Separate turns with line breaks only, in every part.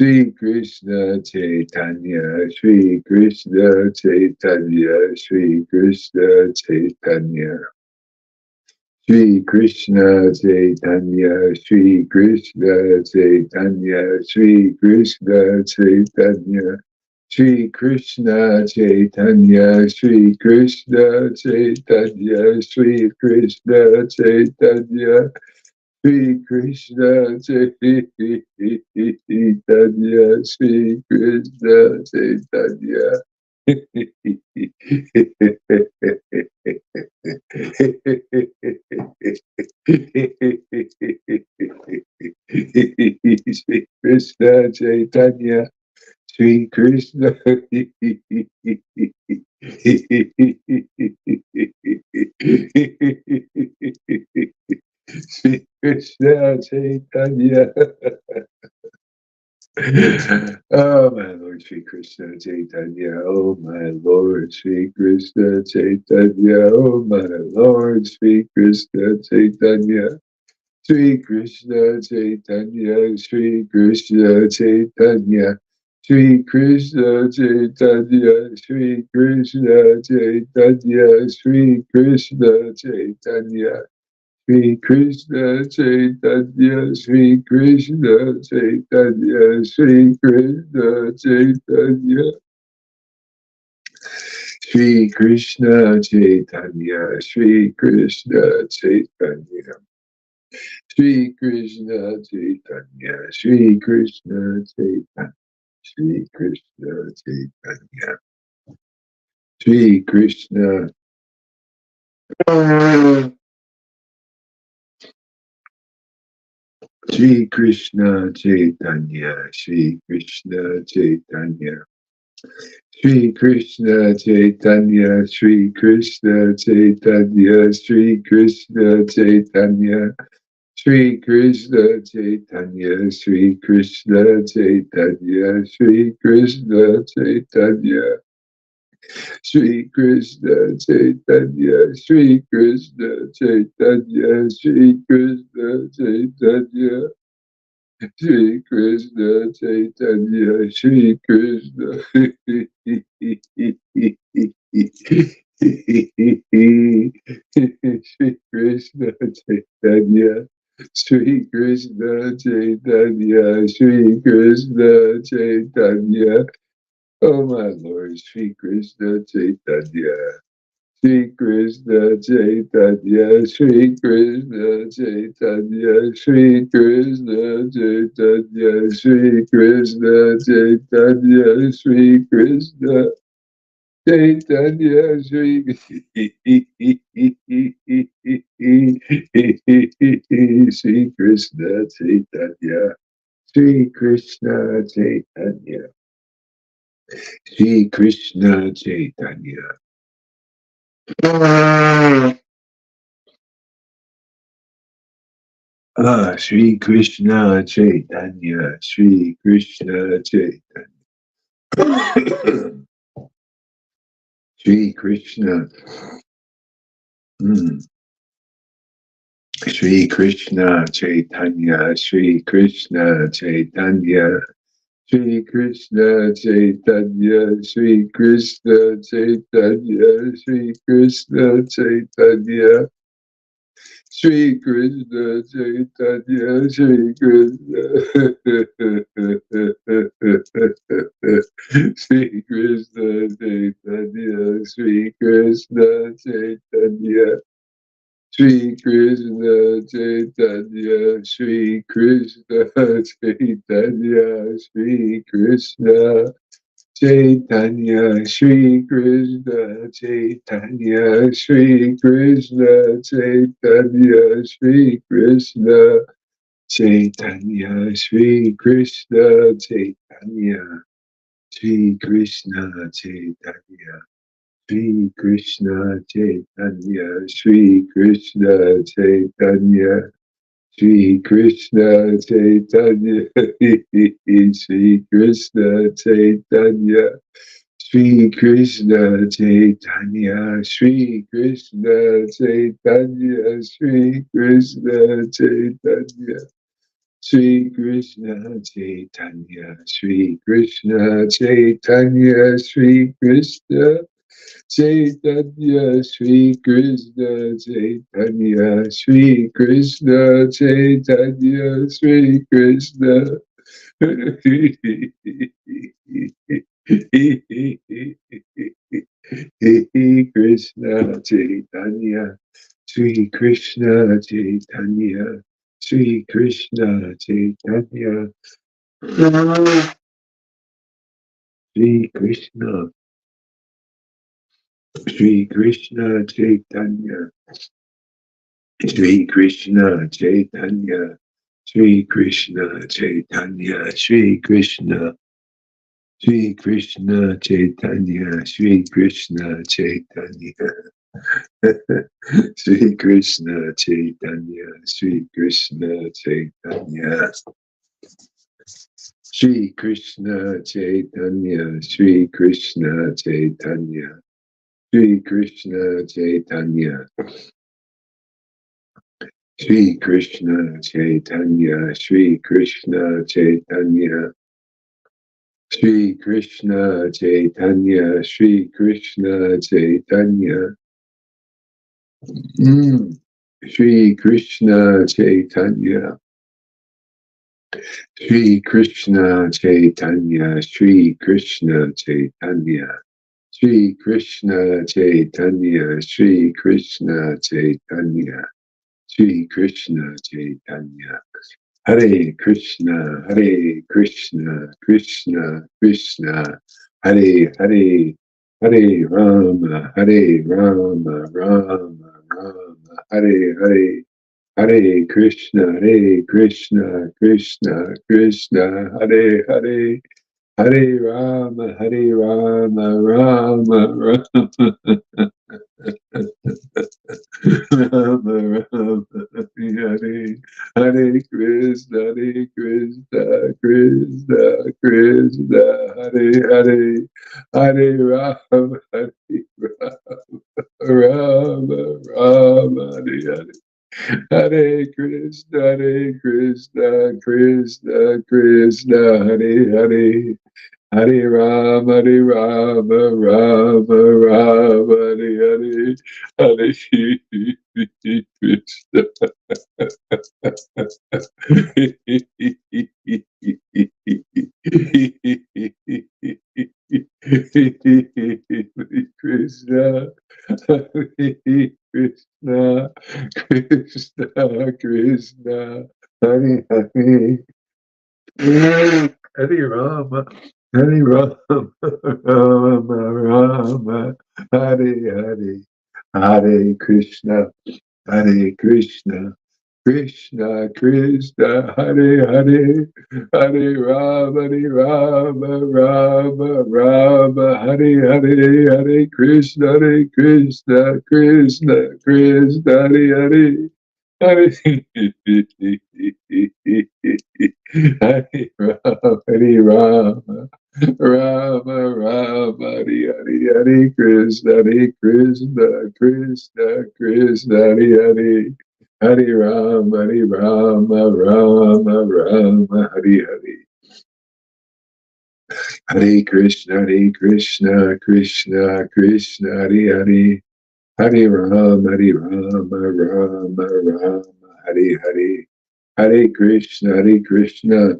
Shri Krishna Chaitanya, Shri Krishna Chaitanya, Shri Krishna Chaitanya. Shri Krishna Chaitanya, Shri Krishna Chaitanya, Shri Krishna Chaitanya. Shri Krishna Chaitanya, Shri Krishna Chaitanya, Shri Krishna Chaitanya. Shri Krishna Chaitanya, Shri Krishna Chaitanya. Shri Krishna Chaitanya, Shri Krishna. Shri Krishna Chaitanya. Oh, my Lord Shri Krishna Chaitanya. Oh, my Lord Shri Krishna Chaitanya. Oh, my Lord Shri Krishna Chaitanya. Shri Krishna Chaitanya. Shri Krishna Chaitanya. Shri Krishna Chaitanya. Shri Krishna Chaitanya. Shri Krishna Chaitanya. Shri Krishna Chaitanya, Shri Krishna Chaitanya, Shri Krishna Chaitanya. Shri Krishna Chaitanya, Shri Krishna Chaitanya. Shri Krishna Chaitanya, Shri Krishna Chaitanya, Shri Krishna Chaitanya. Shri Krishna. Shri Krishna Chaitanya, Shri Krishna Chaitanya. Shri Krishna Chaitanya, Shri Krishna Chaitanya, Shri Krishna Chaitanya, Shri Krishna Chaitanya, Shri Krishna Chaitanya, Shri Krishna Chaitanya, Shri Krishna Chaitanya, Shri Krishna Chaitanya, Shri Krishna Chaitanya. Shri Krishna Chaitanya, Shri Krishna. Shri Krishna Chaitanya, Shri Krishna Chaitanya, Shri Krishna Chaitanya. Oh my Lord, Shri Krishna Chaitanya. Shri Krishna Chaitanya, Shri Krishna Chaitanya, Shri Krishna Chaitanya, Shri Krishna Chaitanya, Shri Krishna Chaitanya, Shri Shri Krishna Chaitanya, Shri Krishna Chaitanya, Shri Krishna Chaitanya. Shri Krishna Chaitanya, Shri Krishna Chaitanya. Shri Krishna. Shri Krishna Chaitanya, Shri Krishna Chaitanya. Shri Krishna Chaitanya, Shri Krishna Chaitanya, Shri Krishna Chaitanya. Shri Krishna Chaitanya, Shri Krishna. Shri Krishna Chaitanya, Shri Krishna Chaitanya. Shri Krishna Chaitanya, Shri Krishna Chaitanya, Shri Krishna Chaitanya, Shri Krishna Chaitanya, Shri Krishna Chaitanya, Shri Krishna Chaitanya, Shri Krishna Chaitanya, Shri Krishna Chaitanya, Shri Krishna Chaitanya, Shri Krishna Chaitanya, Shri Krishna Chaitanya, Shri Krishna Chaitanya, Shri Krishna Chaitanya, Shri Krishna Chaitanya, Shri Krishna Chaitanya, Sri Krishna Chaitanya, Sri Krishna Chaitanya, Sri Krishna Chaitanya, Sri Krishna Chaitanya, Sri Krishna Chaitanya, Sri Krishna. Krishna Chaitanya, Sri Krishna Chaitanya, Sri Krishna Chaitanya, Sri Krishna, Sri Krishna Chaitanya, Sri Krishna Chaitanya, Sri Krishna Chaitanya, Sri Krishna, Sri Krishna Chaitanya, Sri Krishna Chaitanya, Sri Krishna Chaitanya, Sri Krishna Chaitanya, Sri Krishna Chaitanya, Sri Krishna Chaitanya, Sri Krishna Chaitanya, Sri Krishna Chaitanya, Sri Krishna Chaitanya, Sri Krishna Chaitanya, Sri Krishna Chaitanya, Sri Krishna Chaitanya, Sri Krishna Chaitanya, Sri Krishna Chaitanya, Sri Krishna Chaitanya, Sri Krishna Chaitanya, Sri Krishna Chaitanya. Hare Krishna, Hare Krishna, Krishna Krishna, Hare Hare, Hare Rama, Hare Rama, Rama Rama, Hare Hare, Hare Krishna, Hare Krishna, Krishna Krishna, Hare Hare, Hare Rama, Hare Rama, Rama Rama. Rama Rama, Hare Hare Krishna, Hare Krishna, Krishna Krishna, Hare Hare, Hare Rama, Hare Rama, Rama Hare Hare. Hare Krishna, Hare Krishna, Krishna Krishna, Hare Hare. Hare Rama, Hare Rama, Rama Rama, Hare Hare, Hare Krishna. Krishna, Hare Krishna, Krishna Krishna, Hare Hare. Hare Rama, Hare Rama, Rama Rama, Hare Hare, Hare Krishna, Hare Krishna, Krishna Krishna, Hare Hare, Hare Rama, Hare Rama, Rama Rama, Hare Hare, Hare Krishna, Hare Krishna, Krishna Krishna, Hare Hare. Hare Hare Rama, Rama Rama, Hare Hare, Hare Krishna, Hare Krishna, Krishna Krishna, Hare Hare, Hare Rama, Hare Rama, Rama Rama, Hare Hare. Hare Krishna, Hare Krishna, Krishna Krishna, Hare Hare, Hare Rama, Hare Rama, Rama Rama, Hare Hare. Hare Krishna, Hare Krishna,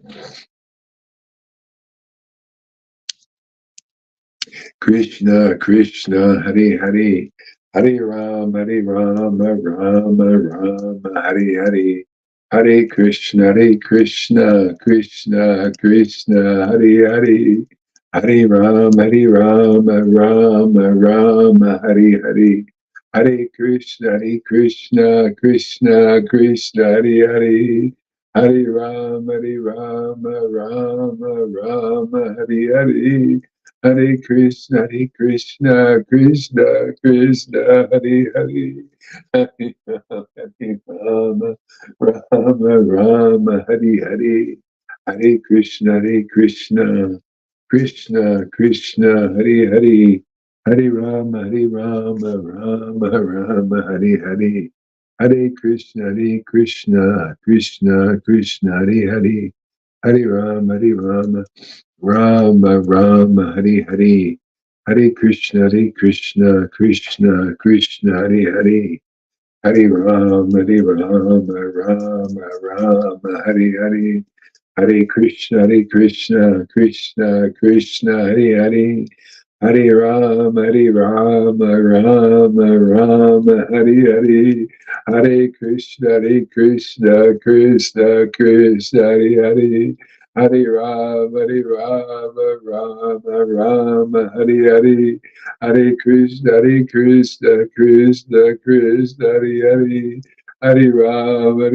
Krishna Krishna, Hare Hare, Hare Rama, Hare Rama, Rama Rama, Hare Hare. Hare Krishna, Hare Krishna, Krishna Krishna, Hare Hare. Hare Rama, Hare Rama, Rama Rama, Hare Hare. Hare Krishna, Hare Krishna, Krishna Krishna, Hare Hare. Hare Rama, Hare Rama, Rama Rama, Hare Hare. Hare Krishna, Hare Krishna, Krishna Krishna, Hare Hare. Hare Rama, Rama Rama, Hare Hare. Hare Krishna, Hare Krishna, Krishna Krishna, Hare Hare. Hare Rama, Hare Rama, Rama Rama, Hare Hare. Hare Krishna, Krishna Krishna, Hare Hare, Hare Rama, Rama Rama, Hare Hare, Hare Krishna, Krishna Krishna, Hare Hare, Hare Rama, Rama, Hare Hare, Hare Krishna, Krishna Krishna, Hare Hare, Hare Rama, Rama, Hare Hare, Hare Krishna, Krishna Krishna, Hare Hare, Hare Rama, Hare Hare, Hare Krishna, Krishna, Hare Hare, Hare Rama,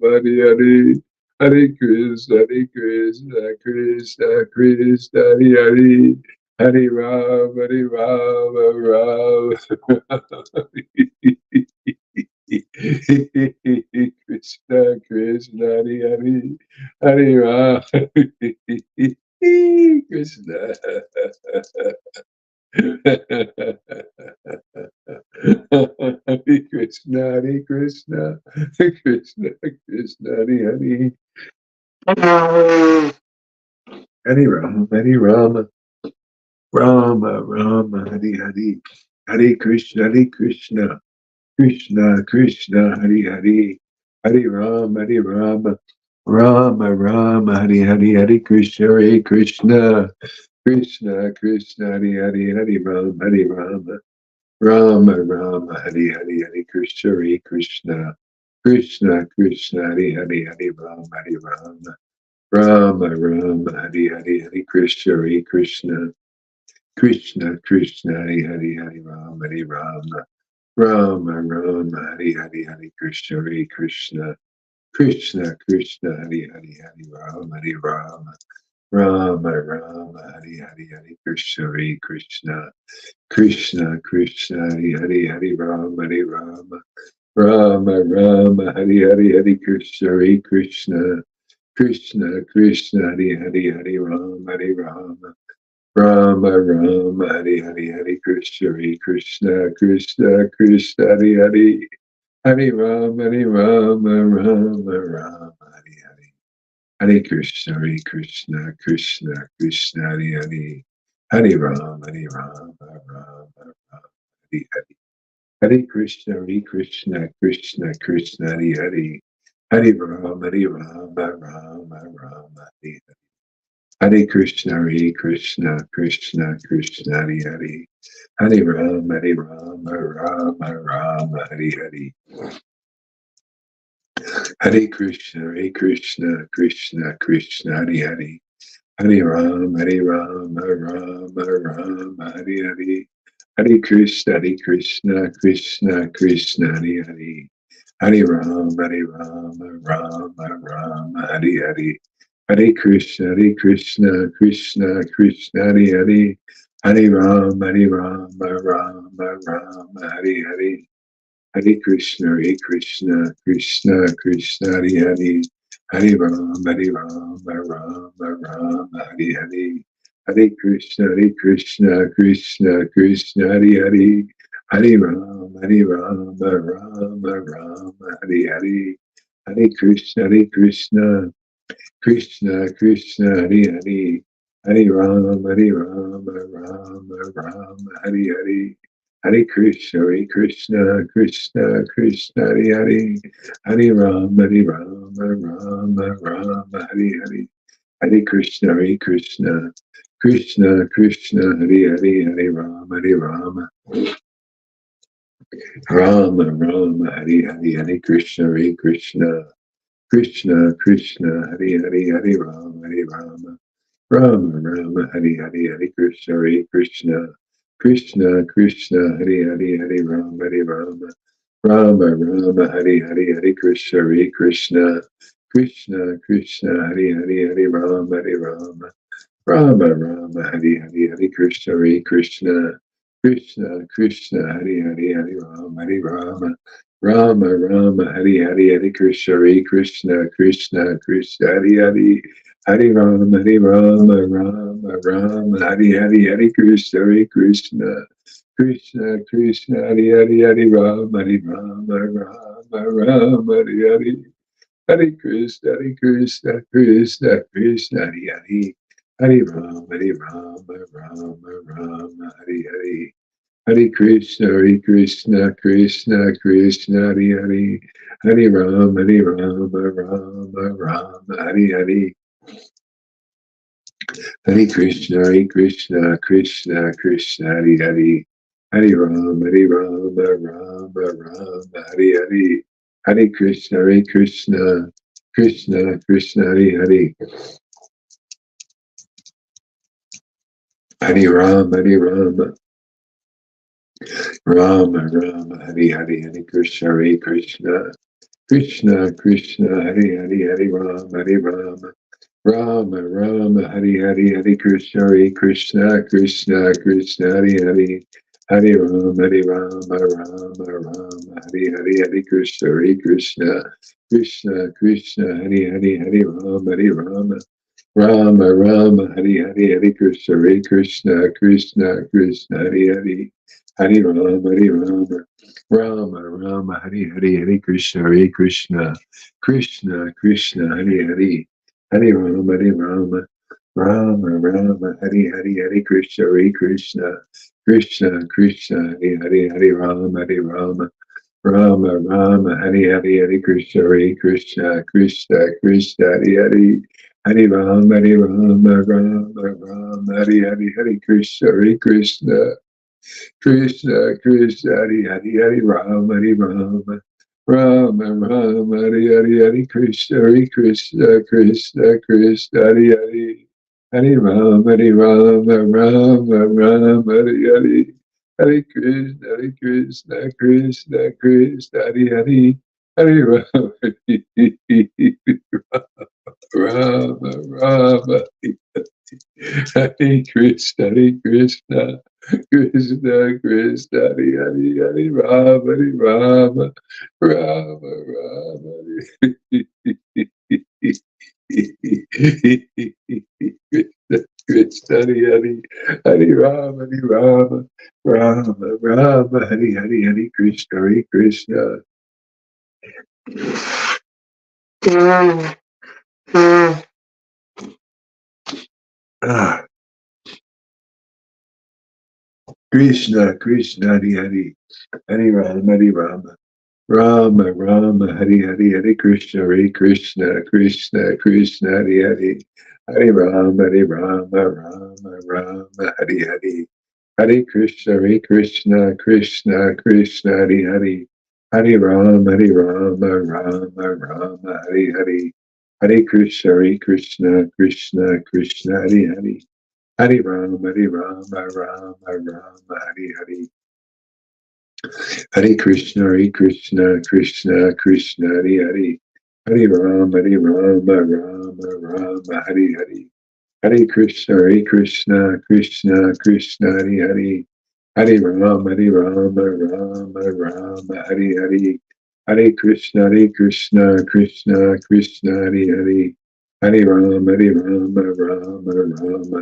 Hare Hare, Hare Krishna, Krishna, Hare Hare, Hare Rama, Krishna, Hare Hare, Hare Rama, Krishna. Hare Krishna, Krishna Krishna, Hare Hare. Hare Rama, Rama, Hare Hare. Hare Krishna, Krishna, Hare Hare. Hare Rama, Rama, Hare Hare. Hare Krishna, Krishna, Hare Hare. Hare Rama, Rama, Hare Hare Krishna, Krishna, Hare Hare Rama, Rama, Hare Hare Krishna, Krishna, Hare Rama, Hare Krishna, Krishna, Hare Rama, Hare Krishna, Krishna, Hare Rama, Hare Krishna, Krishna, Hare Rama, Hare Krishna, Hare Rama, Hare Krishna, Hare Rama, Hare Hare. Hare Krishna, Krishna, Hare Hare, Hare Rama, Hare Hare. Hare Krishna, Krishna, Hare Hare, Hare Rama, Hare Hare. Hare Krishna, Krishna, Hare Hare, Hare Rama, Rama, Hare Hare. Hare Krishna, Krishna, Hare Hare. Hare Rama, Rama, Hare Hare. Hare Krishna, Krishna, Hare Hare. Hare Rama, Rama, Hare Hare. Hare Krishna, Krishna, Hare Hare. Hare Rama, Rama, Hare Hare. Hare Krishna, Krishna, Hare Hare. Hare Rama, Rama, Hare Hare. Hare Krishna, Krishna, Hare Hare. Hare Rama, Rama, Hare Hare. Hare Krishna, Krishna, Hare Hare. Hare Rama, Rama, Hare Hare. Hare Krishna, Krishna, Hare Hare. Hare Rama, Rama, Hare Hare. Hare Krishna, Krishna, Hare Hare. Hare Rama, Rama, Hare Hare. Hare Krishna, Hare Hare. Hare Rama, Rama, Hare Hare. Hare Krishna, Krishna, Hare Hare. Hare Rama, Rama, Hare Hare. Hare Krishna, Hare Hare. Hare Rama, Hare Hare. Hare Krishna, Hare Hare. Hare Rama, Rama, Hare Hare. Hare Krishna, Krishna, Krishna, Hare Hare, Hare Rama, Rama, Rama, Hare Hare. Hare Krishna, Krishna, Krishna, Hare Hare. Hare Rama, Rama, Hare Hare. Hare Krishna, Krishna, Krishna, Hare Hare. Hare Rama, Rama, Hare Hare. Hare Krishna, Krishna, Hare Hare. Hare Rama, Rama, Hare Hare. Hare Krishna, Krishna, Hare Hare. Hare Rama, Rama, Hare Hare. Hare Krishna, Krishna, Hare Hare. Hare Rama, Rama, Hare Hare Krishna, Krishna, Hare Hare, Hare Rama, Hare Hare Krishna, Krishna, Hare Hare, Hare Rama, Rama, Hare Hare Krishna, Krishna, Hare Hare, Hare Rama, Hare Krishna, Krishna, Hare Hare. Hare Rama, Rama, Hare Krishna, Krishna, Hare Rama, Hare Krishna, Krishna, Hare Rama, Hare Krishna, Krishna, Hare Rama, Hare Krishna, Krishna, Hare Rama, Hare Hare. Hare Krishna, Krishna, Hare Rama, Hare Krishna, Krishna, Hare Rama, Rama, Krishna, Hare Rama, Hare Krishna, Krishna. Ah, Krishna, Hare Rama, Hare Krishna, Krishna, Hare Rama, Hare Krishna, Krishna, Hare Rama, Hare Krishna, Hare Hare. Hare Krishna, Krishna, Hare Rama,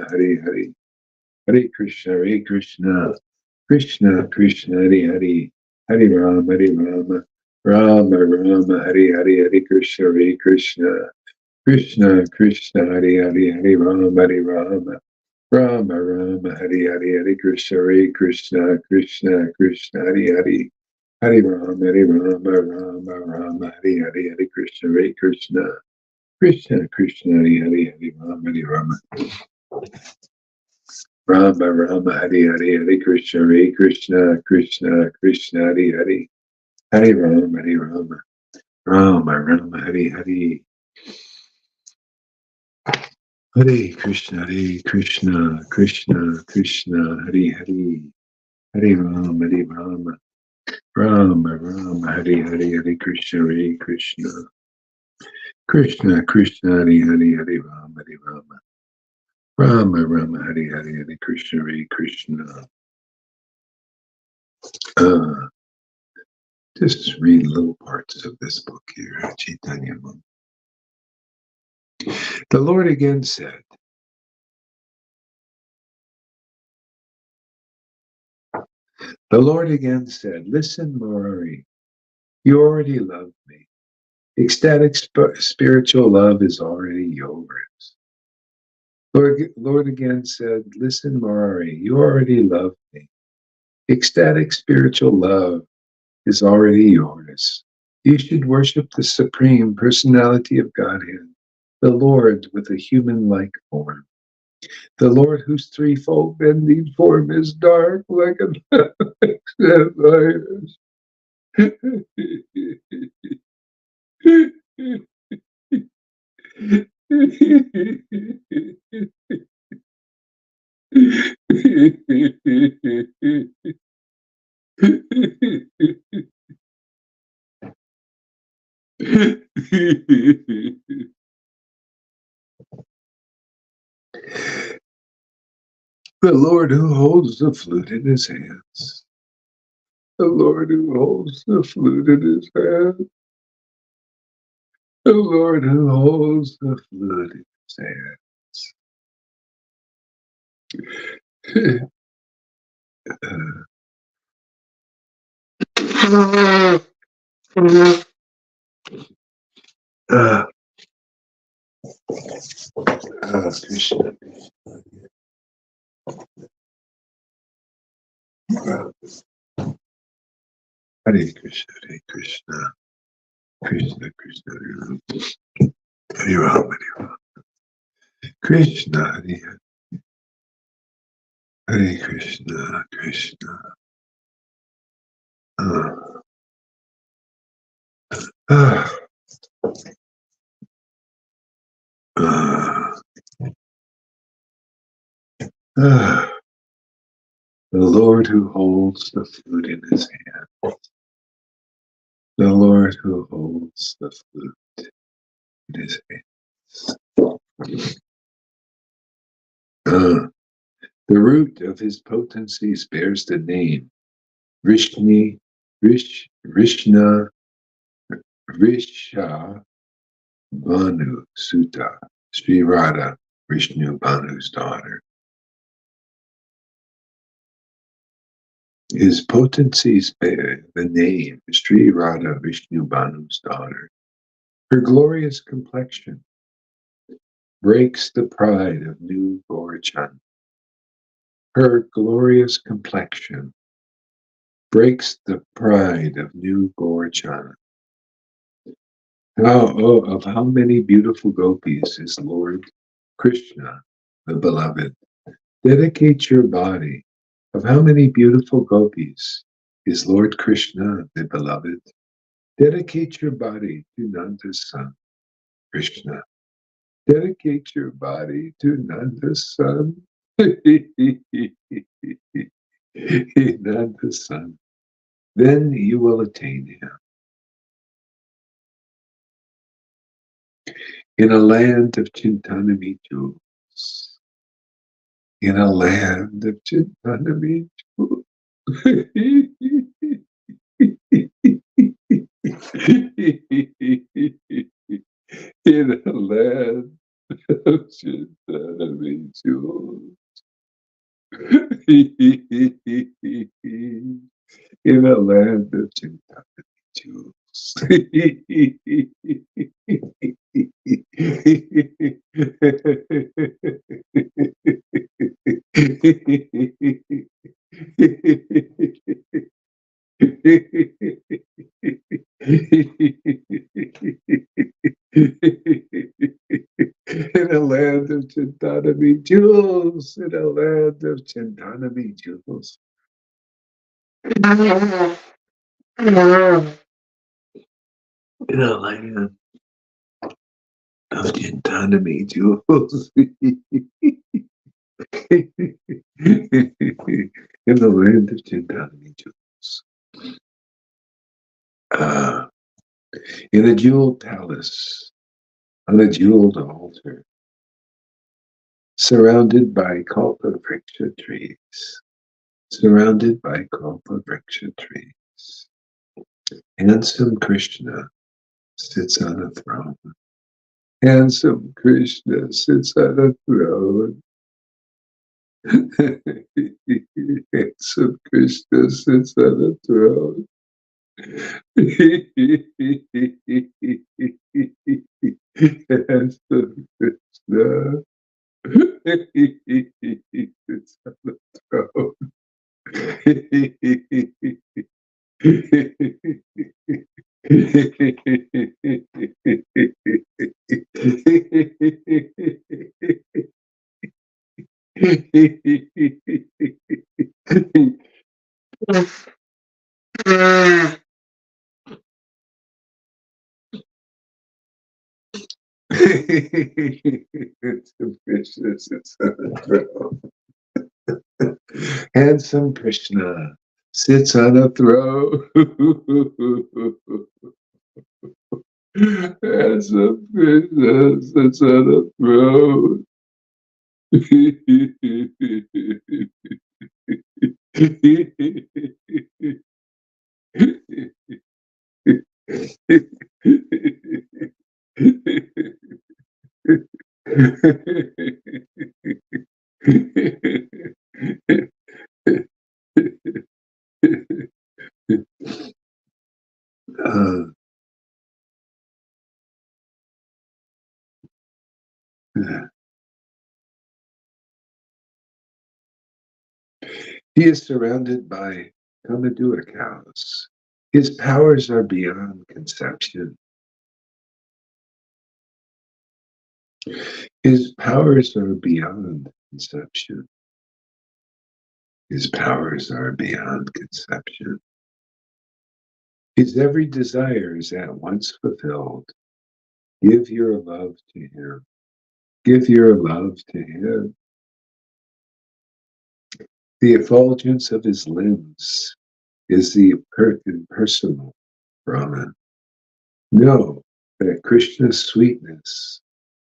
Hare. Hare Krishna, Krishna, Hare Rama, Hare. Hare Krishna, Krishna, Hare Rama, Hare. Hare Krishna, Krishna, Hare Rama, Hare Krishna, Krishna, Hare Rama, Hare Krishna, Krishna, Hare Rama, Hare Krishna, Krishna, Hare Rama. Rama, Hare Krishna, Krishna, Hare Rama, Rama, Hare. Hare Krishna, Krishna, Hare Rama, Rama, Hare Krishna, Krishna, Hare Rama, Hare Krishna. Just read little parts of this book here, Chaitanya. The Lord again said, The Lord again said, listen, Murari, you already love me. Ecstatic spiritual love is already yours. Lord again said, listen, Murari, you already love me. Ecstatic spiritual love is already yours. You should worship the Supreme Personality of Godhead, the Lord with a human-like form. The Lord whose threefold bending form is dark like a virus. The Lord who holds the flute in his hands. The Lord who holds the flute in his hand. The Lord who holds the flute in his hands. Krishna. Hare Krishna, Hare Krishna, Krishna Krishna, Hare Ram, Hare Ram, Krishna, Hare Hare Krishna, Krishna. Uh, uh, uh, uh. The Lord who holds the flute in his hand. The Lord who holds the flute in his hand. The root of his potencies bears the name Rishna Risha Bhanu Sutta, Sri Radha, Vishnu Bhanu's daughter. His potencies bear the name Sri Radha, Vishnu Bhanu's daughter. Her glorious complexion breaks the pride of New Gorchan. Her glorious complexion breaks the pride of New Gorchan. Of how many beautiful gopis is Lord Krishna, the beloved? Dedicate your body. Of how many beautiful gopis is Lord Krishna, the beloved? Dedicate your body to Nanda's son, Krishna. Dedicate your body to Nanda's son. Nanda's son. Then you will attain him. In a land of Chintanami jewels. In a land of Chintanami jewels. In a land of Chintanami jewels. In a land of Chintanami jewels. In a land of Chintanami jewels, in a land of Chintanami jewels. In a land of Chintanami jewels. In the land of Chintanami jewels. In a jeweled palace, on a jeweled altar, surrounded by kalpa-vriksha trees. Surrounded by kalpa-vriksha trees. Handsome Krishna sits on a throne. Handsome Krishna sits on a throne. Handsome Krishna sits on a throne. Handsome Krishna sits on the throne. Handsome Krishna sits on the throne. Handsome Krishna sits on a throne. Handsome Krishna sits on a throne. uh, he is surrounded by Kamadua cows. His powers are beyond conception. His powers are beyond conception. His powers are beyond conception. His every desire is at once fulfilled. Give your love to him. Give your love to him. The effulgence of his limbs is the impersonal Brahman. Know that Krishna's sweetness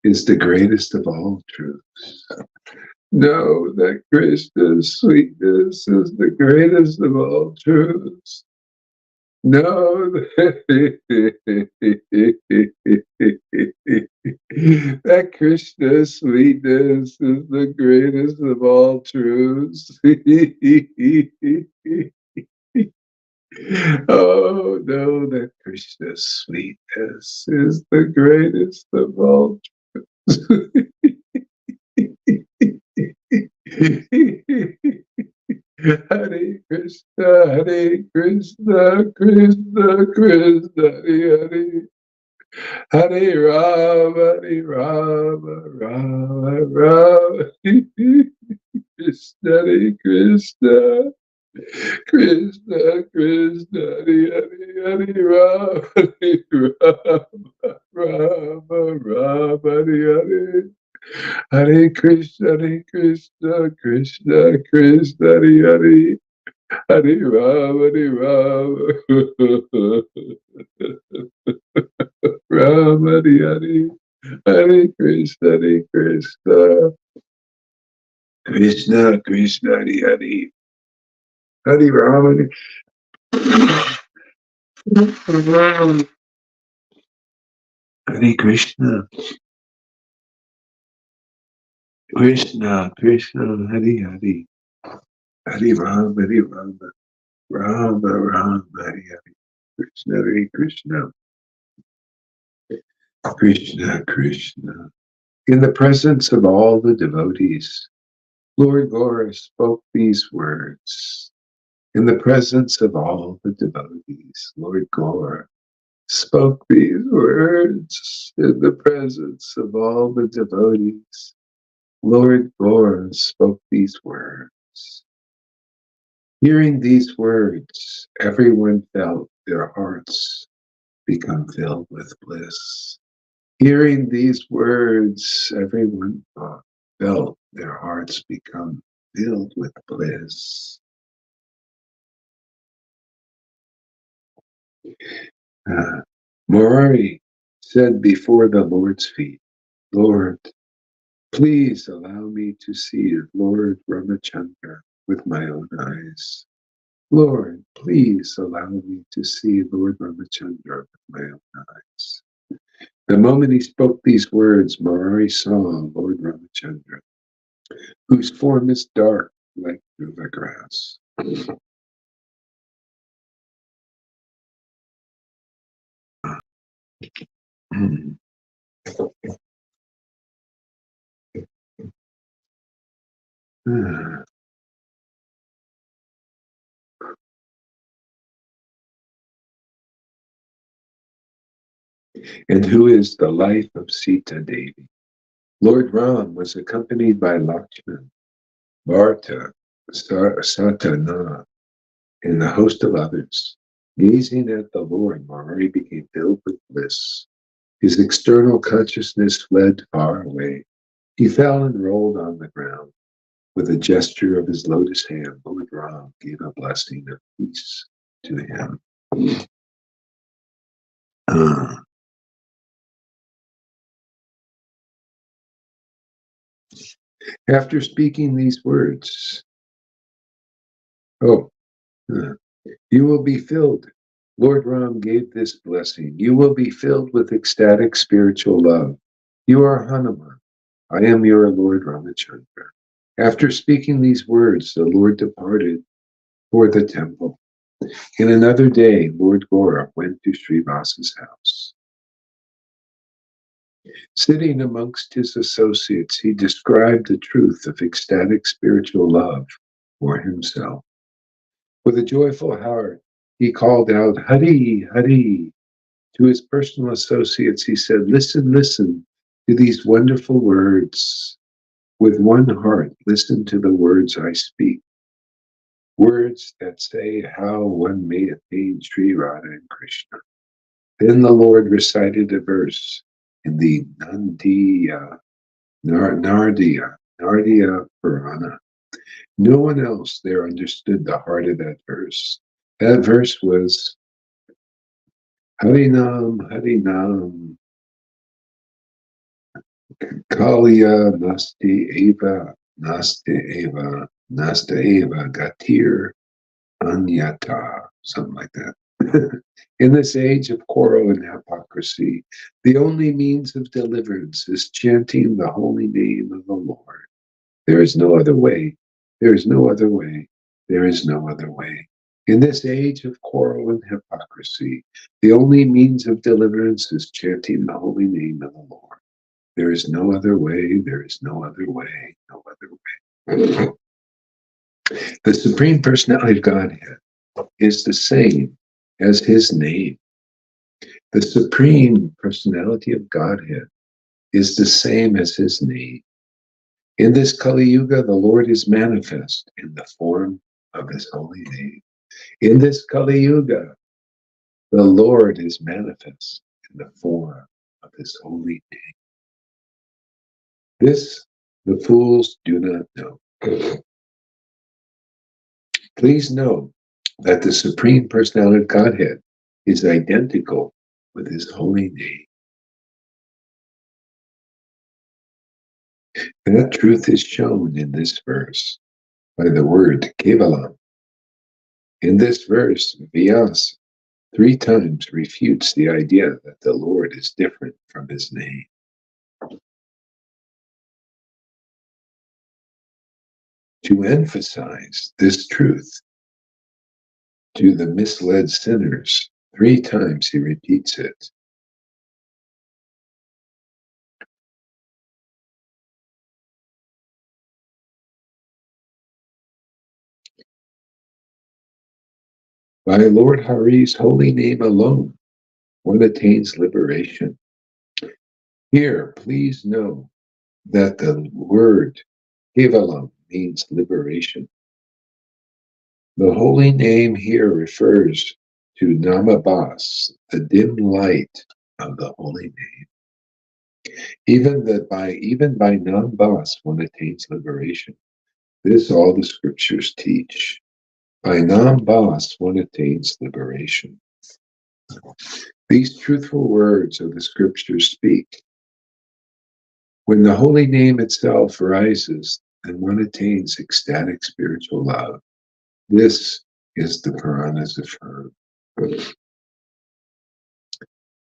is the greatest of all truths. Know that Krishna's sweetness is the greatest of all truths. Know that Krishna's sweetness is the greatest of all truths. Oh, know that Krishna's sweetness is the greatest of all truths. Hare Krishna, Hare Krishna, Krishna Krishna, Hare Hare. Hare Rama, Hare Rama, Rama Rama, Krishna, Hare Krishna, Krishna Krishna, Hare Hare, Hare Rama, Hare Rama, Rama Rama, Hare Hare. Hare Krishna, Krishna Krishna, Hare Hare. Hare Rama, Hare Rama, Rama, Hare Hare. Hare Krishna, Krishna, Krishna Krishna, Hare Hare. Hare Rama, Hare Krishna, Krishna Krishna, Hare Hare. Hare Rama, Hare Rama, Rama Rama, Hare Hare. Krishna, Hare Krishna, Krishna Krishna. In the presence of all the devotees, Lord Gaura spoke these words. In the presence of all the devotees, Lord Gaura spoke these words. In the presence of all the devotees, Lord Gaura spoke these words. Hearing these words, everyone felt their hearts become filled with bliss. Hearing these words, everyone felt their hearts become filled with bliss. Murari said before the Lord's feet, Lord, please allow me to see Lord Ramachandra with my own eyes. Lord, please allow me to see Lord Ramachandra with my own eyes. The moment he spoke these words, Murari saw Lord Ramachandra, whose form is dark like through the grass. And who is the life of Sita Devi? Lord Ram was accompanied by Lakshman, Bharata, Satana, and a host of others. Gazing at the Lord, Mari became filled with bliss. His external consciousness fled far away. He fell and rolled on the ground. With a gesture of his lotus hand, Lord Ram gave a blessing of peace to him. After speaking these words, oh, you will be filled. Lord Ram gave this blessing. You will be filled with ecstatic spiritual love. You are Hanuman. I am your Lord Ramachandra. After speaking these words, the Lord departed for the temple. In another day, Lord Gaura went to Srivasa's house. Sitting amongst his associates, he described the truth of ecstatic spiritual love for himself. With a joyful heart, he called out, Hari, Hari. To his personal associates, he said, listen, listen to these wonderful words. With one heart, listen to the words I speak. Words that say how one may attain Sri Radha and Krishna. Then the Lord recited a verse in the Nardiya Purana. No one else there understood the heart of that verse. That verse was Harinam, Harinam, Kaliya Nasti Eva, Nasta Eva, Gatir, Anyata, something like that. In this age of quarrel and hypocrisy, the only means of deliverance is chanting the holy name of the Lord. There is no other way. There is no other way. There is no other way. In this age of quarrel and hypocrisy, the only means of deliverance is chanting the holy name of the Lord. There is no other way. There is no other way. No other way. The Supreme Personality of Godhead is the same as his name. The Supreme Personality of Godhead is the same as his name. In this Kali Yuga, the Lord is manifest in the form of his holy name. In this Kali Yuga, the Lord is manifest in the form of his holy name. This the fools do not know. Please know that the Supreme Personality of Godhead is identical with his holy name. That truth is shown in this verse by the word Kevalam. In this verse, Vyasa 3 times refutes the idea that the Lord is different from his name. To emphasize this truth to the misled sinners, 3 times he repeats it. By Lord Hari's holy name alone, one attains liberation. Here, please know that the word Kevalam means liberation. The holy name here refers to Namabhas, the dim light of the holy name. Even by Namabhas one attains liberation. This all the scriptures teach. By Namabhas one attains liberation. These truthful words of the scriptures speak. When the holy name itself arises, then one attains ecstatic spiritual love. This is the Puranas affirm.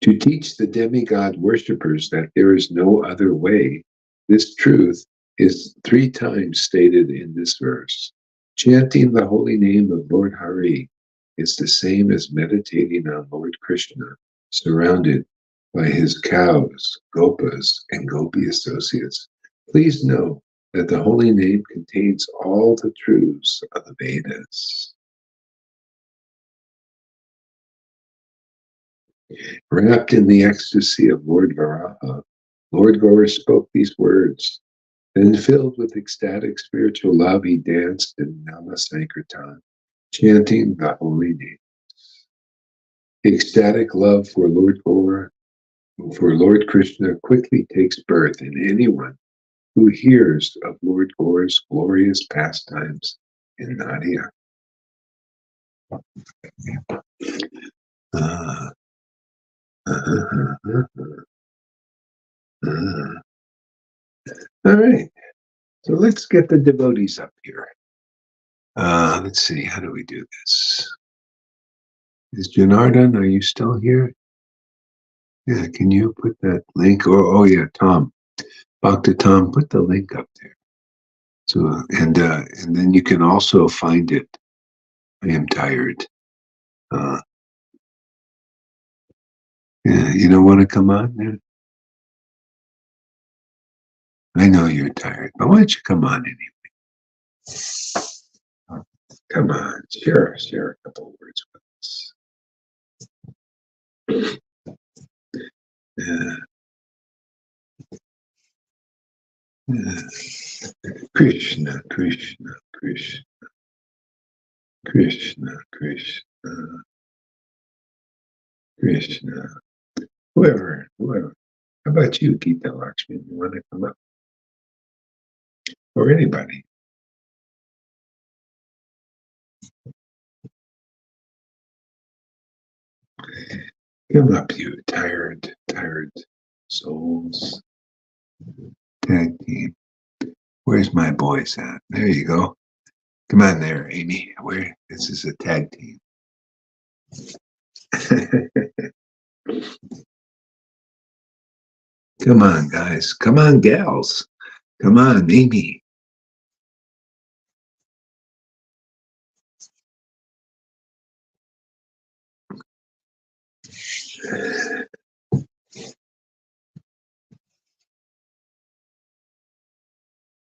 To teach the demigod worshippers that there is no other way, this truth is 3 times stated in this verse. Chanting the holy name of Lord Hari is the same as meditating on Lord Krishna, surrounded by his cows, gopas, and gopi associates. Please know that the holy name contains all the truths of the Vedas. Wrapped in the ecstasy of Lord Varaha, Lord Gaur spoke these words. Then, filled with ecstatic spiritual love, he danced in Nama Sankirtan, chanting the holy name. Ecstatic love for Lord Gaur, for Lord Krishna, quickly takes birth in anyone who hears of Lord Gaur's glorious pastimes in Nadia. Uh, All right, so let's get the devotees up here. Let's see, how do we do this? Is Janardhan, are you still here? Yeah, can you put that link? Oh yeah, Tom. Bhakta Tom, put the link up there. So and then you can also find it. I am tired. Yeah, you don't want to come on there? I know you're tired, but why don't you come on anyway? Come on, share a couple of words with us. Yeah, yeah. Krishna, Krishna, Krishna, Krishna, Krishna, Krishna. Whoever. How about you, Gita Lakshmi? You want to come up? Or anybody? Come up, you tired souls. Tag team. Where's my boys at? There you go. Come on there, Amy. This is a tag team. Come on, guys. Come on, gals. Come on, Amy.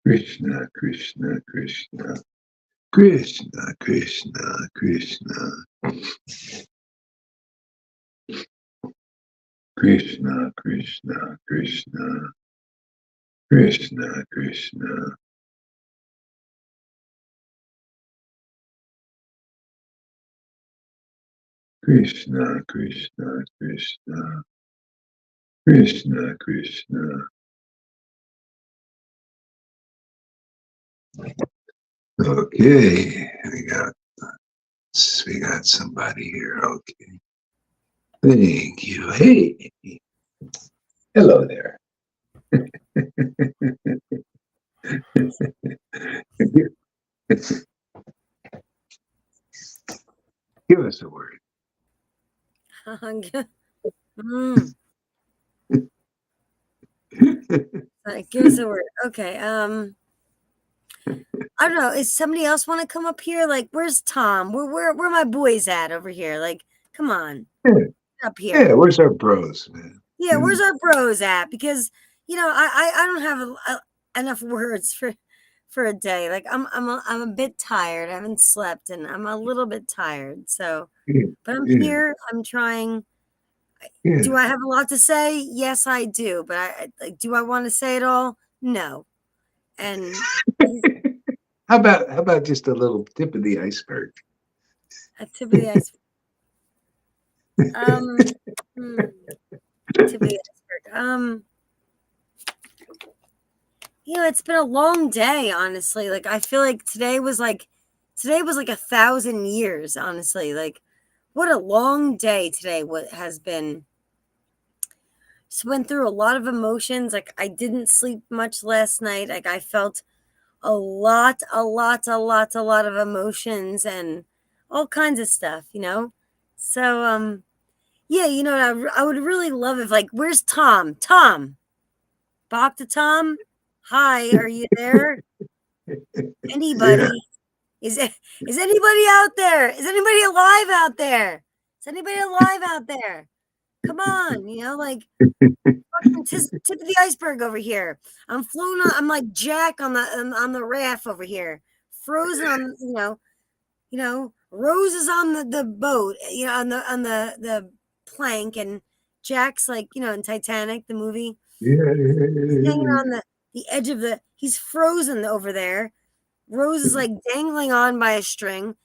Krishna, Krishna, Krishna. Krishna, Krishna, Krishna. Krishna, Krishna, Krishna. Krishna, Krishna. Krishna, Krishna, Krishna. Krishna, Krishna. Okay, we got somebody here. Okay. Thank you. Hey. Hello there. Give us a word.
Give us a word. Okay. I don't know. Is somebody else want to come up here? Like, where's Tom? Where my boys at over here? Like, come on,
Yeah,
up here.
yeah, where's our bros, man?
Yeah, where's our bros at? Because I don't have enough words for a day. Like I'm a bit tired. I haven't slept, and I'm a little bit tired. So,
Yeah,
but I'm
yeah,
here. I'm trying.
yeah.
Do I have a lot to say? Yes, I do. But do I want to say it all? No. And
How about just a little tip of the iceberg?
a tip of the iceberg. Um, hmm, tip of the iceberg. It's been a long day, honestly. Like I feel like today was like 1,000 years, honestly. Like what a long day today what has been. Just went through a lot of emotions. Like I didn't sleep much last night. Like I felt a lot of emotions and all kinds of stuff. So yeah, I would really love if like where's Tom? Tom. Bhakta Tom? Hi, are you there?
Yeah,
Anybody? Is anybody out there? Is anybody alive out there? Is anybody alive out there? Come on, like fucking tip of the iceberg over here. I'm floating on. I'm like Jack on the raft over here, frozen on. Rose is on the boat. On the plank, and Jack's like in Titanic the movie.
Yeah.
He's hanging on the edge of the. He's frozen over there. Rose is like dangling on by a string.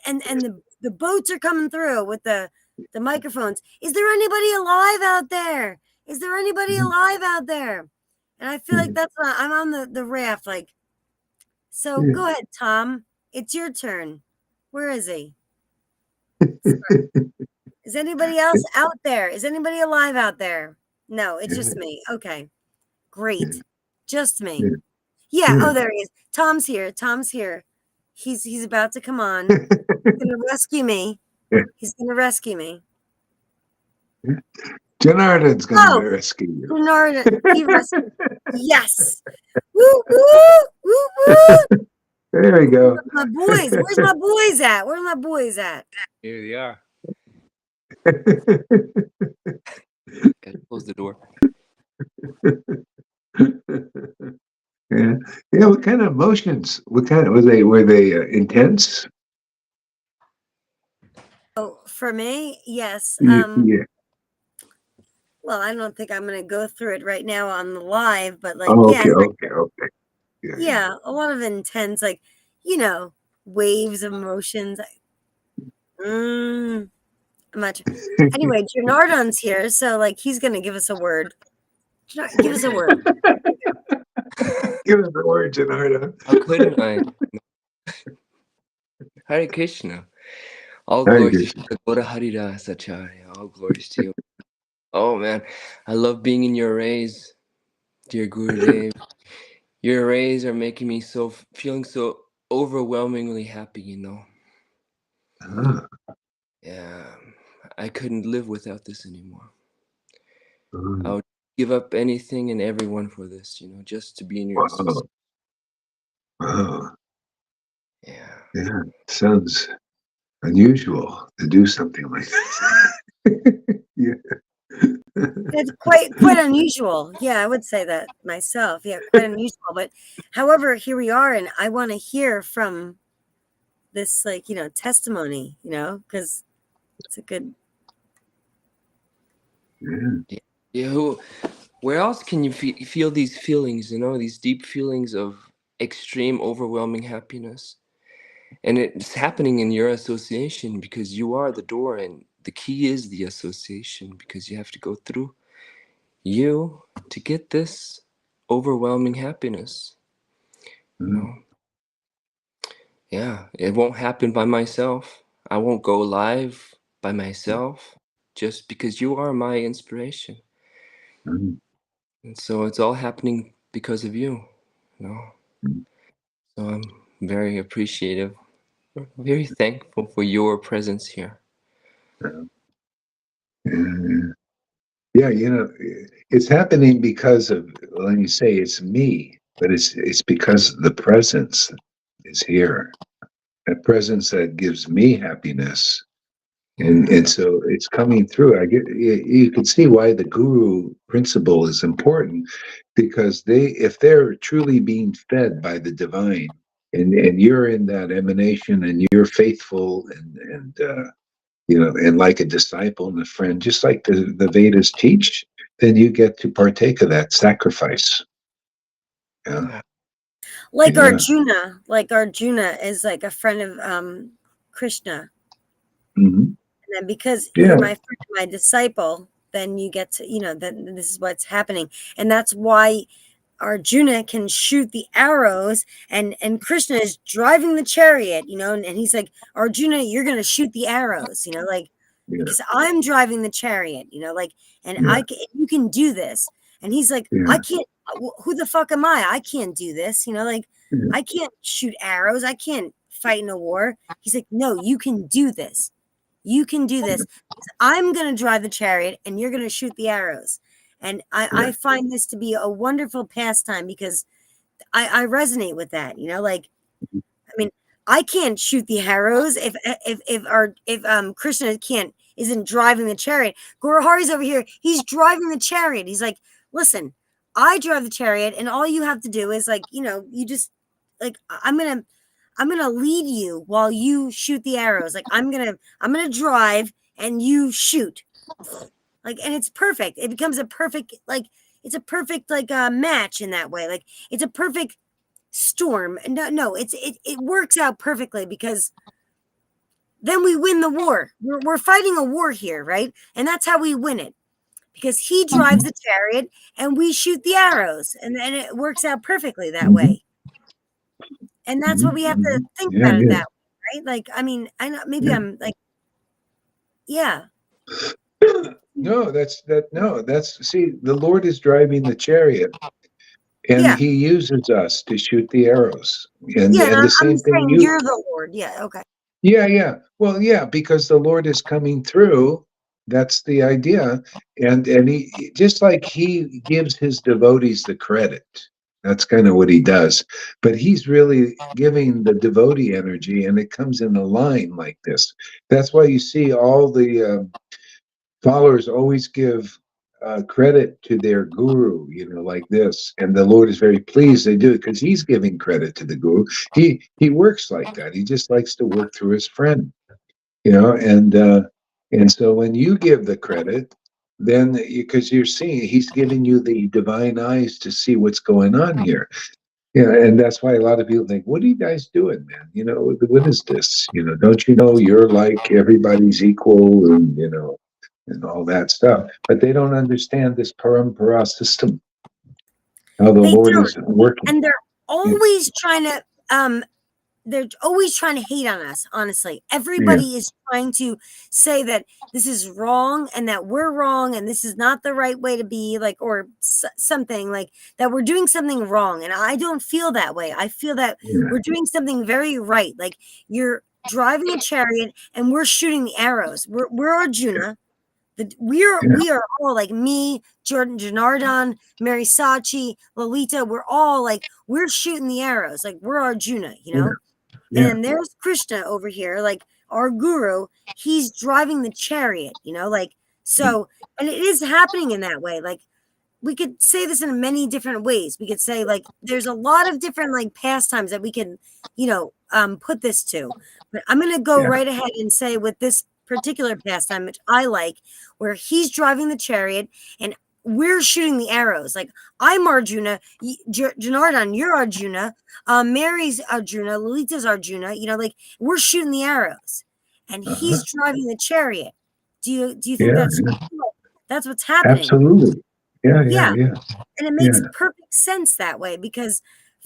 And the boats are coming through with the microphones. Is there anybody alive out there? Is there anybody alive out there? And I feel like that's what I'm on the raft. Like, so go ahead, Tom. It's your turn. Where is he? Is anybody else out there? Is anybody alive out there? No, it's just me. Okay, great. Just me. Yeah. Oh, there he is. Tom's here. Tom's here. He's about to come on. He's gonna rescue me. He's gonna rescue me.
Janardhan's going to rescue you.
Janardhan, he rescued. Yes. Woo woo woo woo.
There we go.
My boys. Where's my boys at? Where's my boys at?
Here they are. Gotta close the door.
Yeah. What kind of emotions? What kind of were they intense?
Oh, for me, yes.
Yeah.
Well, I don't think I'm going to go through it right now on the live, but like,
Okay.
Yeah, a lot of intense, like, waves of emotions. Much. Anyway, Janardhan's here, so like he's going to give us a word. Give us a word.
Give us a word, Janardhan.
How couldn't I? Hare Krishna. All glories to Gora Harira Acharya. All glories to you. Oh man, I love being in your rays, dear Gurudev. Your rays are making me feeling so overwhelmingly happy, Yeah, I couldn't live without this anymore. I would give up anything and everyone for this, just to be in your association.
Wow.
Yeah.
Sounds unusual to do something like that. Yeah.
It's quite unusual. Yeah, I would say that myself. Yeah, quite unusual. But however, here we are, and I want to hear from this, like, testimony, because it's a good.
Yeah. Where else can you feel these feelings, these deep feelings of extreme, overwhelming happiness? And it's happening in your association because you are the door, and the key is the association, because you have to go through you to get this overwhelming happiness. Yeah, it won't happen by myself. I won't go live by myself, just because you are my inspiration. And so it's all happening because of you, So I'm very appreciative, very thankful for your presence here.
Yeah, it's happening because of, when you say it's me, but it's because the presence is here. That presence that gives me happiness. And so it's coming through. You can see why the guru principle is important, because if they're truly being fed by the divine, and you're in that emanation, and you're faithful, and like a disciple and a friend, just like the Vedas teach, then you get to partake of that sacrifice. Yeah.
Like Arjuna is like a friend of Krishna.
Mm-hmm.
And then because you're my friend, my disciple, then you get to, then this is what's happening. And that's why Arjuna can shoot the arrows, and Krishna is driving the chariot, and he's like, Arjuna, you're going to shoot the arrows, because I'm driving the chariot, and you can do this. And he's like, I can't, who the fuck am I? I can't do this, I can't shoot arrows. I can't fight in a war. He's like, no, you can do this. You can do this. I'm going to drive the chariot and you're going to shoot the arrows. And I find this to be a wonderful pastime, because I resonate with that, I mean, I can't shoot the arrows if Krishna isn't driving the chariot. Guru Hari's over here. He's driving the chariot. He's like, listen, I drive the chariot, and all you have to do is like, you just like I'm gonna lead you while you shoot the arrows. Like I'm gonna drive and you shoot. Like, and it's perfect. It becomes a perfect it's a perfect match in that way. Like it's a perfect storm. No, it works out perfectly because then we win the war. We're fighting a war here, right? And that's how we win it. Because he drives the chariot and we shoot the arrows, and it works out perfectly that way. And that's what we have to think about it that way, right? Like, I mean, I know maybe I'm like, yeah.
No, see, the Lord is driving the chariot, and he uses us to shoot the arrows. And the same
I'm
thing
saying you're the Lord. Yeah, okay.
Yeah. Well, yeah, because the Lord is coming through. That's the idea. And he, just like he gives his devotees the credit. That's kind of what he does. But he's really giving the devotee energy, and it comes in a line like this. That's why you see all the followers always give credit to their guru, like this. And the Lord is very pleased they do it because he's giving credit to the guru. He works like that. He just likes to work through his friend, and so when you give the credit, then because you're seeing, he's giving you the divine eyes to see what's going on here. Yeah, and that's why a lot of people think, "What are you guys doing, man? What is this? Don't you know you're like everybody's equal, and all that stuff?" But they don't understand this parampara system, how the Lord is working.
And they're always trying to hate on us, honestly. Everybody is trying to say that this is wrong and that we're wrong and this is not the right way to be, like, or something like that. We're doing something wrong. And I don't feel that way. I feel that we're doing something very right. Like you're driving a chariot and we're shooting the arrows. We're Arjuna. We are all like me, Jordan, Janardhan, Mary Sachi, Lolita. We're shooting the arrows. Like we're Arjuna, And there's Krishna over here, like our guru. He's driving the chariot, so, and it is happening in that way. Like we could say this in many different ways. We could say like there's a lot of different like pastimes that we can, put this to. But I'm gonna go right ahead and say with this particular pastime, which I like, where he's driving the chariot and we're shooting the arrows. Like I'm Arjuna, Janardhan, you're Arjuna, Mary's Arjuna, Lolita's Arjuna. Like we're shooting the arrows, and he's driving the chariot. Do you think that's what's happening?
Absolutely. Yeah.
And it makes perfect sense that way because,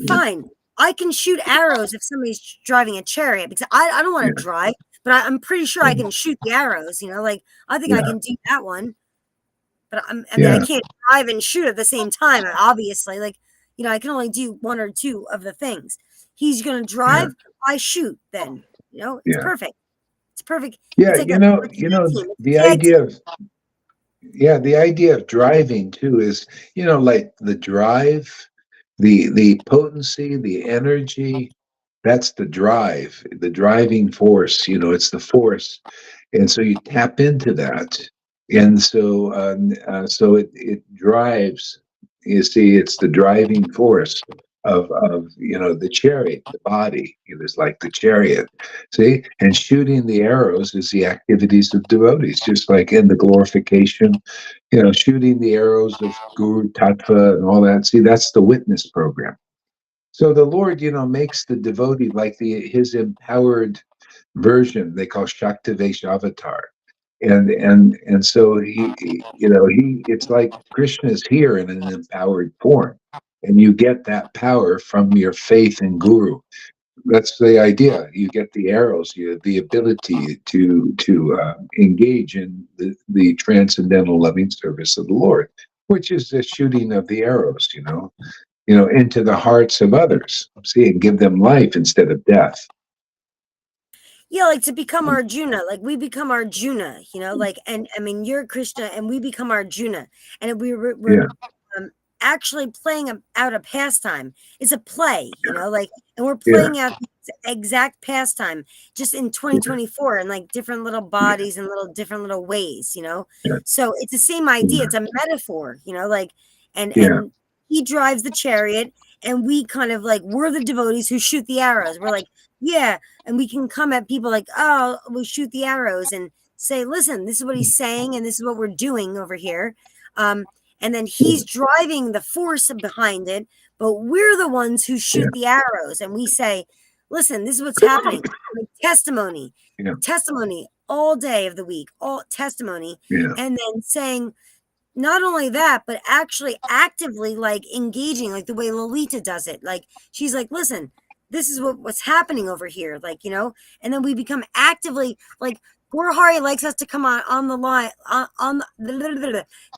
fine, I can shoot arrows if somebody's driving a chariot because I don't want to drive, but I'm pretty sure I can shoot the arrows. Like I think I can do that one. But I mean, I can't drive and shoot at the same time. Obviously, like, I can only do one or two of the things. He's going to drive, I shoot. Then, it's perfect. It's perfect.
Yeah,
it's like
the idea of driving too is, like the drive, the potency, the energy. That's the drive, the driving force. It's the force, and so you tap into that. And so it drives. You see, it's the driving force of the chariot, the body. It's like the chariot. See, and shooting the arrows is the activities of devotees, just like in the glorification. Shooting the arrows of Guru Tattva and all that. See, that's the witness program. So the Lord, makes the devotee like his empowered version. They call Shaktivesh avatar. And so it's like Krishna is here in an empowered form, and you get that power from your faith in Guru. That's the idea. You get the arrows, you have the ability to engage in the transcendental loving service of the Lord, which is the shooting of the arrows, into the hearts of others. See, and give them life instead of death.
Yeah, like to become Arjuna, like we become Arjuna, like, and I mean, you're Krishna and we become Arjuna, and actually playing out a pastime. It's a play, like, and we're playing out the exact pastime just in 2024 in like different little bodies and different little ways, So it's the same idea. It's a metaphor, like, and he drives the chariot, and we kind of like, we're the devotees who shoot the arrows. We're like, yeah, and we can come at people like, oh, we shoot the arrows and say, listen, this is what he's saying, and this is what we're doing over here. And then he's driving the force behind it, but we're the ones who shoot the arrows, and we say, listen, this is what's happening. Like, testimony all day of the week, all testimony, and then saying, not only that, but actually actively like engaging, like the way Lolita does it. Like, she's like, listen, this is what's happening over here, like, and then we become actively like, Gurahari likes us to come on the live,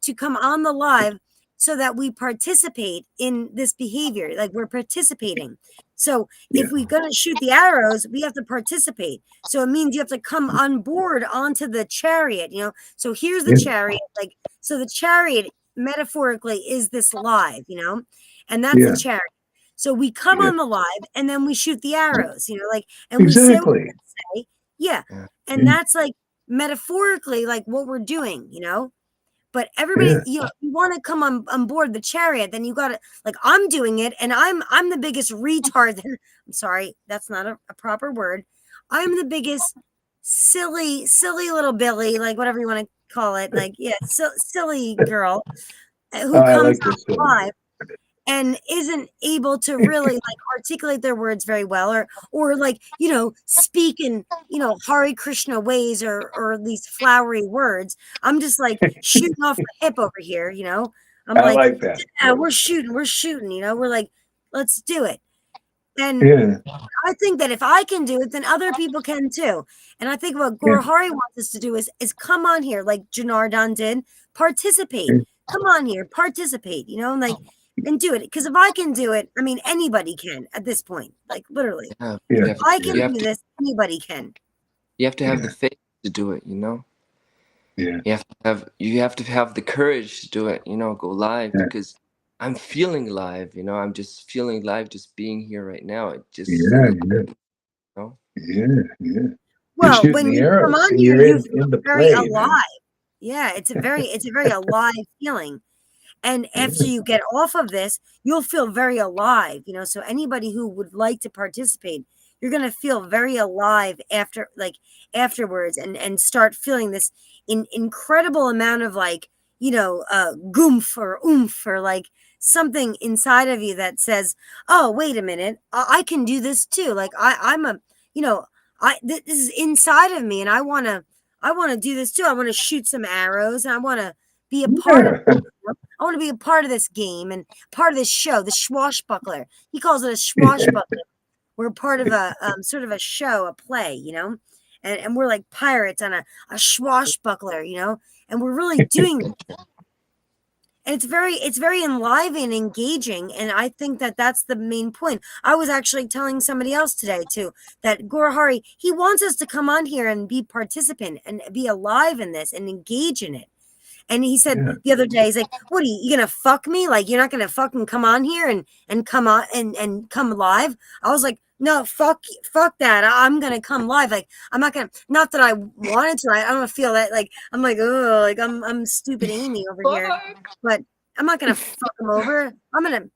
to come on the live, so that we participate in this behavior. Like, we're participating. So if we're going to shoot the arrows, we have to participate. So it means you have to come on board onto the chariot, So here's the chariot. Like, so the chariot metaphorically is this live, and that's the chariot. So we come on the live, and then we shoot the arrows, like, and we say what we say. Yeah. And that's like metaphorically like what we're doing, But everybody, you want to come on board the chariot, then you got to, like, I'm doing it, and I'm the biggest retard. I'm sorry, that's not a proper word. I'm the biggest silly little Billy, like, whatever you want to call it, like, silly girl who comes live and isn't able to really like articulate their words very well, or like, speak in, Hare Krishna ways, or these flowery words. I'm just like shooting off the hip over here, I'm like that. Yeah, we're shooting, we're like, let's do it. And I think that if I can do it, then other people can too. And I think what Gurahari wants us to do is come on here, like Janardhan did, participate. Come on here, participate, and like, and do it. Because if I can do it, I mean, anybody can at this point. Like, literally. If I can do this, anybody can.
You have to have the faith to do it,
Yeah.
You have to have the courage to do it, go live, because I'm feeling live, I'm just feeling live just being here right now. It just
Well,
when you come on here, you feel very alive. Yeah, it's a very alive feeling. And after you get off of this, you'll feel very alive, So anybody who would like to participate, you're going to feel very alive afterwards, and start feeling this incredible amount of like, goomph or oomph, or like something inside of you that says, oh, wait a minute, I can do this too. Like, I'm a, this is inside of me, and I want to do this too. I want to shoot some arrows, and I want to be a part of it. I want to be a part of this game and part of this show, the swashbuckler. He calls it a swashbuckler. We're part of a sort of a show, a play, and we're like pirates on a swashbuckler, and we're really doing it. And it's very enlivening, engaging, and I think that that's the main point. I was actually telling somebody else today too that Gurahari, he wants us to come on here and be participant and be alive in this and engage in it. And he said the other day, he's like, what are you gonna fuck me? Like, you're not gonna fucking come on here and come on and come live? I was like, no, fuck that. I'm gonna come live. Like, I'm not gonna, not that I wanted to. I don't feel that, like, I'm like, oh, like I'm stupid Amy over here. But I'm not gonna fuck him over. I'm gonna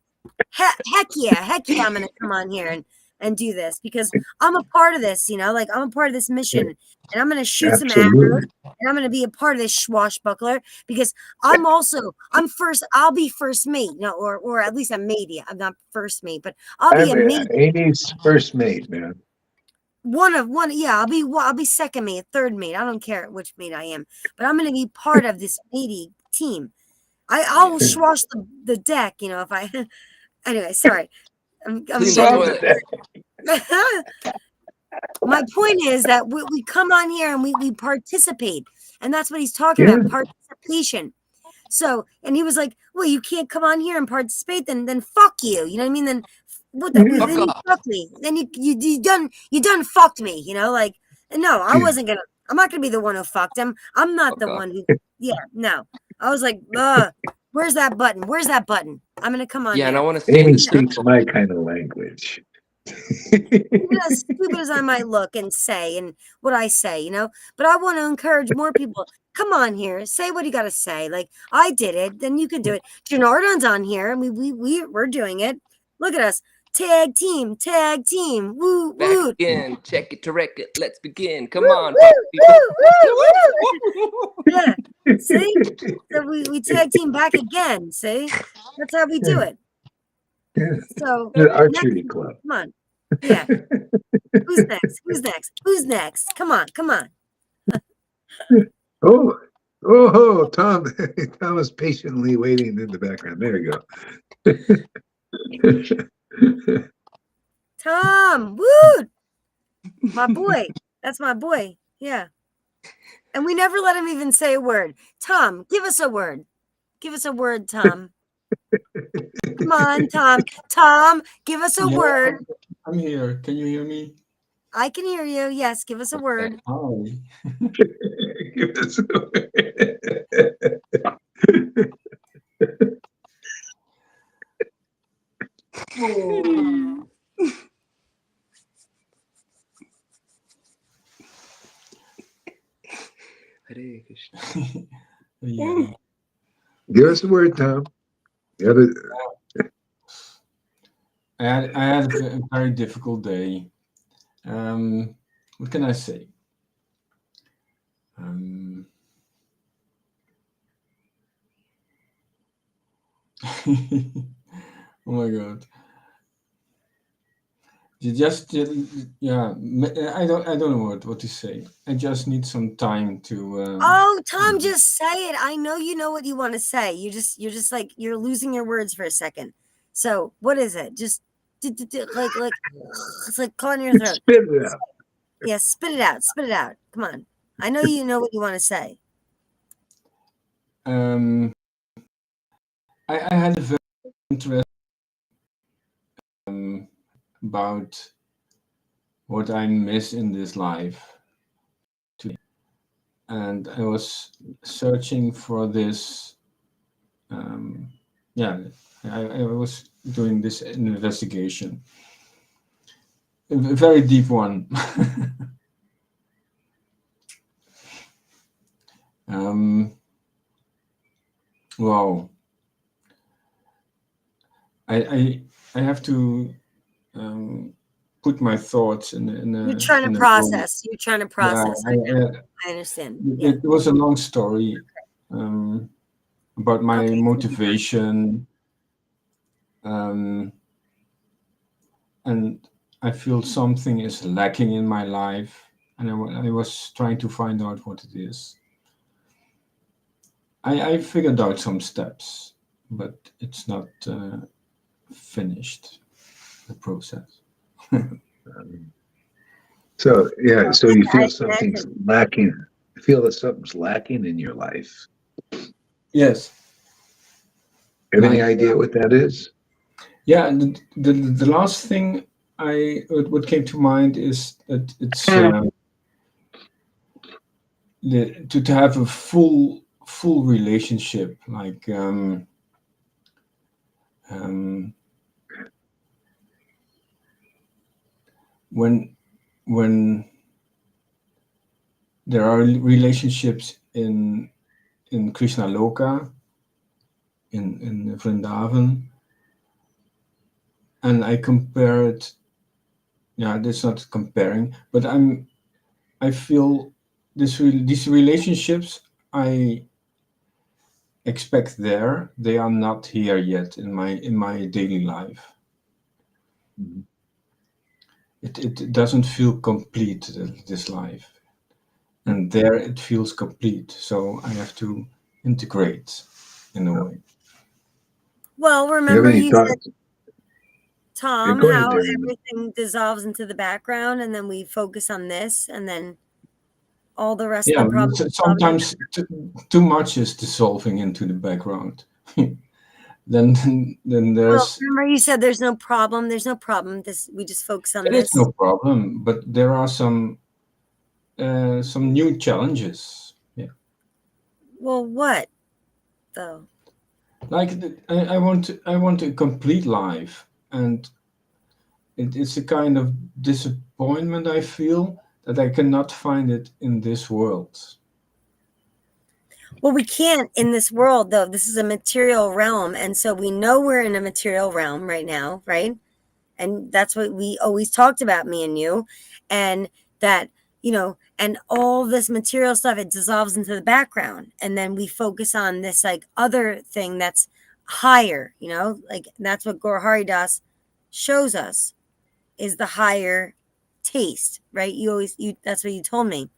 heck yeah, I'm gonna come on here and do this, because I'm a part of this, like, I'm a part of this mission, and I'm going to shoot some arrows, and I'm going to be a part of this swashbuckler, because I'll be first mate, or at least I'm not first mate, but I'll be a mate.
Amy's first mate, man.
I'll be second mate, third mate. I don't care which mate I am, but I'm going to be part of this matey team. I'll swash the deck, if I, anyway, sorry. My point is that we come on here and we participate, and that's what he's talking about, participation. So, and he was like, well, you can't come on here and participate, then fuck you, you know what I mean? Then what then you fuck me, then you done fucked me, like, no, I'm not gonna be the one who fucked him. I'm not the one who, no. I was like, Where's that button? Where's that button? I'm gonna come on
Yeah, and I
here.
want to stay in
Amy
the
speaks
circle.
my kind of language.
Even as stupid as I might look and say and what I say, you know, but I want to encourage more people. Come on here, say what you got to say. Like I did it, then you can do it. Janardon's on here, and we're doing it. Look at us, tag team, woo
Back
woo,
again. Check it to wreck it. Let's begin. Come
woo
on,
woo
party people.
woo woo. Yeah, see, so we tag team back again. See, that's how we do it. So
The
next,
archery club.
come on, yeah. Who's next? Who's next? Who's next? Come on, come on.
Oh, Tom. Tom is patiently waiting in the background. There you go.
Tom, woo! My boy. That's my boy. Yeah. And we never let him even say a word. Tom, give us a word. Give us a word, Tom. Come on, Tom. Tom, give us a
Yeah,
word.
I'm here. Can you hear me?
I can hear you. Yes, give us a word.
Hi.
Give us
Hare Krishna.
Yeah.
Give us a word, Tom. The other,
I had a very difficult day. What can I say? Oh my God. You just yeah. I don't know what to say. I just need some time to.
Oh, Tom, just say it. I know you know what you want to say. You're just like you're losing your words for a second. So what is it? Just like it's like caught in your throat.
spit it out.
Yeah, spit it out. Spit it out. Come on. I know you know what you want to say.
I had a very interesting about what I miss in this life today, and I was searching for this. Yeah, I was doing this investigation, a very deep one. Wow. I have to put my thoughts in
You're trying to
a row.
process. You're trying to
Yeah,
process. I understand. Yeah.
it was a long story about my
Okay.
motivation, and I feel something is lacking in my life, and I was trying to find out what it is. I figured out some steps, but it's not finished, the process.
So yeah, so you feel
I
something's
imagine.
lacking. You feel that something's lacking in your life.
Yes.
Have any
Like,
idea what that is?
yeah, and the last thing what came to mind is that it's to have a full relationship, like um, when there are relationships in Krishna Loka, in Vrindavan, and I compare it. Yeah, that's not comparing, but I feel these relationships I expect there, they are not here yet in my daily life.
Mhm.
It doesn't feel complete, this life, and there it feels complete. So I have to integrate in a way.
Well,
You have
remember
any
you said,
thoughts? Yeah,
Tom,
go ahead,
how
Darren.
everything dissolves into the background and then we focus on this and then all the rest of
Yeah,
the problems solve in the
sometimes too much is dissolving into the background. then
Well,
there's
remember you said there's no problem. There's no problem. This we just focus on
there is
this.
no problem, but there are some new challenges. Yeah.
Well, what though?
Like I want a complete life, and it's a kind of disappointment I feel that I cannot find it in this world.
Well, we can't in this world, though. This is a material realm. And so we know we're in a material realm right now, right? And that's what we always talked about, me and you. And that, and all this material stuff, it dissolves into the background. And then we focus on this like other thing that's higher, like that's what Guru Das shows us is the higher taste, right? That's what you told me,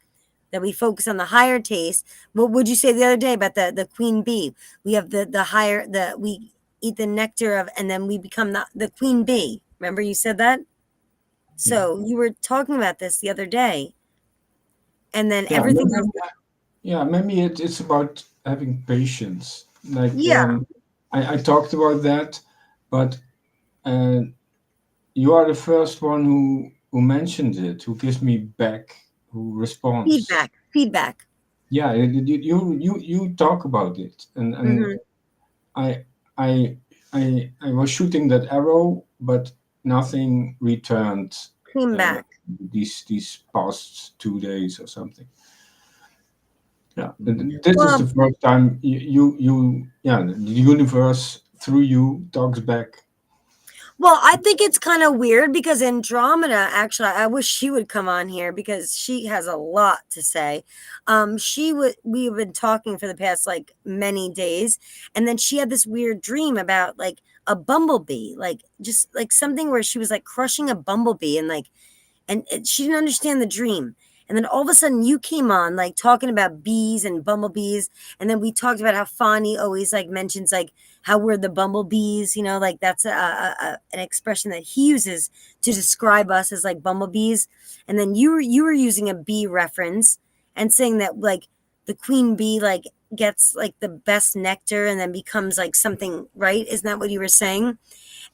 that we focus on the higher taste. What would you say the other day about the queen bee? We have the higher, we eat the nectar of, and then we become the queen bee. Remember you said that?
Yeah,
So you were talking about this the other day, and then
yeah,
everything was,
yeah. Maybe it's about having patience. Like
yeah,
I talked about that, but uh, you are the first one who mentioned it, who gives me back, who responds.
feedback.
Yeah, you talk about it, and
Hmm.
I I I was shooting that arrow, but nothing returned.
Came
Uh,
back.
these past 2 days or something. Yeah, this is the
Well,
first time yeah, the universe through you talks back.
Well, I think it's kind of weird because Andromeda, actually, I wish she would come on here because she has a lot to say. We have been talking for the past like many days, and then she had this weird dream about like a bumblebee, like just like something where she was like crushing a bumblebee, and she didn't understand the dream. And then all of a sudden you came on like talking about bees and bumblebees. And then we talked about how Fani always like mentions like how we're the bumblebees, like that's an expression that he uses to describe us as like bumblebees. And then you were using a bee reference and saying that like the queen bee like gets like the best nectar and then becomes like something, right? Isn't that what you were saying?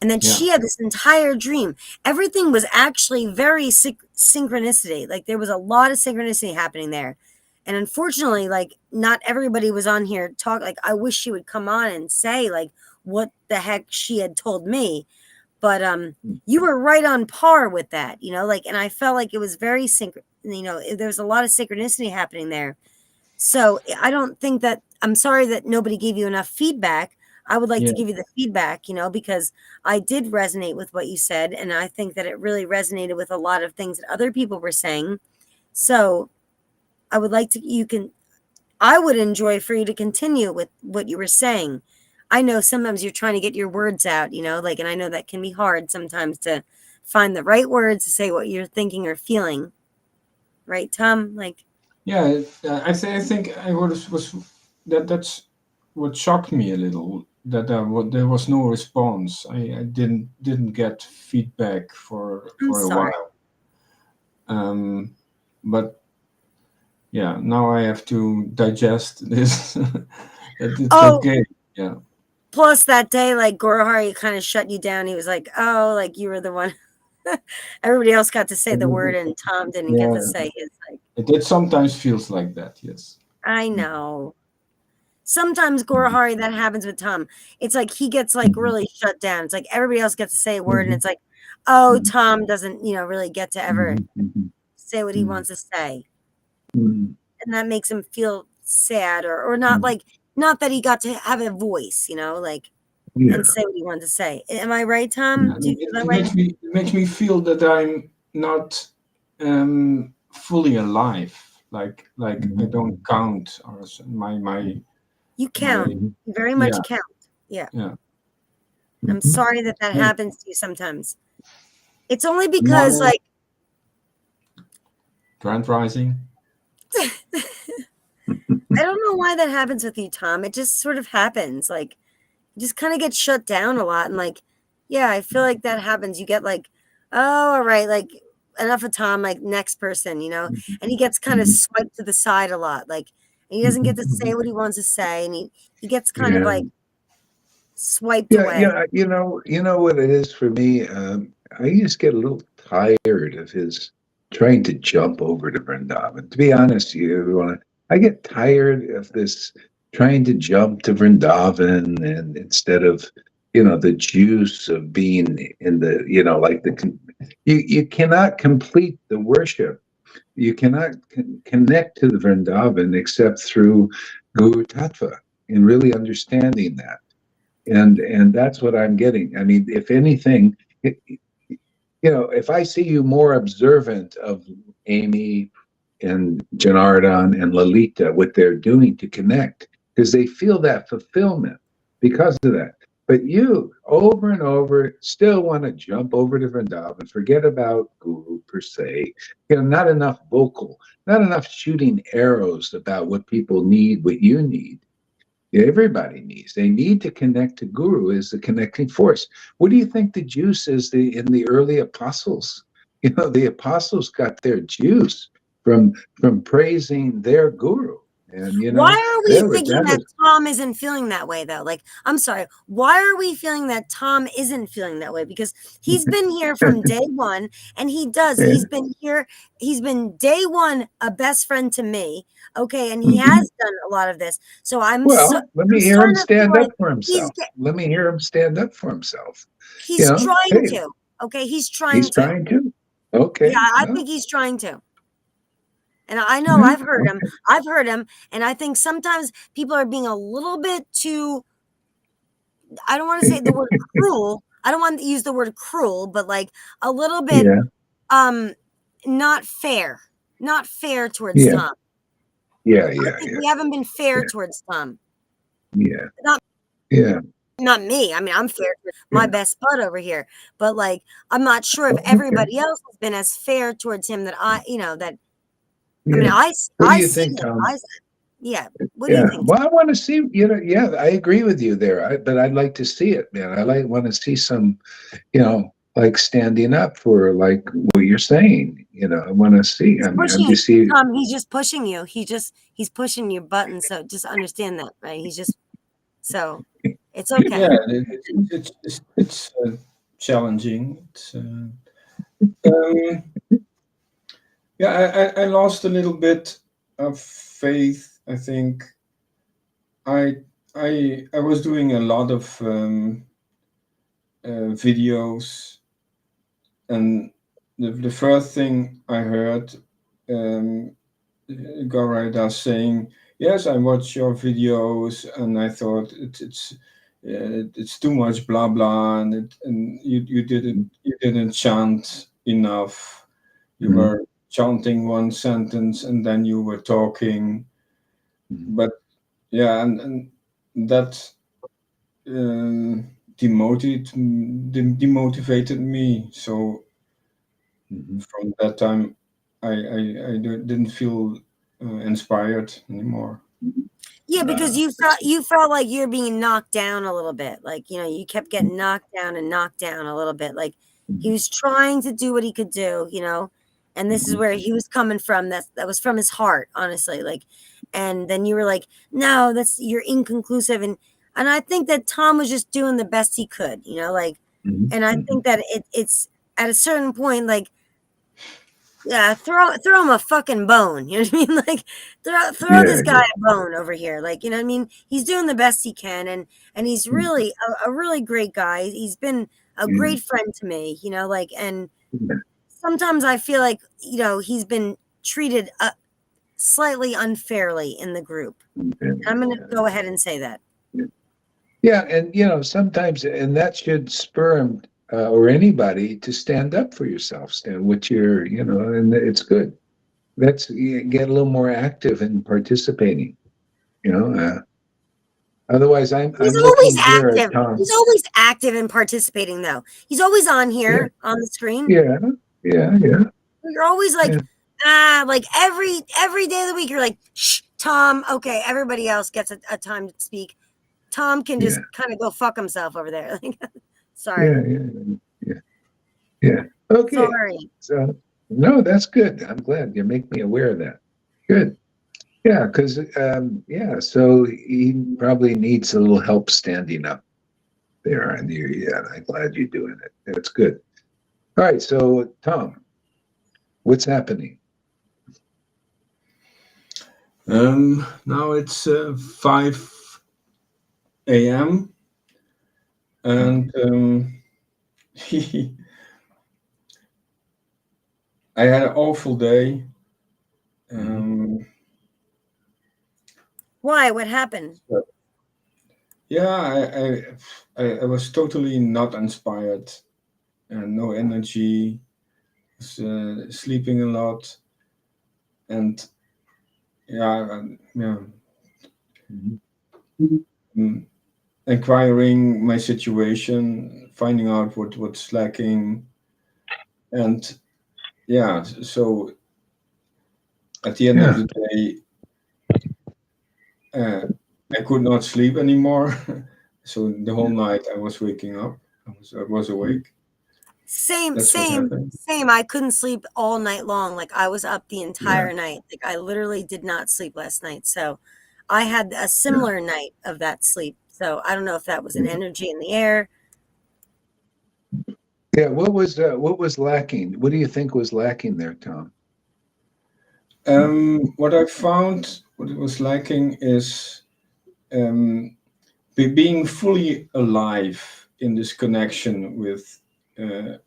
And then
Yeah,
she had this entire dream. Everything was actually very synchronicity. Like there was a lot of synchronicity happening there. And unfortunately, like not everybody was on here talk. Like I wish she would come on and say like what the heck she had told me. But you were right on par with that, like, and I felt like it was very there was a lot of synchronicity happening there. So I don't think that, I'm sorry that nobody gave you enough feedback. I would like
yeah,
to give you the feedback, because I did resonate with what you said. And I think that it really resonated with a lot of things that other people were saying. So I would like to, I would enjoy for you to continue with what you were saying. I know sometimes you're trying to get your words out, like, and I know that can be hard sometimes to find the right words to say what you're thinking or feeling. Right, Tom? Like,
yeah. I think I was that's what shocked me a little, that there was no response. I didn't get feedback
I'm
for a
sorry.
while. But yeah, now I have to digest this. That it's
Oh,
okay. Yeah.
plus that day, like Gorohari kind of shut you down. He was like, "Oh, like you were the one." Everybody else got to say the word, and Tom didn't get to
Yeah,
say his. Like,
it sometimes feels like that. Yes.
I know. Sometimes Gorohari, that happens with Tom. It's like he gets like really shut down. It's like everybody else gets to say a word, and it's like, oh, Tom doesn't, really get to ever say what he wants to say, and that makes him feel sad or not like not that he got to have a voice, like
Yeah.
and say what he wanted to say. Am I right,
Yeah,
Tom? Do you feel that
it
way?
makes me feel that I'm not fully alive. Like I don't count, or
You count.
my
You very much
yeah,
count. Yeah.
yeah.
I'm sorry that that
Yeah.
happens to you sometimes. It's only because,
Now
like,
Grand Rising.
I don't know why that happens with you, Tom. It just sort of happens. Like, you just kind of get shut down a lot. And, like, yeah, I feel like that happens. You get, like, oh, all right, like, enough of Tom, like, next person, And he gets kind of swiped to the side a lot. Like, and he doesn't get to say what he wants to say. And he gets kind of,
Yeah.
like, swiped
Yeah,
away.
yeah, you know what it is for me. I just get a little tired of his trying to jump over to Vrindavan. To be honest, I get tired of this trying to jump to Vrindavan, and instead of, the juice of being in the, like you cannot complete the worship. You cannot connect to the Vrindavan except through Guru Tattva and really understanding that. And that's what I'm getting. I mean, if anything, if I see you more observant of Amy and Janardhan and Lalita, what they're doing to connect, because they feel that fulfillment because of that. But you, over and over, still want to jump over to Vrindavan, forget about Guru per se. Not enough vocal, not enough shooting arrows about what people need, what you need. Everybody needs. They need to connect to Guru as the connecting force. What do you think the juice is in the early apostles? The apostles got their juice from praising their Guru, and
Why are we thinking
that
that
was
Tom isn't feeling that way though? Like, I'm sorry. Why are we feeling that Tom isn't feeling that way? Because he's been here from day one, and he does.
yeah.
He's been here. He's been day one a best friend to me. Okay, and he
Mhm.
has done a lot of this. So I'm
Well, let me hear him
starting to feel
stand
like
up for
he's
himself. Let me hear him stand up for himself.
he's trying
Hey,
to. Okay, he's
he's
trying to.
trying to.
Yeah,
Okay,
I
well,
think he's trying to. And I know
yeah,
I've heard him. I've heard him, and I think sometimes people are being a little bit too, I don't want to say the word cruel. I don't want to use the word cruel, but like a little bit
yeah,
um not fair. Not fair towards
yeah,
Tom.
yeah,
I
yeah,
think
yeah,
we haven't been fair
yeah,
towards Tom.
yeah,
Not
yeah,
not me. I mean, I'm fair to my
yeah.
best bud over here. But like I'm not sure if
Okay,
everybody else has been as fair towards him that that I mean
yeah. What do
I
you
see
think,
it.
Tom?
Yeah. What do you
Yeah.
think?
Well, I want to see, yeah, I agree with you there. But I'd like to see it, man. Want to see some, like standing up for like what you're saying. I want to see.
He's
I'm
pushing you,
just see.
Tom. He's just pushing you. He's pushing your buttons. So just understand that, right? He's just so it's
Yeah,
okay.
it's challenging. Um, yeah, I lost a little bit of faith. I think I I was doing a lot of videos, and the first thing I heard, um, Gaurada saying, "Yes, I watch your videos," and I thought it's too much blah blah, and you didn't chant enough. You
Mhm,
were chanting one sentence and then you were talking,
mhm,
but yeah, and that demotivated me. So
mhm.
from that time, I didn't feel inspired anymore.
Yeah, because
I see.
you felt like you're being knocked down a little bit. Like, you kept getting knocked down and knocked down a little bit. Like he
Mhm,
was trying to do what he could do, and this is
mhm,
where he was coming from. That was from his heart, honestly. Like, and then you were like, no, you're inconclusive. And I think that Tom was just doing the best he could, like,
mhm,
and I
mhm.
think that it's at a certain point, like, yeah, throw him a fucking bone. You know what I mean? Like throw
Yeah,
this guy
yeah,
a bone over here. Like, you know what I mean? He's doing the best he can, and he's
mhm,
really a really great guy. He's been a
yeah,
great friend to me, like, and
yeah,
sometimes I feel like, he's been treated slightly unfairly in the group.
yeah,
And I'm going to
yeah,
go ahead and say that.
yeah. Yeah, and sometimes, and that should spur him, or anybody, to stand up for yourself, stand what you're, and it's good. You get a little more active in participating. You know, otherwise, I'm
He's
looking
always
here at
active.
Tom.
He's always active in participating, though. He's always on
Yeah,
here on the screen.
yeah, yeah, yeah,
You're always like,
yeah,
like every day of the week, you're like, shh, Tom. Okay, everybody else gets a time to speak. Tom can just
yeah,
kind of go fuck himself over there. Sorry,
yeah, yeah, yeah, yeah. Okay,
sorry.
so no, that's good. I'm glad you make me aware of that. Good. Yeah, because yeah, so he probably needs a little help standing up there, and yeah, I'm glad you're doing it. That's good. All right, so Tom, what's happening?
Now it's 5 a.m. and I had an awful day.
Why? What happened?
Yeah, I was totally not inspired and no energy. Was, sleeping a lot, and yeah, mm, inquiring my situation, finding out what's lacking, and yeah. So at the end of
Yeah.
the day, I could not sleep anymore. So the whole night I was waking up. I was awake.
Same,
That's what
same,
happened.
same. I couldn't sleep all night long. Like I was up the
Yeah.
entire night. Like I literally did not sleep last night. So I had a
Yeah.
similar night of that sleep. So I don't know if that was an
Yeah.
energy in the air.
Yeah. What was lacking? What do you think was lacking there, Tom?
What I found, what it was lacking is um, being fully alive in this connection with Radha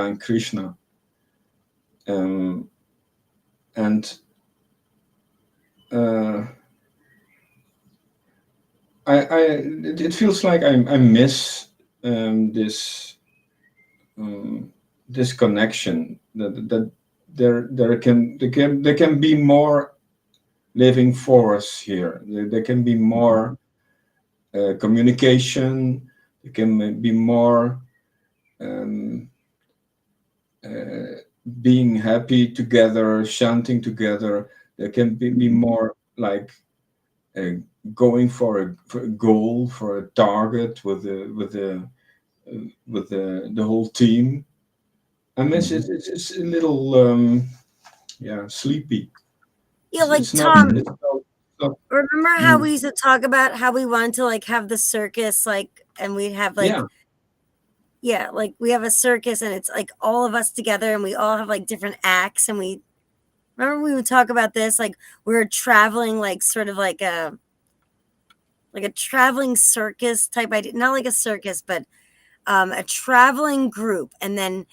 and Krishna, and uh, it feels like I miss this this connection that there can be more living force here. There can be more communication. There can be more um, being happy together, chanting together. There can be more like uh, going for a goal, for a target with the whole team. I mean, it's a little sleepy.
Yeah, like
It's not.
Tom,
Not
remember how
mm,
we used to talk about how we wanted to like have the circus, like, and we'd have like,
yeah,
yeah, like we have a circus and it's like all of us together and we all have like different acts and we remember we would talk about this like we were traveling like sort of like a traveling circus type idea, not like a circus, but a traveling group, and then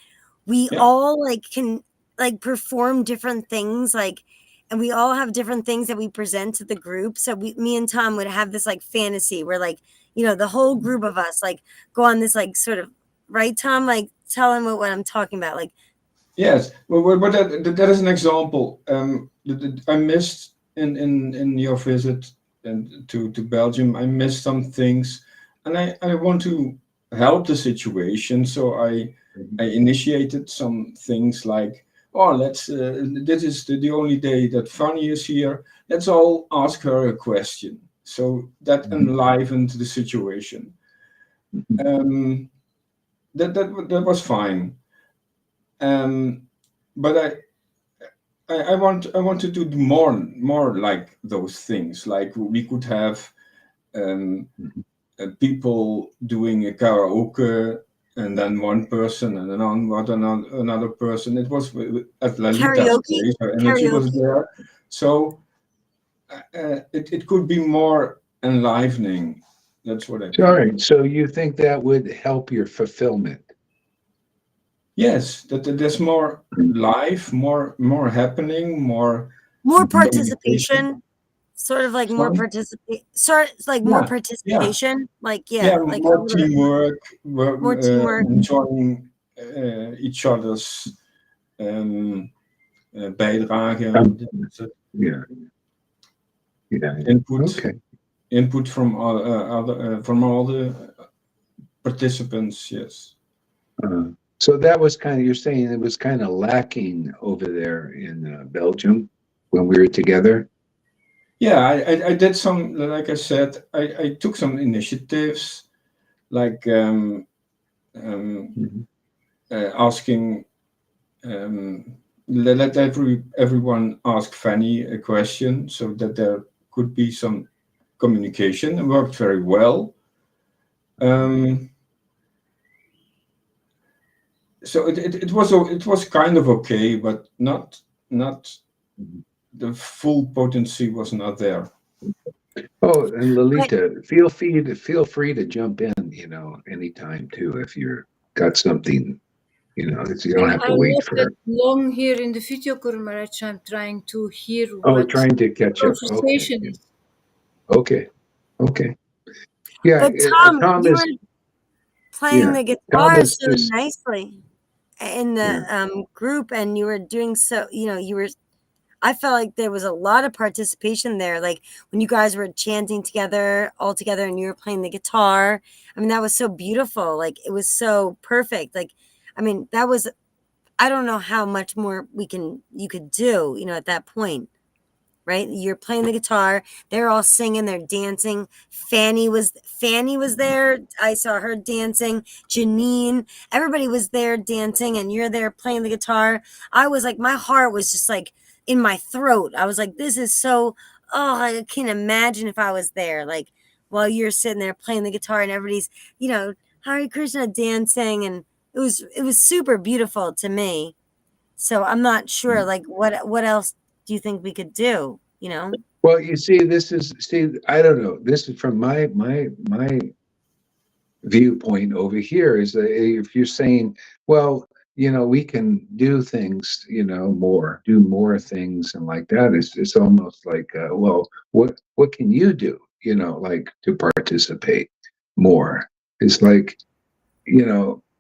we
yeah,
all like can like perform different things, like, and we all have different things that we present to the group. So me and Tom would have this like fantasy where like the whole group of us like go on this like sort of right, Tom, like tell him what I'm talking about, like
yes. But that is an example. I missed in your visit and to Belgium. I missed some things, and I want to help the situation. So I initiated some things like, oh, let's. This is the only day that Fanny is here. Let's all ask her a question. So that enlivened the situation. Um, that was fine. But I want to do more like those things. Like we could have um, people doing a karaoke, and then one person, and then another person. It was at Lalita's
karaoke,
place. Her energy was
karaoke.
there, so it could be more enlivening. That's what I
All
think.
right. So you think that would help your fulfillment?
Yes, that there's more life, more happening, more
More
communication.
participation, sort of like more
Sorry.
participate, sort like more
Yeah, yeah.
participation, like
Yeah,
yeah, like a
more
little bit
teamwork,
more teamwork.
enjoying each other's bijdrage,
Um, yeah. Yeah. Yeah.
input,
Okay.
input from from all the participants. Yes.
Uh, so that was kind of, you're saying it was kind of lacking over there in Belgium when we were together.
Yeah, I did some, like I said, I took some initiatives, like um,
Mhm.
asking, let everyone ask Fanny a question so that there could be some communication. It worked very well. Um, so it was kind of okay, but not the full potency was not there.
Oh, and
But
Lolita, feel free to jump in, anytime too, if you're got something, you don't
And
have
I
to wait
love that
for.
long here in the video, Gurmaraj. I'm trying to hear
Oh,
what
trying to
the
catch up. Okay,
conversation
yeah.
is.
Okay, okay. Yeah,
Tom,
Tom
you
is.
were playing
Yeah,
the
Tom
guitar
is
so
just.
nicely in the
Yeah.
group, and you were doing so. You were. I felt like there was a lot of participation there. Like when you guys were chanting together, all together, and you were playing the guitar. I mean, that was so beautiful. Like it was so perfect. Like, I mean, that was. I don't know how much more you could do. At that point, right? You're playing the guitar. They're all singing. They're dancing. Fanny was there. I saw her dancing. Janine, everybody was there dancing, and you're there playing the guitar. I was like, my heart was just like in my throat. I was like, this is so. Oh, I can't imagine if I was there. Like while you're sitting there playing the guitar, and everybody's Hare Krishna dancing, and it was super beautiful to me. So I'm not sure, like, what else do you think we could do?
Well, you see, I don't know. This is from my viewpoint over here is that if you're saying, well, we can do things, do more things and like that, it's almost like, well, what can you do, like to participate more? It's like,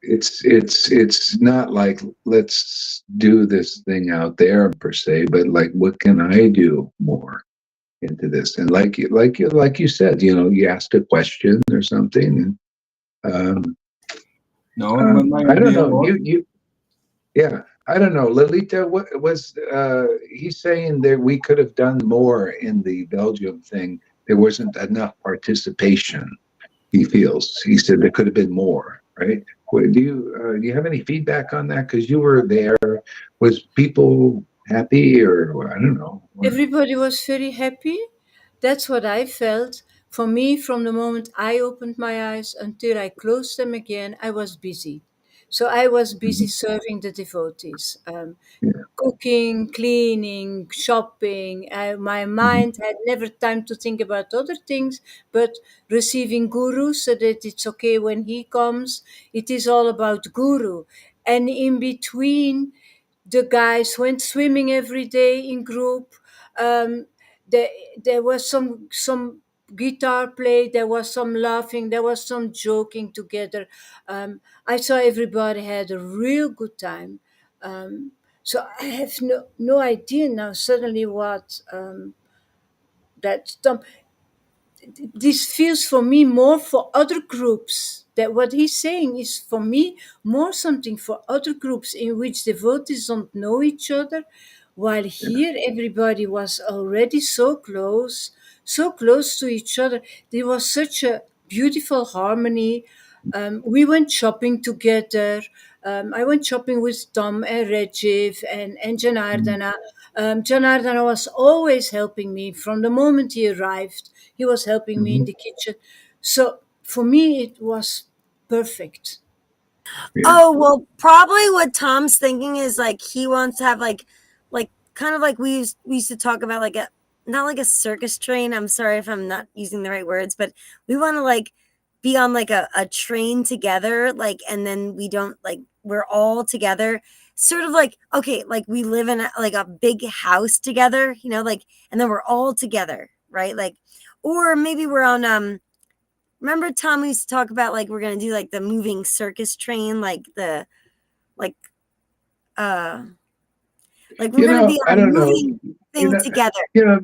it's not like let's do this thing out there per se, but like what can I do more into this? And like you said, you asked a question or something, and
No, my
I don't
idea
know.
was
Yeah, I don't know. Lolita, what was he's saying that we could have done more in the Belgium thing? There wasn't enough participation. He feels. He said there could have been more. Right? Do you have any feedback on that? Because you were there. Was people happy, or I don't know?
Everybody was very happy. That's what I felt. For me, from the moment I opened my eyes until I closed them again, I was busy. So I was busy
Mhm.
serving the devotees,
Yeah.
cooking, cleaning, shopping. My
Mhm.
mind had never time to think about other things, but receiving Guru so that it's okay when he comes. It is all about Guru. And in between, the guys went swimming every day in group. Um, there, there was some guitar play. There was some laughing. There was some joking together. I saw everybody had a real good time. Um, so I have no idea now. Suddenly, what that this feels for me more for other groups. That what he's saying is for me more something for other groups in which devotees don't know each other, while here everybody was already so close to each other. There was such a beautiful harmony. We went shopping together. I went shopping with Tom and Rajiv and
Mhm.
Janardana. Janardana was always helping me from the moment he arrived. He was helping me in
Mhm.
the kitchen. So for me, it was perfect.
Yeah.
Oh, well, probably what Tom's thinking is like he wants to have like kind of like we used to talk about like a not like a circus train. I'm sorry if I'm not using the right words, but we want to like be on like a train together, like, and then we don't like we're all together. Sort of like, okay, like we live in like a big house together, like, and then we're all together, right? Like, or maybe we're on remember Tom we used to talk about like we're gonna do like the moving circus train, like uh we're gonna be
I
on a
don't know.
moving
You
thing
know,
together.
you know.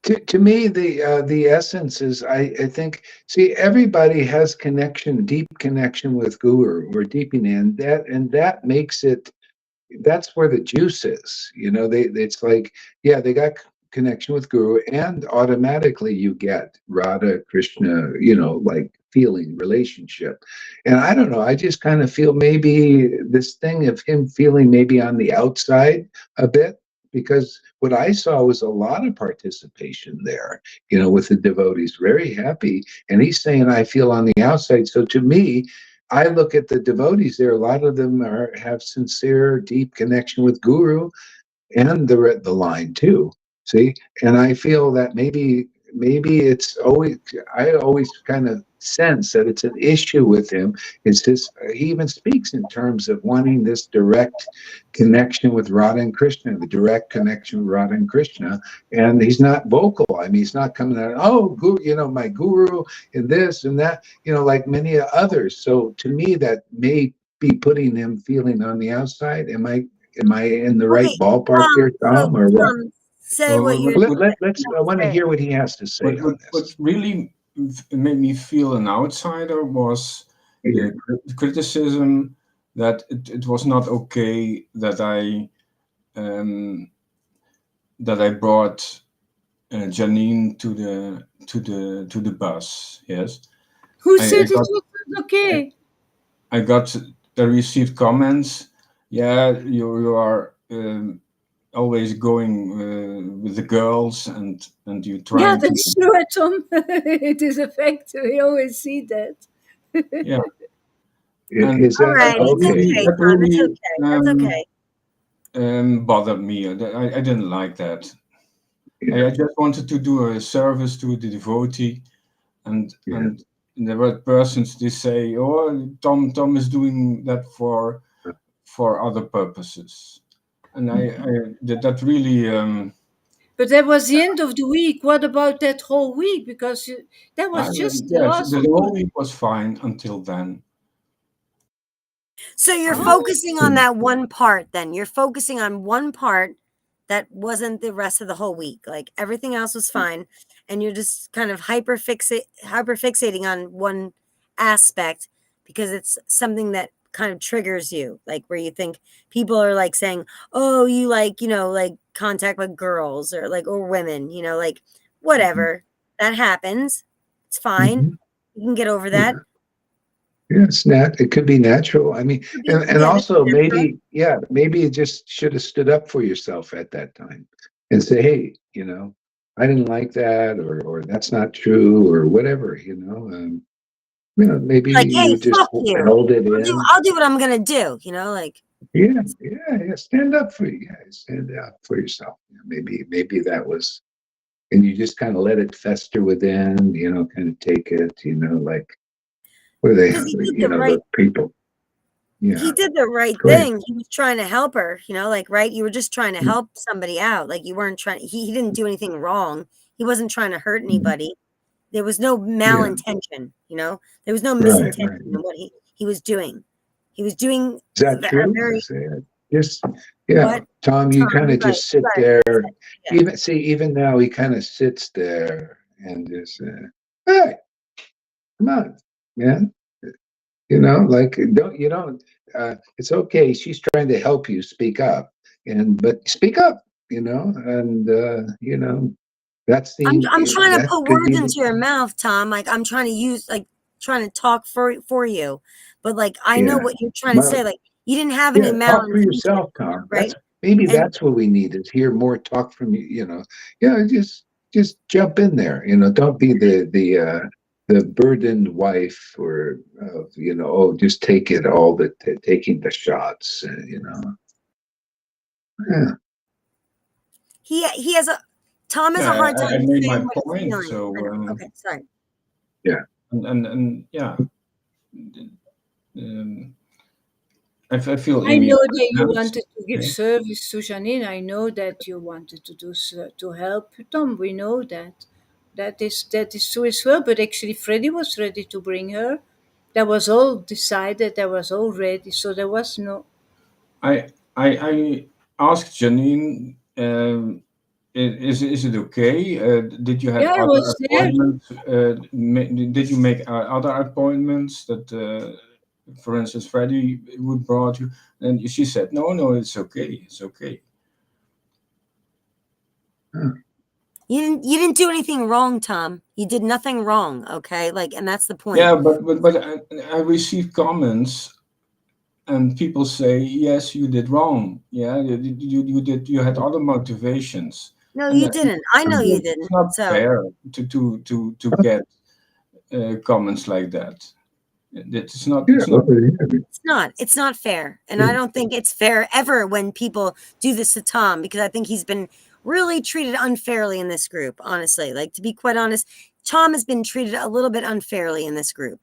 To me, the essence is I think, see, everybody has connection, deep connection with Guru or deeping in that, and that makes it, that's where the juice is. It's like, yeah, they got connection with Guru, and automatically you get Radha Krishna, like feeling relationship. And I don't know, I just kind of feel maybe this thing of him feeling maybe on the outside a bit, because what I saw was a lot of participation there, with the devotees, very happy. And he's saying, I feel on the outside. So to me, I look at the devotees there. A lot of them have sincere, deep connection with Guru, and the line too. See, and I feel that maybe it's always, I always kind of sense that it's an issue with him. Is this, he even speaks in terms of wanting this direct connection with Radha and Krishna, the direct connection with Radha and Krishna, and he's not vocal. I mean, he's not coming out, oh, my guru and this and that, like many others. So to me, that may be putting him feeling on the outside. Am I in the right
Okay,
ballpark here,
so
Tom, or what?
say what you're
Let's. I want to hear what he has to say on
What
this.
really made me feel an outsider was
Yeah.
the criticism that it was not okay that um, I brought Janine to the bus. Yes,
Who
I,
said
I
it
got
was not okay?
I received comments. Yeah, you are always going with the girls, and you
Yeah,
trying to.
that's true, Tom. It is a fact. We always see that.
Yeah, and
Is
all
that
right. It's
okay?
okay,
that
Tom. It's
really
okay. That's okay.
bothered me. I didn't like that.
Yeah,
I just wanted to do a service to the devotee, and
yeah.
and there were persons they say, "Oh, Tom is doing that for other purposes," and that really
But that was the end of the week. What about that whole week? Because that was just the
yes,
last
the whole
week.
week was fine until then.
So you're
Oh,
focusing on that one part then. You're focusing on one part that wasn't the rest of the whole week. Like everything else was fine. And you're just kind of hyper fixating on one aspect because it's something that kind of triggers you, like where you think people are like saying, oh, you like, like contact with girls or like or women, like
Mhm.
whatever. That happens. It's fine.
Mhm.
You can get over that.
Yeah, yeah. It could be natural. I mean,
Could be,
and
yeah, that's
also
natural.
maybe you just should have stood up for yourself at that time and say, hey, I didn't like that, or that's not true, or whatever. Maybe
Like, hey,
you just
fuck you.
held it
I'll do
in.
I'll do what I'm gonna do, like
Yeah, yeah, yeah. Stand up for you guys. Stand up for yourself. Maybe that was, and you just kind of let it fester within. Kind of take it. Like what are they?
because
The people.
he
Yeah.
did the right
Go ahead.
thing. He was trying to help her, like, right? You were just trying to help somebody out. Like you weren't trying he didn't do anything wrong. He wasn't trying to hurt
Mhm.
anybody. There was no
Yeah.
malintention, There was no
Right.
misintention
Right.
in what he was doing. He was doing
Is that
a
true?
very
Is it just, yeah,
what?
Tom, you
Tom,
kind
you
of
gotta
just
you
sit
gotta
there.
fix that. Yeah.
Even now, he kind of sits there and just, hey, come on, man. Like don't. It's okay. She's trying to help you speak up, but speak up. And that's
I'm trying to
that
put
could
words
be
into your mouth, Tom. Like I'm trying to trying to talk for you. But like I know
yeah.
what you're trying to
Well,
say. Like you didn't have any
yeah, talk for
malintention,
yourself, Tom.
right? And
That's what we need, is hear more talk from you. Yeah, just jump in there. Don't be the burdened wife, or oh, just take it all, taking the shots. Yeah,
he has a Tom has a
Yeah,
hard time
I made my
saying what he's
point.
feeling.
So
I know. Okay, sorry.
yeah,
and yeah, um, I feel
I
Amy
know that you
understands.
wanted to give
Okay.
service to Janine. I know that you wanted to to help Tom. We know that. That is true as well. But actually, Freddie was ready to bring her. That was all decided. That was all ready. So there was no.
I asked Janine, is it okay? Did you have
Yeah, I
other
was there.
appointments? Did you make other appointments that, for instance, Freddie would brought you? And she said, no, it's okay, it's okay.
huh,
You didn't do anything wrong, Tom. You did nothing wrong. Okay, like, and that's the point.
Yeah, but I received comments, and people say, yes, you did wrong. Yeah, you had other motivations,
No,
and
you didn't. I know you
it's
didn't.
not
So
fair to get comments like that. It's not.
Yeah,
It's not.
It's not fair. And I don't think it's fair ever when people do this to Tom, because I think he's been really treated unfairly in this group, honestly. Like, to be quite honest, Tom has been treated a little bit unfairly in this group.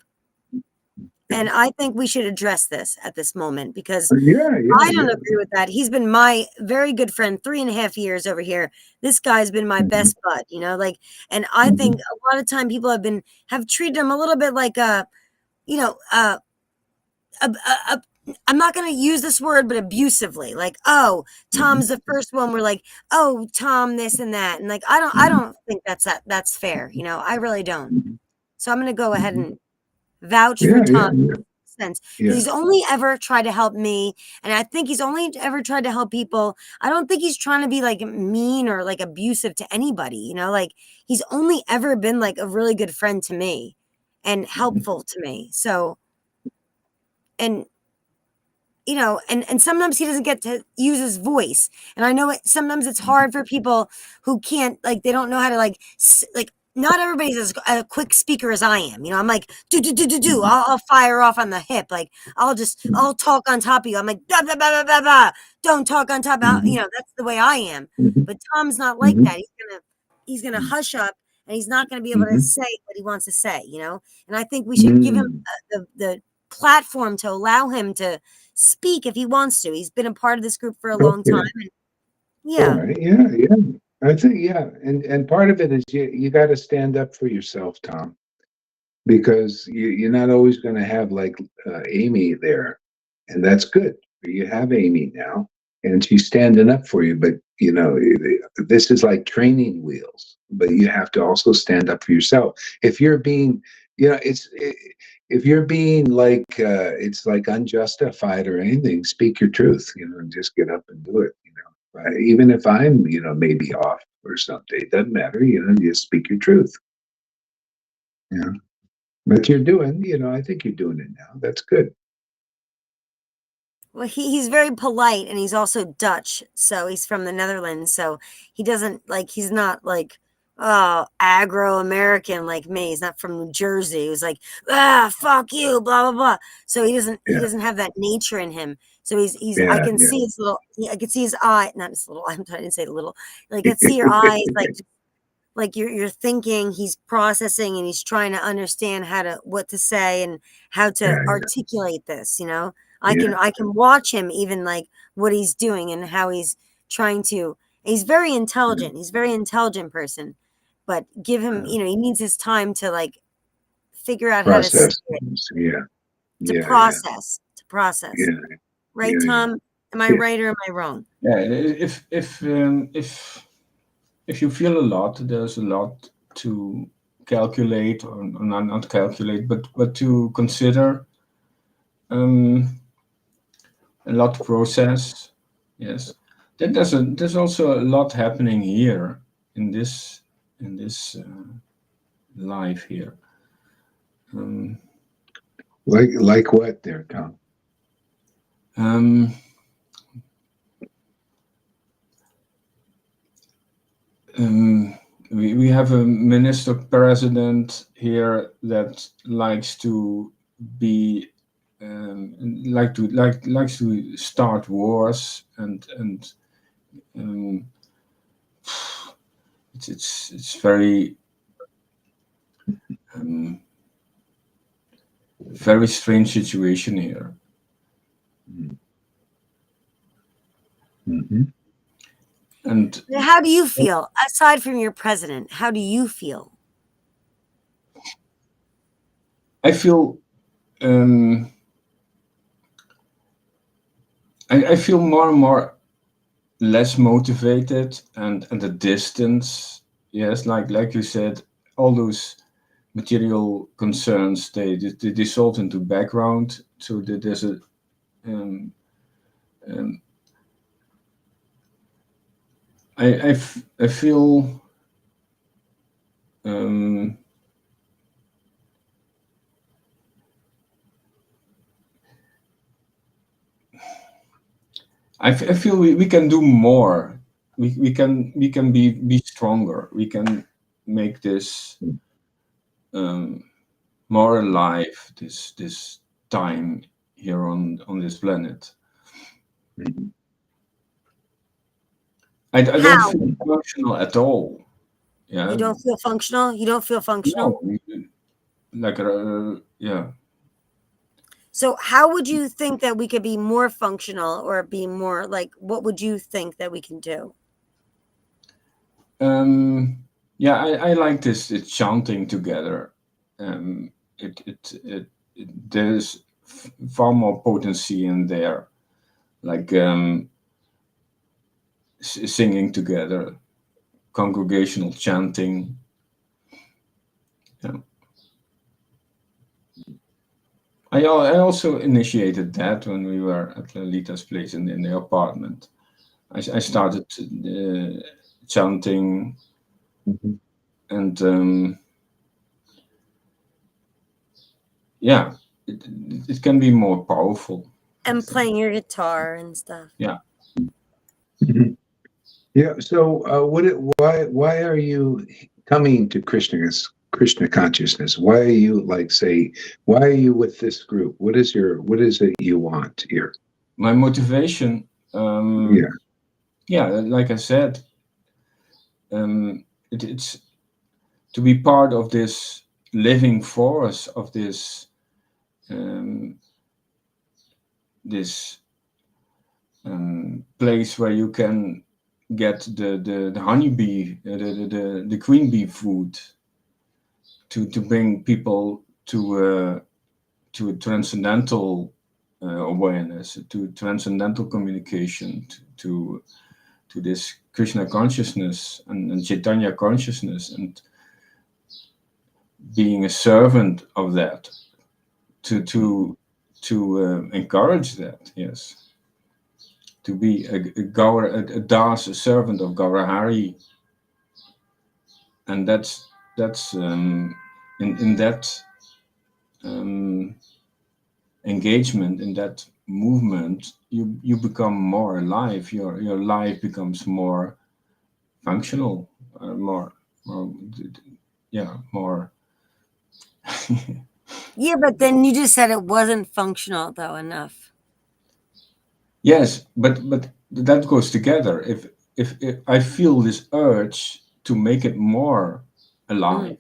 And I think we should address this at this moment, because I don't agree with that. He's been my very good friend 3.5 years over here. This guy's been my best bud, you know, like, and I think a lot of time people have treated him a little bit like I'm not going to use this word, but abusively. Like, oh, Tom's the first one. We're like, oh, Tom, this and that, and like, I don't think that's fair. You know, I really don't. So I'm going to go ahead and vouch for Tom in that sense. He's only ever tried to help me, and I think he's only ever tried to help people. I don't think he's trying to be like mean or like abusive to anybody. You know, like, he's only ever been like a really good friend to me and helpful to me. So, and you know, and sometimes he doesn't get to use his voice. And I know sometimes it's hard for people who can't, like, they don't know how to, like, not everybody's as a quick speaker as I am. You know, I'm like, do. I'll fire off on the hip. Like, I'll talk on top of you. I'm like, blah, blah, blah, blah, blah, blah. Don't talk on top of, you know, that's the way I am. But Tom's not like that. He's going to hush up, and he's not going to be able to say what he wants to say, you know? And I think we should give him the platform to allow him to speak if he wants to. He's been a part of this group for a long time. And
Yeah. I think, and part of it is you got to stand up for yourself, Tom, because you're not always going to have like Amy there, and that's good. You have Amy now, and she's standing up for you. But you know, this is like training wheels. But you have to also stand up for yourself. If you're being, you know, if you're being like it's like unjustified or anything, speak your truth. You know, and just get up and do it. You know, even if I'm, you know, maybe off or something, it doesn't matter. You know, just speak your truth. Yeah. But you're doing, you know, I think you're doing it now. That's good.
well, he's very polite, and he's also Dutch. So he's from the Netherlands. So he doesn't like, he's not like, oh, aggro American like me. He's not from New Jersey. He was like, fuck you, blah, blah, blah. So he doesn't have that nature in him. So I can see his little, I can see his eye, not his little, I'm trying to say little, like, I can see your eyes, like you're thinking, he's processing, and he's trying to understand what to say and how to articulate this, you know. I can watch him, even like what he's doing and how he's trying to. He's very intelligent. He's a very intelligent person, but give him, you know, he needs his time to like figure out how to say it, to process. Right, Tom? Am I right or am I wrong?
Yeah, if you feel a lot, there's a lot to calculate, or not calculate, but to consider, a lot to process. Yes, then there's also a lot happening here in this life here.
Like what there, Tom?
We have a minister president here that likes to be likes to start wars, and it's very very strange situation here. And
how do you feel, aside from your president? How do you feel?
I feel I feel more and more less motivated, and the distance. Yes, like you said, all those material concerns, they dissolve into background, so that there's a I feel I feel we can do more. We can be stronger. We can make this more alive this time here on this planet.
Mhm.
I don't
How?
feel functional at all. Yeah.
You don't feel functional? You don't feel functional?
No. Like yeah.
So how would you think that we could be more functional or be more like what would you think that we can do?
Yeah, I like this chanting together. There's far more potency in there, like singing together, congregational chanting. Yeah. I also initiated that when we were at Lolita's place in the apartment. I started chanting,
Mhm.
and yeah, it can be more powerful, I
And
think.
playing your guitar and stuff.
Yeah.
Mhm. Yeah. So, why are you coming to Krishna consciousness? Why are you like say? Why are you with this group? What is it you want here?
My motivation,
Yeah.
yeah, like I said, it's to be part of this living force of um, this place where you can get the honeybee, the queen bee food to bring people to a transcendental awareness, to transcendental communication, to this Krishna consciousness and Chaitanya consciousness, and being a servant of that, to encourage that. Yes, to be a das, a servant of Gaurahari, and that's in that um, engagement, in that movement, you become more alive. Your life becomes more functional, more yeah, more.
Yeah, but then you just said it wasn't functional though enough.
Yes, but that goes together. If I feel this urge to make it more
Mm.
alive.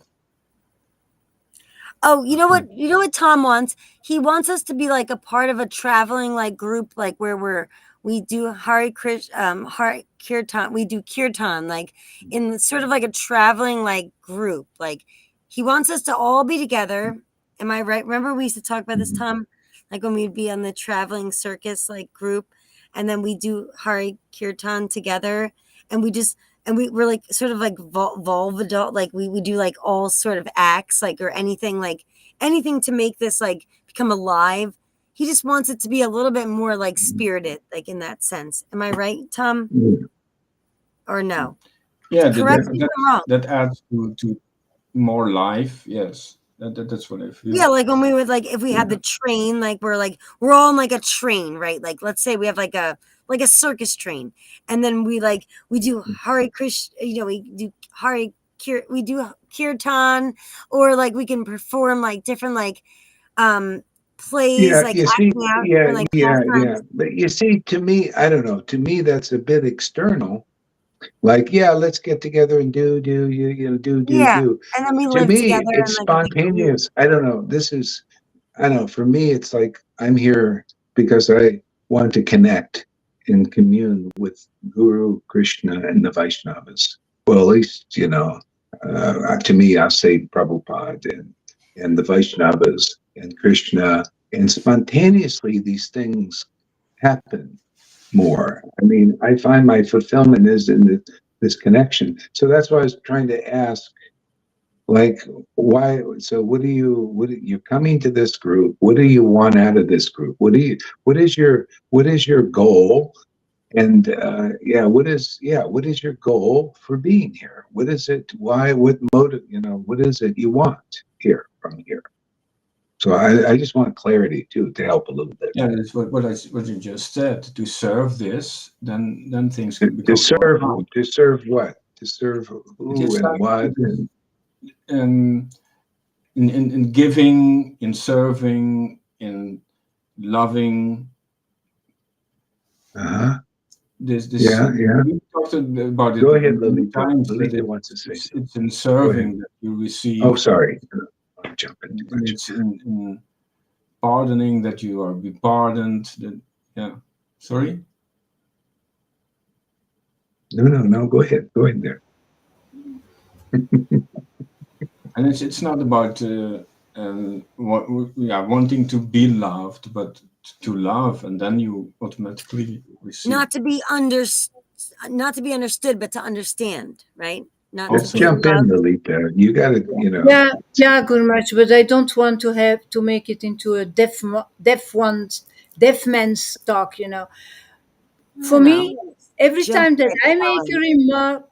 Oh, you know what? You know what Tom wants? He wants us to be like a part of a traveling like group, like where we do Hari Kirtan. We do Kirtan, like in sort of like a traveling like group. Like he wants us to all be together. Am I right? Remember we used to talk about this,
Mhm.
Tom? Like when we'd be on the traveling circus like group, and then we do Hari Kirtan together, and we're like sort of like vulva, like we do like all sort of acts, like or anything to make this like become alive. He just wants it to be a little bit more like spirited, like in that sense. Am I right, Tom?
Yeah.
Or no?
Yeah,
Correct me if I'm wrong.
that adds to more life. Yes, that's what I
Yeah,
feel.
like when we would like if we had the train, like we're all on like a train, right? Like let's say we have like a circus train, and then we do Hari Krishna, we do we do kirtan, or like we can perform like different like plays,
Yeah,
like
you see,
acting out
yeah,
different like
yeah.
pastimes.
But you see, to me, I don't know. To me, that's a bit external. Like, yeah, let's get together and
Yeah,
do.
and then we
To
live
me,
together
it's
in like a big group.
spontaneous. I don't know. I don't know. For me, it's like I'm here because I want to connect and commune with Guru, Krishna, and the Vaishnavas. Well, at least, to me, I say Prabhupada and the Vaishnavas and Krishna. And spontaneously, these things happen more. I mean, I find my fulfillment is in this connection. So that's why I was trying to ask, like, why? So, you're coming to this group? What do you want out of this group? What is your goal? And what is your goal for being here? What is it? Why? What motive? What is it you want here from here? So I just want clarity too to help a little bit.
Yeah, that's what you just said. To serve this, then things
To
become more
serve
alive.
to serve what? To serve
It
who
is
and
like
what? And
um, in giving, in serving, in loving.
Uh-huh.
This
Yeah, yeah.
we talked about it
Go ahead,
many
Lolita.
times, that
Lolita wants to say
it's
something.
in
Go ahead.
serving that you
Oh,
receive,
sorry. I'm jumping too
and
much.
it's in pardoning that you are be pardoned. That, yeah, sorry.
No, no, no. Go ahead. Go in there.
And it's not about what, yeah, wanting to be loved, but to love, and then you automatically receive.
Not to be not to be understood, but to understand, right? Not to
Just
be
Also,
jump in,
loved.
Lolita. You got to,
Yeah, yeah, Gurmach, but I don't want to have to make it into a deaf man's talk. For
You know,
me, every time that
gently
I make a
expelling.
remark,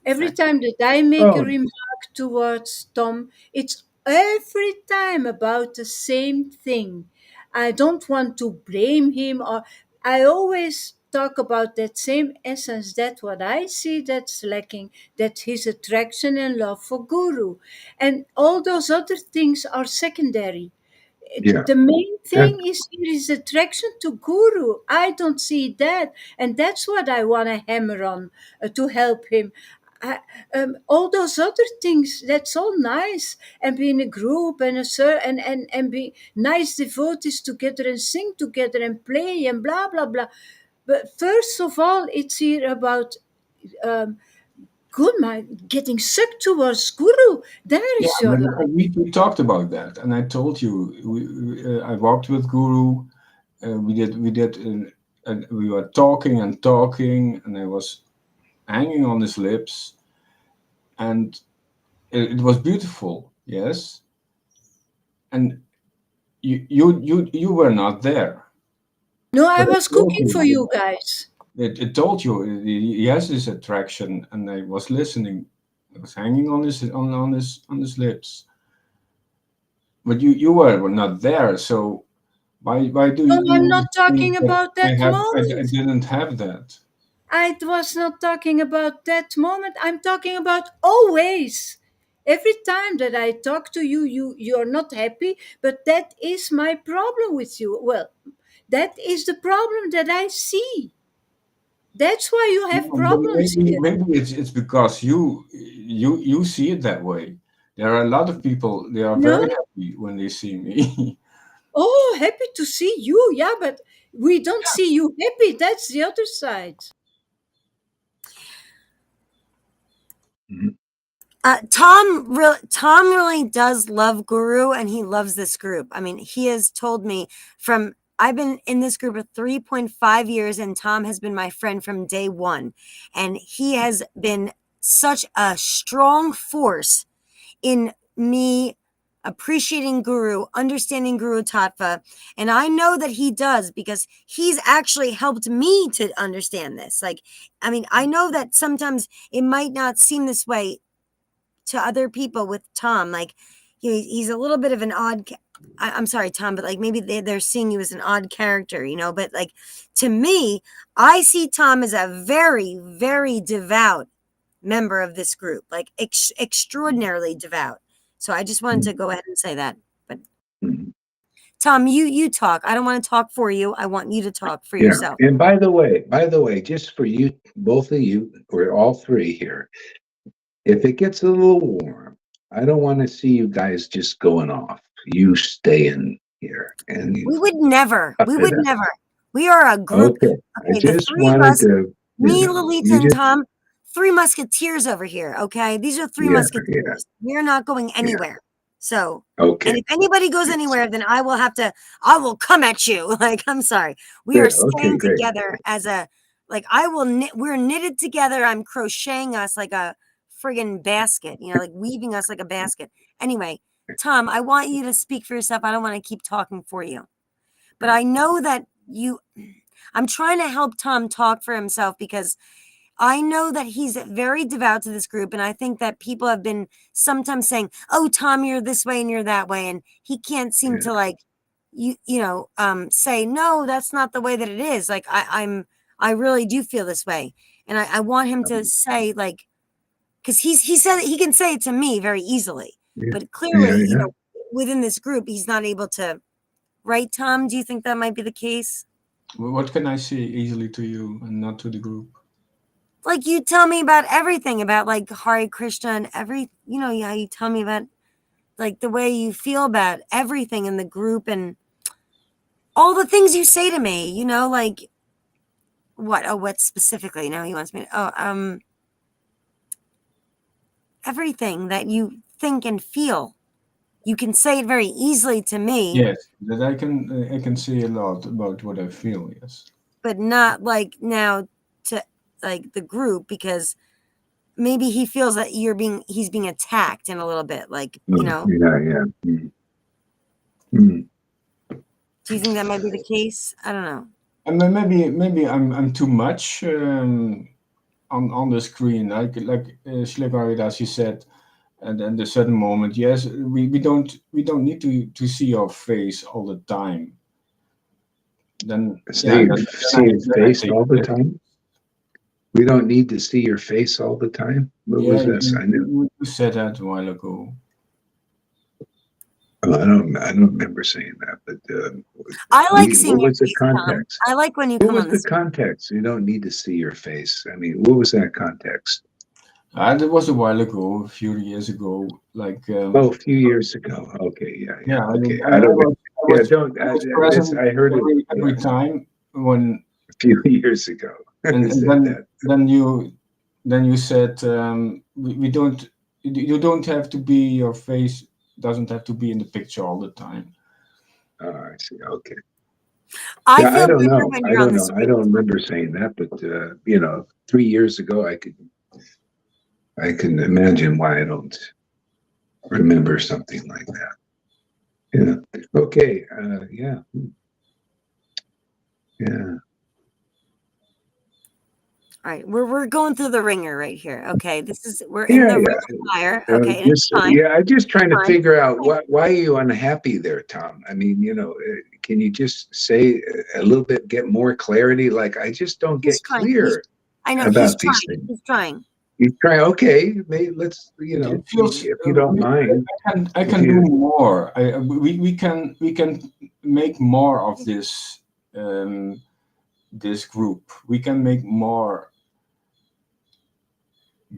every
Sorry.
time that I make a
oh,
remark towards Tom, it's every time about the same thing. I don't want to blame him, or I always talk about that same essence, that what I see that's lacking, that his attraction and love for Guru. And all those other things are secondary.
yeah.
The main
That,
thing is his attraction to Guru. I don't see that, and that's what I want to hammer on, to help him. I, all those other things, that's all nice, and be in a group and and be nice devotees together and sing together and play and blah blah blah. But first of all, it's here about um, good mind getting sucked towards Guru. There
yeah,
is your
but
life.
we talked about that, and I told you I walked with Guru. We were talking and talking, and I was hanging on his lips, and it was beautiful. Yes, and you were not there,
No, I
but
was
it told
cooking
you
for you guys.
it told you he has this attraction, and I was listening. I was hanging on his lips, but you were not there. So why do
No, I'm
you
not talking
think that
about that
I
moment.
didn't have that?
I was not talking about that moment. I'm talking about always. Every time that I talk to you, you're not happy, but that is my problem with you. Well, that is the problem that I see. That's why you have
No, but
problems here.
maybe it's because you see it that way. There are a lot of people, they are
No?
very happy when they see me.
Oh, happy to see you. Yeah, but we don't see you happy. That's the other side.
mhm.
Tom really does love Guru, and he loves this group. I mean, he has told me from I've been in this group of 3.5 years, and Tom has been my friend from day one. And he has been such a strong force in me appreciating Guru, understanding Guru Tattva. And I know that he does because he's actually helped me to understand this. Like, I mean, I know that sometimes it might not seem this way to other people with Tom. Like, he's a little bit of an odd. I'm sorry, Tom, but like maybe they're seeing you as an odd character, But like to me, I see Tom as a very, very devout member of this group, like extraordinarily devout. So I just wanted to go ahead and say that. But
Mhm.
Tom, you talk. I don't want to talk for you. I want you to talk for
Yeah.
yourself.
And by the way, just for you, both of you, or all three here, if it gets a little warm, I don't want to see you guys just going off. You stay in here and you
We would never.
up
We
it
would
up.
never. We are a group.
Okay. I
Okay, the
just
three of
wanted
us,
to,
me, Lolita,
you
and
just,
Tom, three musketeers over here. Okay, these are three
yeah, yeah,
musketeers. We're not going
yeah.
anywhere. So, and
Okay.
if anybody goes anywhere, then I will have to. I will come at you. Like, I'm sorry. We are
Good. Okay,
staying
great.
together as a. Like, I will knit. We're knitted together. I'm crocheting us like a friggin' basket. Like weaving us like a basket. Anyway, Tom, I want you to speak for yourself. I don't want to keep talking for you. But I know that I'm trying to help Tom talk for himself because I know that he's very devout to this group. And I think that people have been sometimes saying, oh, Tom, you're this way and you're that way. And he can't seem
Yeah.
to like, say, no, that's not the way that it is. Like, I really do feel this way. And I want him to say, like, because he said he can say it to me very easily. But clearly,
Yeah, yeah.
within this group, he's not able to. Right, Tom? Do you think that might be the case?
What can I say easily to you and not to the group?
Like you tell me about everything about like Hare Krishna and how you tell me about like the way you feel about everything in the group and all the things you say to me, like what? Oh, what specifically? Now he wants me to, everything that you think and feel. You can say it very easily to me,
Yes, that I can say a lot about what I feel. Yes,
but not like now to like the group because maybe he feels that he's being attacked in a little bit, like,
Yeah, yeah. Mm.
Do you think that might be the case? I don't know.
and maybe I'm too much on the screen. Like Shilakaridas, you said, and at a certain moment, yes, we don't need to see your face all the time. Then
See, see your
then I
face
take
all the
it.
time. We don't need to see your face all the time. What
Yeah,
was this? I know.
you said that a while ago.
Oh, I don't remember saying that. But
I like seeing
what
your
was the
face, Tom.
context?
I like when you
What
come
was
on
the
this.
context? You don't need to see your face. I mean, what was that context?
That was a while ago, a few years ago. Like
Oh, a few years ago. Okay, yeah. Okay,
I
I don't. Yeah,
was
don't. This
present
I heard it.
every
Yeah,
time when
a few years ago. I
and
said that.
then you said we don't you don't have to be your face doesn't have to be in the picture all the time.
Oh, I see. Okay.
I
Yeah, I
feel
don't
better
know.
when
I
you're on
don't
the
know. I
screen.
don't remember saying that, but 3 years ago, I can imagine why I don't remember something like that. Yeah. Okay. Yeah. Yeah.
All right, we're going through the ringer right here. Okay, we're in
Yeah.
the ring
Yeah.
of fire. Okay, and it's
Just
fine.
yeah. I'm just trying to
Fine.
figure out why are you unhappy there, Tom? I mean, can you just say a little bit, get more clarity? Like I just don't
He's
get
trying.
clear
I know he's
about these
trying.
things.
He's trying.
You try. Okay. Maybe let's.
It feels
If you don't mind,
I
if
can do
you.
more. We can make more of this group. We can make more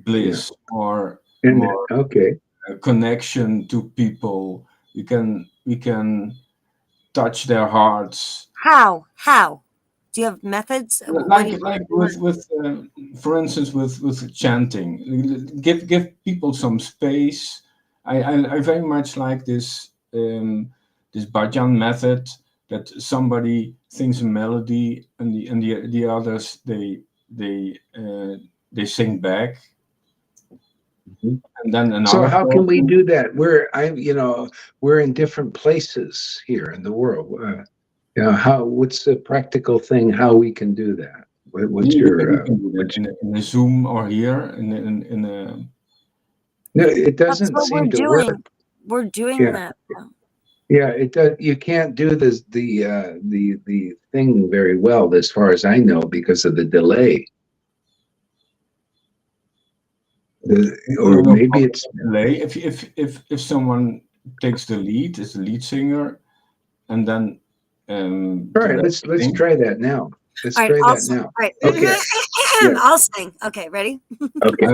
bliss or
And
more
okay.
connection to people. We can touch their hearts.
How? Do you have methods? What do
Like
you want?
with for instance with chanting, give people some space. I very much like this bhajan method that somebody sings a melody and the others they sing back,
Mhm.
and then
So
another
how can we
person.
do that? We're in different places here in the world. What's the practical thing? How we can do that? What's
You
your,
can do that in a Zoom or here in a.
no, it
That's
doesn't
what we're
seem to
doing.
work.
We're doing
Yeah.
that.
Yeah, it does. You can't do the thing very well, as far as I know, because of the delay. Or
No
maybe
problem
it's
delay. If someone takes the lead as the lead singer, and then
all
the
right.
rest
Let's
sing.
try that now. Let's
All right,
try
I'll
that
sing.
now.
All right.
Okay. Yeah.
I'll sing. Okay, ready?
Okay.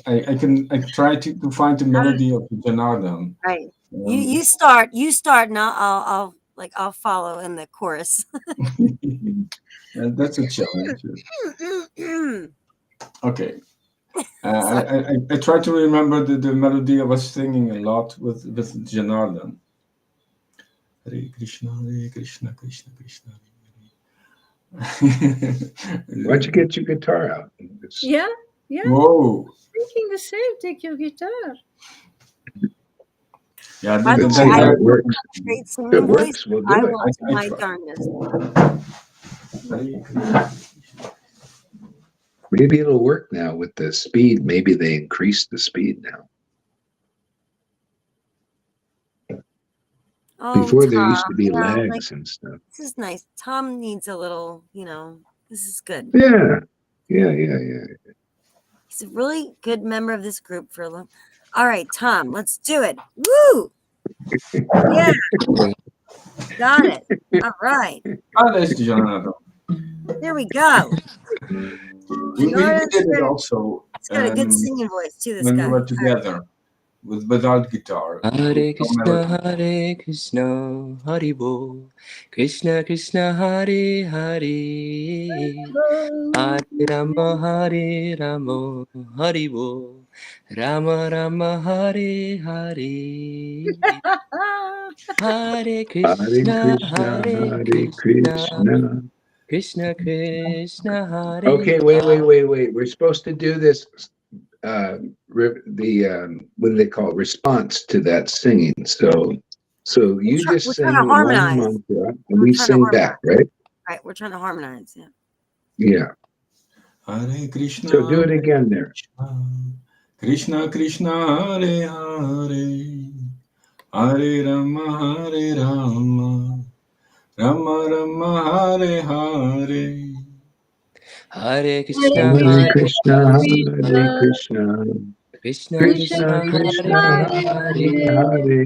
I try to find the
All
melody of Janardhan.
right. You
Um,
you start. You start, and I'll follow in the chorus.
and that's a challenge. Okay. I try to remember the melody I was singing a lot with Janardhan. Hare Krishna, Krishna, Krishna.
Why don't you get your guitar out?
Yeah,
Whoa.
thinking the same. Take your guitar.
Yeah,
By the
Let's
way,
see
I
how
have
it works.
a great
If it
singing voice.
works, we'll
I
do it.
will do
I
my
try.
darndest.
Maybe it'll work now with the speed. Maybe they increased the speed now.
Oh,
Before there
Tom,
used to be
like
lags and stuff.
this is nice. Tom needs a little. This is good.
Yeah. Yeah.
He's a really good member of this group for a long. All right, Tom, let's do it. Woo! Yeah, got it. All right,
Daar is die Jonathan.
here we go.
We
Jonathan's
did it
good.
also
He's got a good singing voice too. This
when we
guy.
were together without guitar.
Hare
with no
Krishna,
melody.
Hare Krishna, Hari Bol. Krishna Krishna, Hare Hare. Hare Rama, Hare Rama, Hari Bol. Rama Rama, Hare Hare. Hare Krishna, Hare
Hare
Krishna,
Krishna.
Krishna Krishna, Hare
Okay, wait.
Hare.
We're supposed to do this. What do they call it? Response to that singing. So you just
We're trying to
sing one
harmonize.
mantra and
We're
we
trying to
sing
harmonize.
back, right?
Right, we're trying to harmonize. Yeah.
Yeah.
Hare Krishna.
So do it again there.
Krishna Krishna Hare Hare. Hare Rama Hare Rama. Rama Rama Hare Hare.
Hare Krishna,
Hare
Hare
Krishna, Hare
Krishna,
Krishna,
Krishna
Krishna
Krishna,
Krishna,
Hare
Hare
Hare,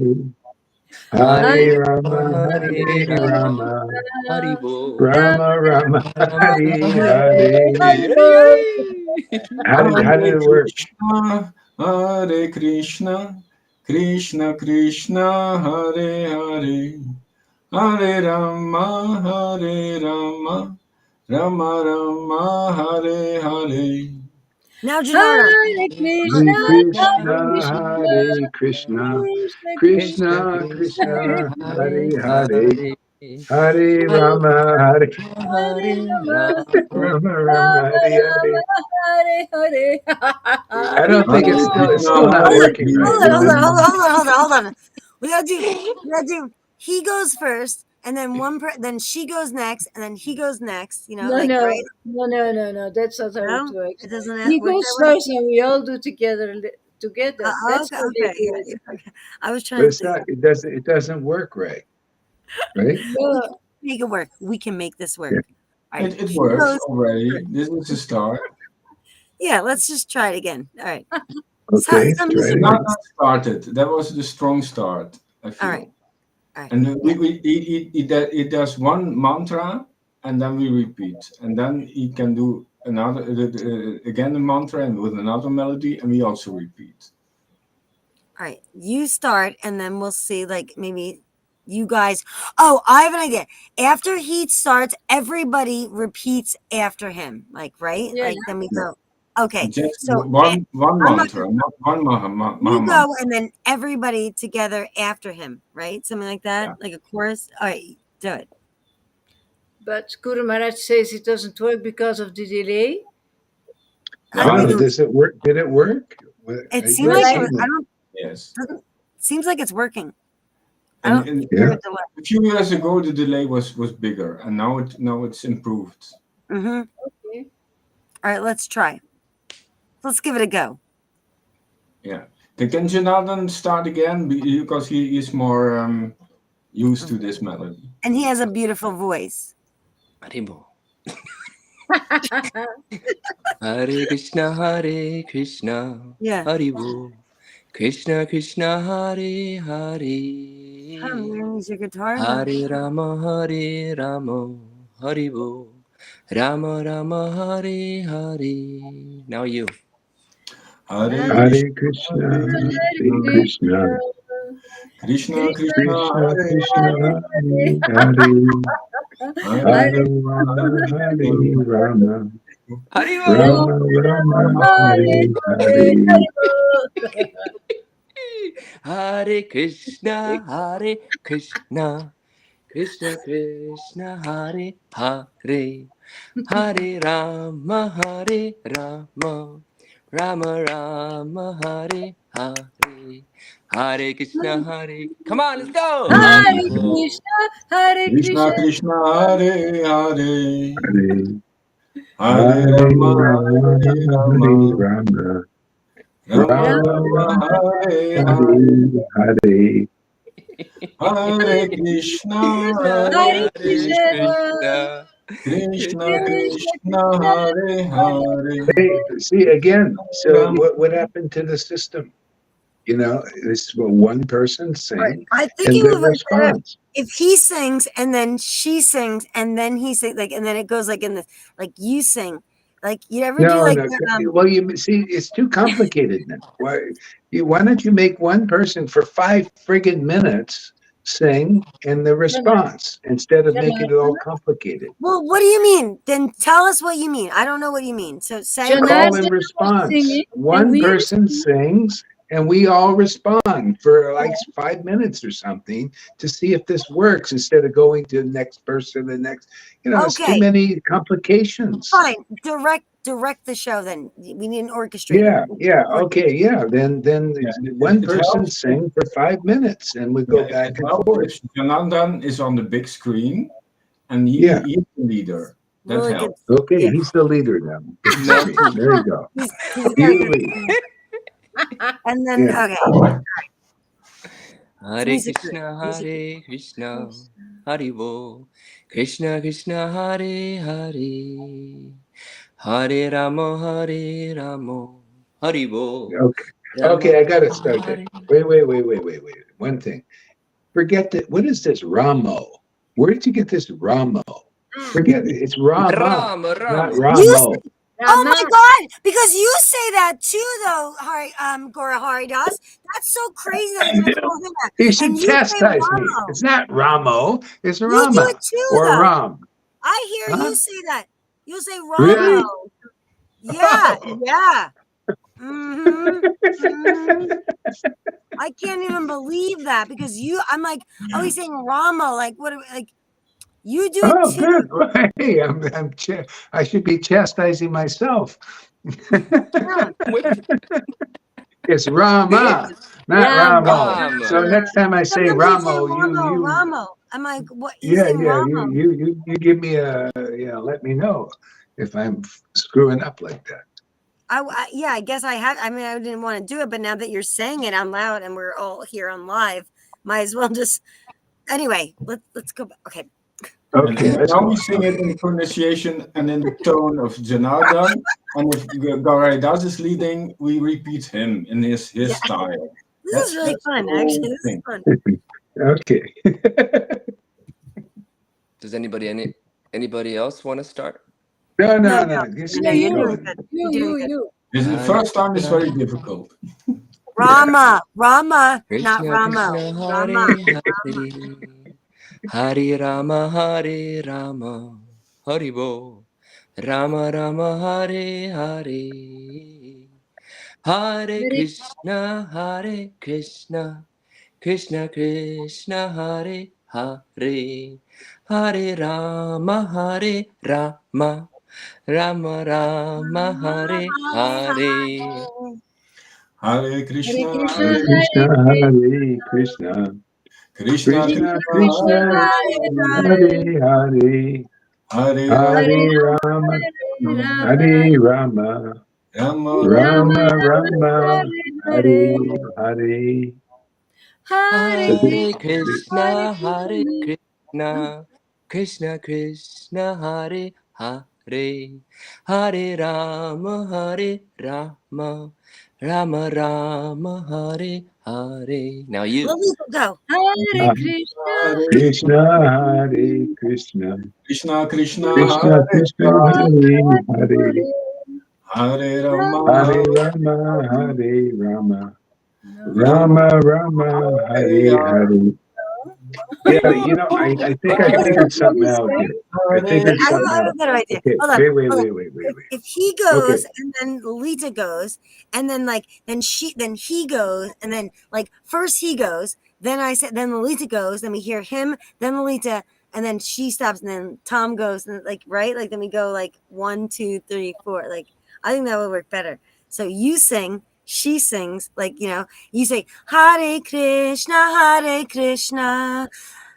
Hare,
Hare
Hare Rama,
Rama, Hare
Hare
Rama,
Rama,
Hari Bol,
Rama Rama,
Rama
Hare
Hare
Hare.
Hare.
How did it work?
Krishna, Hare Krishna, Krishna Krishna, Hare Hare, Hare Rama, Hare Rama, Rama Rama, Hare Hare.
Now, Janardhan.
Hare
Hare
Krishna,
Krishna,
Hare Krishna,
Krishna
Krishna
Krishna
Krishna,
Krishna,
Hare
Hare Hare,
Hare,
Hare
Hare
Rama, Hare
Hare Rama,
Rama, Rama, Hare Hare.
Hare Hare.
I don't think
Hare
it's
Krishna,
still not
Hare
working right,
Hold on,
is
hold
it?
on, hold
Krishna.
on, hold on, hold on, hold on. We gotta do. He goes first, and then then she goes next, and then he goes next. You know,
No,
like
no,
right?
no, no, no, no. That's not how it
No,
works.
it doesn't
He
work
goes
that way.
first, and we all do together. That's
Okay,
how they
okay,
do
yeah,
it.
yeah. Okay. I was
But
trying
it's
to
not. It doesn't work right, right?
No,
make it work. We can make this work.
Yeah.
All right,
It
he
works
goes
already.
first.
This is a start.
Yeah, let's just try it again. All right.
Okay,
Some
try it
music
Not
again.
works.
started. That was the strong start, I
All right,
feel.
all right.
And
Yeah.
it does one mantra, and then we repeat, and then he can do another again a mantra and with another melody, and we also repeat.
All right, you start, and then we'll see. Like maybe you guys. Oh, I have an idea. After he starts, everybody repeats after him. Like right?
yeah.
Like then we
Yeah.
go. Okay,
Just
so
one
I'm not.
mantra, not one
You
mantra.
go, and then everybody together after him. Right? Something like that,
Yeah.
like a chorus. All right, do it.
But Guru Maharaj says it doesn't work because of the delay.
I
No,
mean,
but does it work? Did it work?
it seemed
You're
Well,
like it
I,
was.
saying
I
that.
don't.
Yes.
Doesn't seems like it's working. I
And,
don't
and
hear
Yeah.
a delay.
a few years ago, the delay was bigger, and now it's improved.
Mm-hmm.
okay.
All right, let's try. Let's give it a go.
Yeah. Can Janardhan start again because he is more used to this melody.
And he has a beautiful voice.
Hari Bol. Hare Krishna, Hare Krishna,
Yeah.
Hari Bol. Krishna Krishna, Hare
Tom, you're
Hare.
gonna use your guitar?
Hare Rama, Hare Rama, Hari Bol. Rama Rama, Hare Hare. Now you.
Hare
Hare
Krishna,
Krishna,
Hare
Hare
Krishna,
Krishna,
Krishna Krishna,
Krishna
Hare
Krishna,
Hare,
Hare Hare,
Hare
Hare Rama, Hare Rama,
Hari Bol.
Rama Rama, Hare Hare.
Hare Krishna, Hare Krishna, Krishna Krishna, Hare Hare, Hare Rama, Hare Rama, Rama Rama, Hare Hare, Hare Krishna, Hare. Come on, let's go.
Hare
Hari Bol.
Krishna, Hare
Krishna
Krishna.
Krishna, Hare Hare,
Hare
Hare Rama,
Rama,
Hare
Hare
Rama,
Rama,
Rama
Rama
Rama,
Rama,
Hare
Hare
Hare,
Hare.
Hare Krishna,
Hare
Hare
Hare
Krishna,
Krishna,
Krishna,
Krishna
Krishna
Krishna,
Krishna,
Hare Hare,
Hey, see again. So
Ram.
what happened to the system? It's one person
Right.
sing
I think
and
it
the
would work better
response.
if he sings and then she sings and then he sings, like, and then it goes like in the, like you sing, like you ever do
No,
like
no.
the,
Well, you see, it's too complicated now. Why don't you make one person for 5 friggin' minutes sing and the response instead of making it all complicated?
well, what do you mean? Then tell us what you mean. I don't know what you mean. So say what you
Call and
Janardana
mean.
was
response.
singing, and
One
we
person
responded.
sings and we all respond for like 5 minutes or something to see if this works instead of going to the next person, the next. It's too
Okay,
many complications.
fine. Direct the show. Then we need an orchestrator.
Yeah, yeah, okay, yeah. Then
Yeah,
one
it
person
helps.
sing for 5 minutes and we
Yeah,
go
it
back and
helps
forth.
if Janandan is on the big screen and
Yeah.
he's the leader. That
Really good.
helps.
Okay,
Yeah,
he's the leader now. Big screen.
Melting.
There you go.
he's got a
You
good.
lead.
And then
Yeah.
okay,
Hare
music group.
Krishna,
Music group.
Hare Krishna, Hare Bo, Krishna Krishna, Hare Hare, Hare Rama, Hare Rama, Hare Bo,
Okay.
Rama
Okay, I gotta
Rama,
start that.
Hare.
Wait. One thing. Forget that. What is this Ramo? Where did you get this Ramo? Forget it. It's Rama,
Rama,
not
Rama.
You
Ramo.
Oh my
Rama,
God! Because you say that too, though, Gora Haridas. That's so crazy that you're
I
gonna
do.
call him that,
You
and
should
you say
chastise me.
Ramo.
It's not Ramo. It's
You do it
Rama
too,
or
though.
Ram.
I hear
Huh?
you say that. You'll say Ramo.
Really?
Yeah, yeah. Mm-hmm. Mm-hmm. I can't even believe that because I'm like, oh, he's saying Ramo. Like what? Like you do it
Oh,
too.
good. Well, hey, I should be chastising myself.
Yeah.
It's Rama, not
Rama,
Ramo.
Rama.
So next time I say
Sometimes you say
Ramo,
Ramo. I'm like, what? You
yeah,
say
yeah,
Ramo.
you give me let me know if I'm screwing up like that.
Yeah, I guess I had. I mean, I didn't want to do it, but now that you're saying it out loud and we're all here on live, might as well just. Anyway, let's go back. Okay.
Okay,
And
let's
now
go
we
on.
sing it
Okay.
in the pronunciation and in the tone of Janardan. And if Gauraidas is leading, we repeat him in his
Yeah,
style.
this is
That's
really
the
fun.
whole
Actually, this is
thing.
fun.
Okay.
Does anybody else want to start?
No,
No,
no,
no,
no. Just
no.
keep
You're
you,
doing
going.
good. You're doing good.
you.
The
Hare
first time is
Krishna,
very difficult.
Yeah.
Rama, not
Krishna
Ramo.
Krishna,
Rama.
Hare Hare, Hare Rama, Hare Rama, Hare Bo, Rama Rama, Hare Hare, Hare
Hare
Krishna, Hare Krishna, Krishna Krishna, Hare Hare, Hare Rama, Hare Rama, Rama Rama, Hare Hare.
Hare Krishna,
Hare
Hare
Krishna,
Krishna,
Hare Krishna,
Krishna,
Krishna
Krishna,
Krishna,
Hare
Hare Hare,
Hare Rama,
Hare Rama,
Rama,
Hare Rama,
Rama Rama,
Rama
Hare
Rama,
Hare,
Hare Hare.
Hare
So this,
Hare
Krishna, Hare
Krishna, Hare
Krishna.
Krishna, Krishna Krishna, Hare Hare, Hare Rama, Hare Rama, Rama Rama, Hare Hare. Now you.
Lolita, go.
Hare
uh,
Krishna,
Hare
Krishna, Hare Krishna,
Krishna, Krishna,
Krishna
Hare
Krishna,
Hare,
Hare
Hare
Hare,
Hare
Rama,
Rama,
Hare Rama, Hare Rama,
Rama
Rama Rama,
Hare
Hare Hare. Yeah, I think I
What do
figured something
you
out
say?
here. I
Hare.
figured
I
something
have
out.
a better idea.
Okay,
Hold on. Hold on.
wait.
If he
Okay,
goes and then Lolita goes and then like then he goes and then like first he goes, then I said then Lolita goes, then we hear him, then Lolita, and then she stops and then Tom goes and like right, like then we go like 1, 2, 3, 4. Like I think that would work better. So you sing, she sings, like you say Hare Krishna,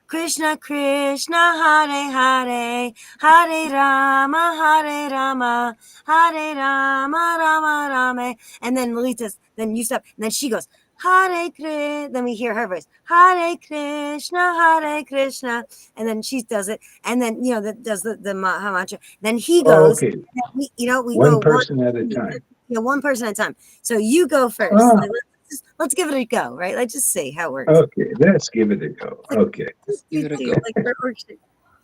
Krishna Krishna, Hare Hare, Hare Rama, Hare Rama, Rama Rama. And then Lolita's, then you stop, and then she goes, Hare Krishna. Then we hear her voice, Hare Krishna. And then she does it. And then, that does the mantra. Then he goes,
okay.
and then we
One
go one,
person at a time.
one person at a time. So you go first.
Ah,
Like, let's let's give it a go, right? Let's just see how it works.
Okay, let's give it a go. Okay.
Just
Give it a
do,
go.
like, worksheet.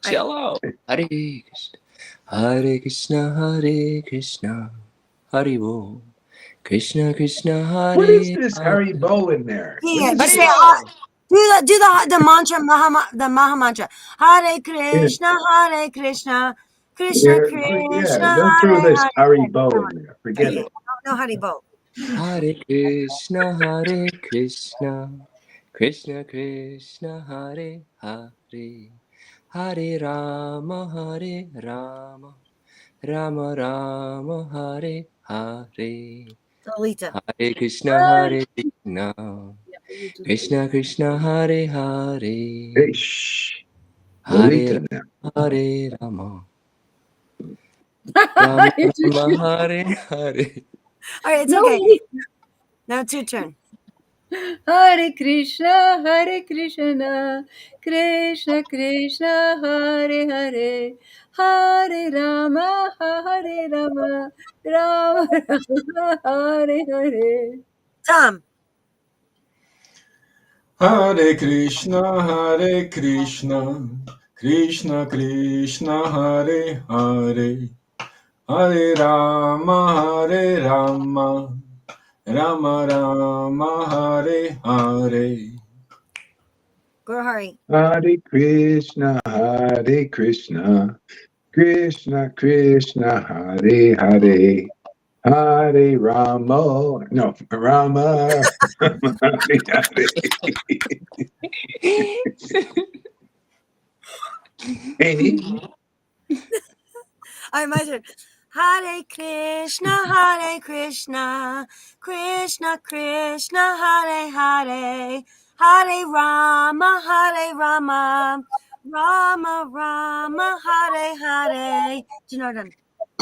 Chill out. Hare Krishna. Hare Krishna, Hare Krishna. Hare Bo. Krishna Krishna,
What is
Hare
this
Hare.
Haribo in there? What
Yeah,
is
just
this?
say do the mantra, the Maha mantra. Hare Krishna, Hare Krishna, Krishna Krishna,
Don't
Hare
throw this
Hare.
Haribo in there. Forget
Yeah,
it.
no Haribo.
Hare Krishna, Hare Krishna. Krishna Krishna, Hare Hare. Hare Rama, Hare Rama. Rama Rama, Hare Hare.
Lolita.
Hare Krishna, Hare Krishna.
Yeah, you do
Krishna Krishna, Hare Hare.
Hey, shh.
Hare
Lolita now.
Rama, Hare Rama. Rama Rama, Hare Hare.
All right, it's
No,
okay. Now it's your turn.
Hare Krishna, Krishna Krishna, Hare Hare, Hare Rama, Rama Rama, Hare Hare.
Tom.
Hare Krishna, Krishna Krishna, Hare Hare, Hare Rama, Rama Rama, Hare Hare.
Go Hari.
Hare Krishna, Hare Krishna. Krishna Krishna, Hare Hare. Hare Rama. No, Rama. Hare Hare. Amy?
All right, my turn. Hare Krishna, Hare Krishna, Krishna Krishna, Hare Hare, Hare Rama, Rama Rama, Hare Hare. Janardhan.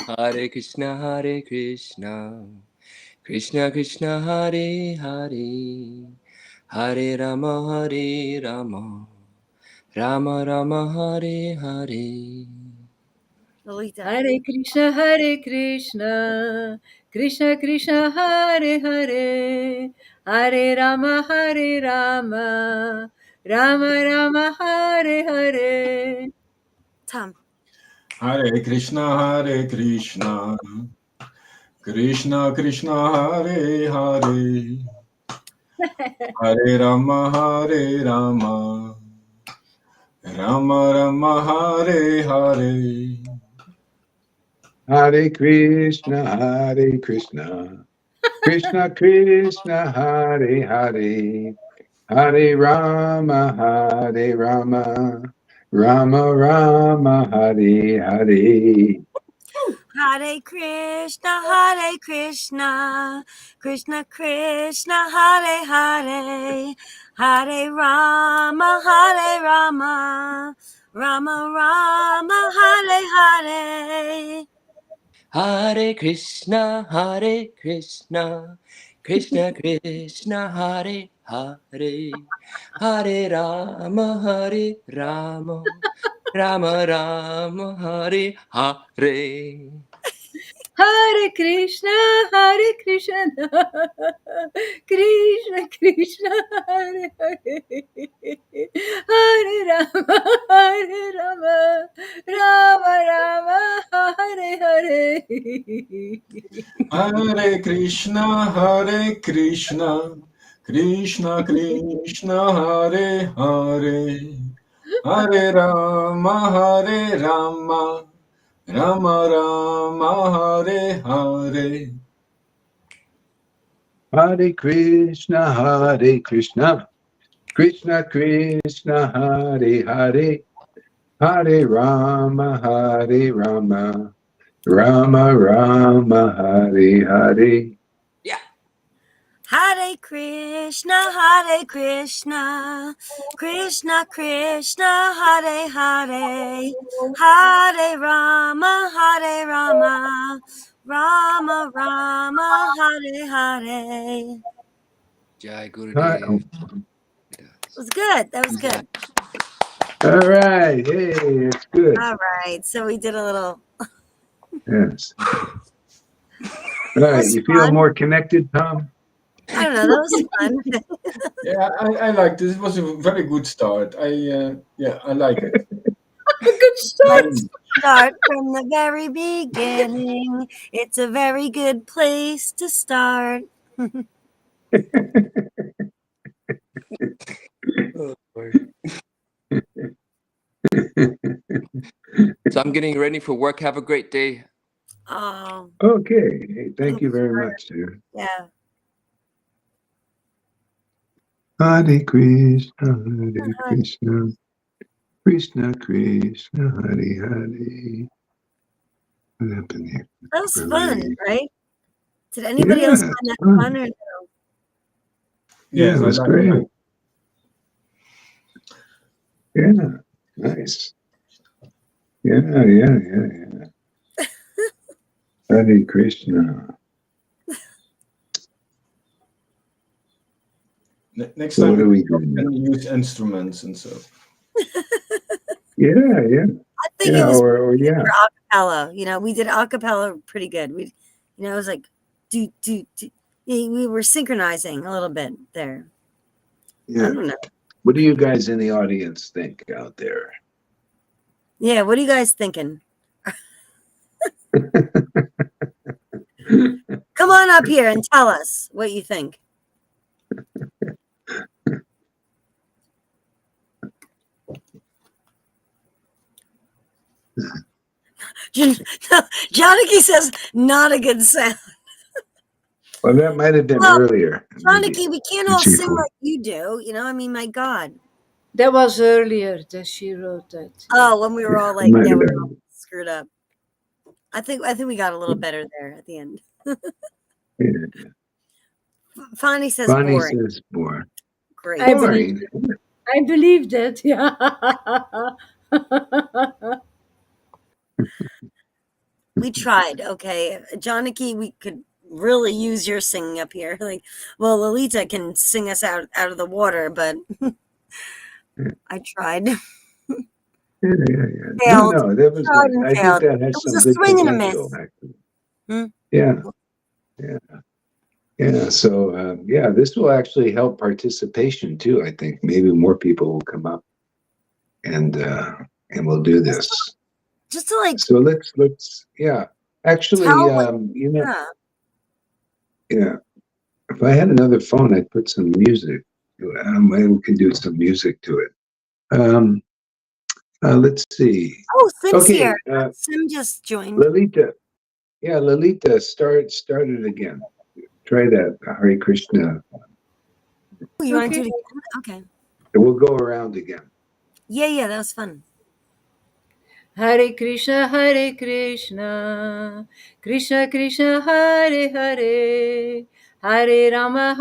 Hare Krishna, Hare Krishna. Krishna Krishna, Hare Hare. Hare Rama, Hare Rama. Rama Rama, Hare Hare.
Lolita.
Hare Krishna, Krishna Krishna, Hare Hare, Hare Rama, Rama Rama, Hare Hare.
Tom.
Hare Krishna, Krishna Krishna, Hare Hare, Hare Rama, Rama Rama, Hare Hare.
Hare Krishna, Hare Krishna. Krishna Krishna, Hare Hare. Hare Rama, Rama Rama, Hare Hare.
Hare Krishna, Krishna Krishna, Hare Hare, Hare Rama, Rama Rama, Hare Hare.
Hare Krishna, Hare Krishna. Krishna Krishna, Hare Hare. Hare Rama, Hare Rama. Rama Rama, Hare Hare.
Hare Krishna, Krishna Krishna, Hare Hare, Hare Rama, Rama Rama, Hare Hare.
Hare Krishna, Krishna Krishna, Hare Hare, Hare Rama, Rama Rama, Hare Hare.
Hare Krishna, Hare Krishna. Krishna Krishna, Hare Hare. Hare Rama, Rama Rama, Hare Hare.
Hare Krishna, Krishna Krishna, Hare Hare, Hare Rama, Rama Rama, Hare Hare.
Jai Gurudev.
It was good. That was good.
All right. Hey, it's good.
All right. So we did a little.
Yes. All right. You feel more connected, Tom?
I don't know. That was fun.
Yeah, I like this. It was a very good start. I like it.
Good start.
Let's start from the very beginning. It's a very good place to start.
Oh, Lord. So I'm getting ready for work. Have a great day.
Oh,
Okay. Hey, thank you very much, dear.
yeah.
Hare Krishna, Hare Krishna, Krishna Krishna, Hare Hare. What happened here?
That was fun,
Hare.
right? Did anybody else
Yeah,
find
it's
that
fun.
fun? Or no?
Yeah,
Yes,
it
I
was
like
great.
it.
Yeah, nice. Yeah. Hare Krishna.
Next
So
time
what
we
are we doing
can
now?
use instruments and so.
Yeah,
I think it was
or
good
yeah.
for acapella. You know, we did acapella pretty good. We, it was like do. Yeah, we were synchronizing a little bit there. I
Yeah.
don't know.
What do you guys in the audience think out there?
Yeah, what are you guys thinking? Come on up here and tell us what you think. Janaki says not a good sound.
Well, that might have been
Well,
earlier. Maybe.
Janaki, we can't all sing like you do. You know, I mean, my God.
That was earlier that she wrote that.
Oh, when we were all like,
Might
yeah,
have
we were all
been.
screwed up. I think we got a little better there at the end.
Yeah.
Fani says
Bonnie
boring.
says boring.
Great.
I believe
Boring.
I believe that. Yeah.
We tried. Okay, Janaki, we could really use your singing up here. Like, well, Lolita can sing us out of the water, but I tried.
Yeah.
Failed.
No, that was
Tried
good.
and
I think
failed.
that
It
has
was
some
a
good
swing and a
potential,
miss.
actually.
Hmm?
Yeah. So, this will actually help participation too. I think maybe more people will come up and we'll do this.
Just to like
So let's actually,
tell. Yeah.
if I had another phone, I'd put some music. Maybe we could do some music to it. Let's see.
Oh, Sim's
Okay,
here. Sim just joined.
Lalita. Yeah, Lalita, start it again. Try that Hare Krishna.
Oh, you want to
Okay.
do it again? Okay.
We'll go around again.
Yeah, that was fun.
Hare Krishna, Krishna Krishna, Hare Hare, Hare Rama,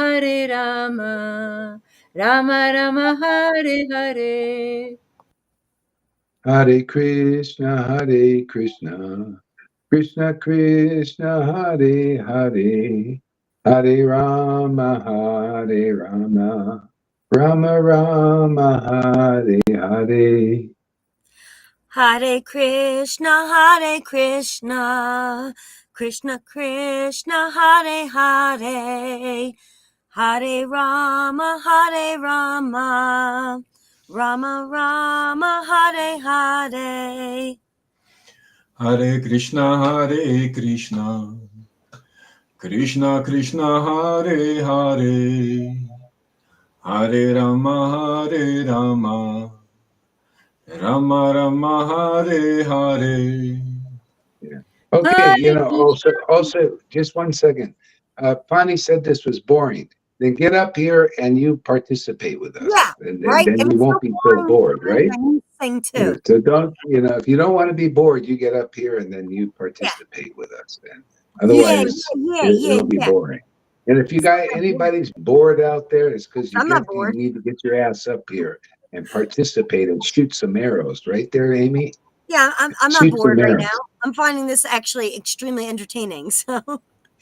Rama Rama, Hare Hare.
Hare Krishna, Krishna Krishna, Hare Hare, Hare Rama, Rama Rama, Hare Hare.
Hare Krishna, Krishna Krishna, Hare Hare, Hare Rama, Rama Rama, Hare Hare.
Hare Krishna, Krishna Krishna, Hare Hare, Hare Rama, Rama Rama, Hare Hare.
Yeah. Okay, also, just 1 second. Pani said this was boring. Then get up here and you participate with us,
Yeah,
and
right.
then
If
you
it's
won't
so
be so
boring,
bored, right?
you sing
Yeah.
too.
So don't, if you don't want to be bored, you get up here and then you
Yeah,
participate with us. Then
yeah,
otherwise,
yeah.
it'll be boring. And if you got anybody's bored out there, it's because
I'm not
you
bored.
need to get your ass up here and participate and shoot some arrows, right there, Amy.
Yeah, I'm not
Shoot some
bored right now.
arrows.
I'm finding this actually extremely entertaining.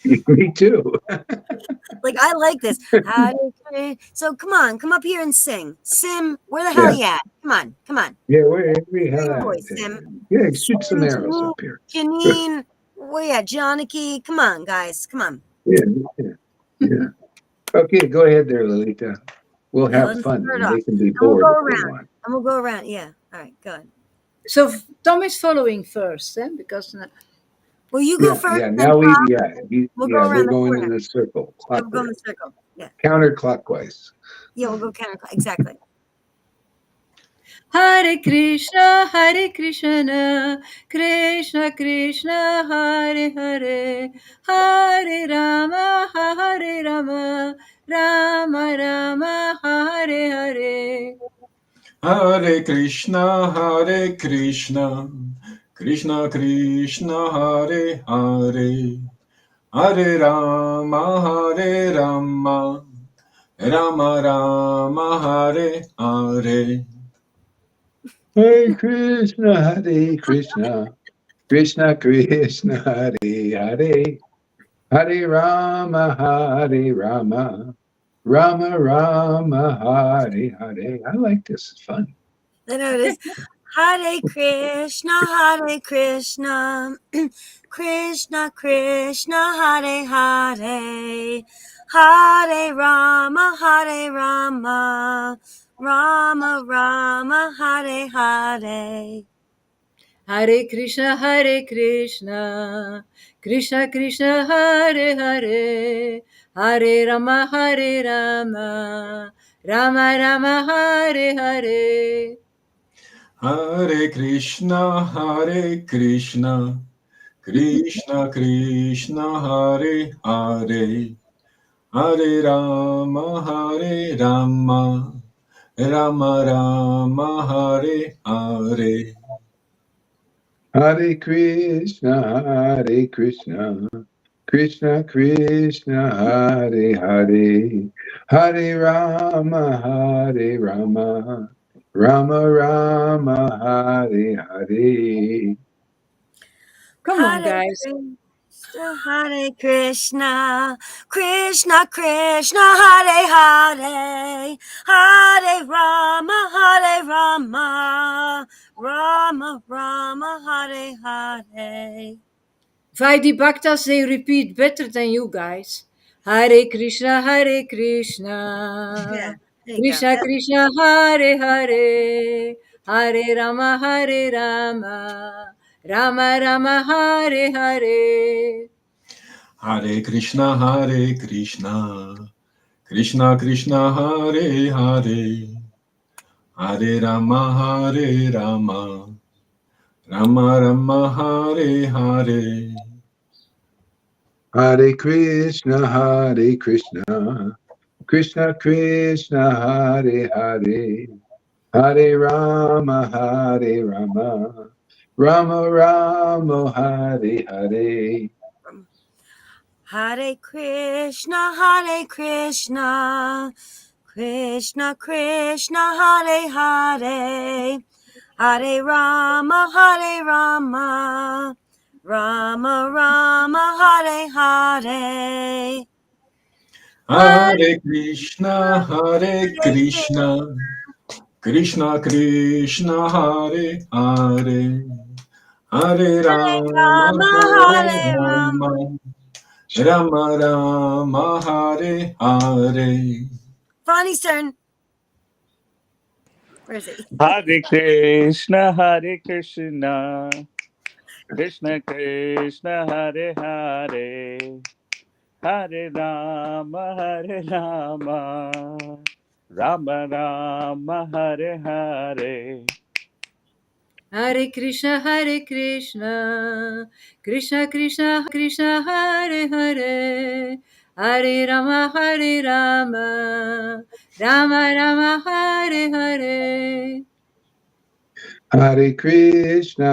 So,
Me too.
like, I like this. So, come on, come up here and sing. Sim, where the hell
Yeah.
you at? Come on.
Yeah, where we
Where
have
your
that.
voice, Sim?
Yeah, shoot some
Sim,
arrows up here.
Janine, where you at? Janaki, come on, guys, come on.
Yeah. Okay, go ahead there, Lolita. We'll
Yeah,
have
let me
fun,
start
and
off.
they can be
And we'll
bored
go
if they
around.
want.
And we'll go around. Yeah. All right, go ahead.
So Tom is following first, because
Well, you go
Yeah,
first,
yeah.
then
Now
Tom. We'll go
yeah, we're
around the
going in
corner.
a circle,
Yeah, we'll go in the
clockwise,
circle. Yeah.
counterclockwise.
Yeah, we'll go counterclockwise. Exactly.
Hare Krishna, Krishna Krishna, Hare Hare, Hare Rama, Rama Rama, Hare Hare.
Hare Krishna, Krishna Krishna, Hare Hare, Hare Rama, Rama Rama, Hare Hare.
Hare Krishna, Hare Krishna, Krishna Krishna, Hare Hare, Hare Rama, Rama Rama, Hare Hare. I like this. It's fun.
I know it is. Hare Krishna, Krishna Krishna, Hare Hare, Hare Rama, Rama Rama, Hare Hare.
Hare Krishna, Krishna Krishna, Hare Hare, Hare Rama, Rama Rama, Hare Hare.
Hare Krishna, Krishna Krishna, Hare Hare, Hare Rama, Rama Rama, Hare Hare.
Hare Krishna, Krishna Krishna, Hare Hare, Hare Rama, Rama Rama, Hare Hare.
Come on, guys.
Hare Krishna, Krishna Krishna, Hare Hare, Hare Rama, Rama Rama, Hare Hare.
Vaidhi Bhaktas, they repeat better than you guys. Hare Krishna,
Yeah, there you go.
Krishna Krishna, Hare Hare, Hare Rama, Rama Rama, Hare Hare.
Hare Krishna, Krishna Krishna, Hare Hare, Hare Rama, Rama Rama, Hare Hare.
Hare Krishna, Krishna Krishna, Hare Hare, Hare Rama, Rama Rama, Hare Hare.
Hare Krishna, Krishna Krishna, Hare Hare, Hare Rama, Rama Rama, Hare Hare.
Hare Krishna, Krishna Krishna, Hare Hare, Hare Rama,
Hare Rama.
Rama Rama, Hare Hare.
Bonnie's turn. Where is he?
Hare Krishna, Krishna Krishna, Hare Hare, Hare Rama, Rama Rama, Hare Hare.
Hare Krishna, Krishna Krishna, Hare Hare, Hare Rama, Rama Rama, Hare Hare.
Hare Krishna,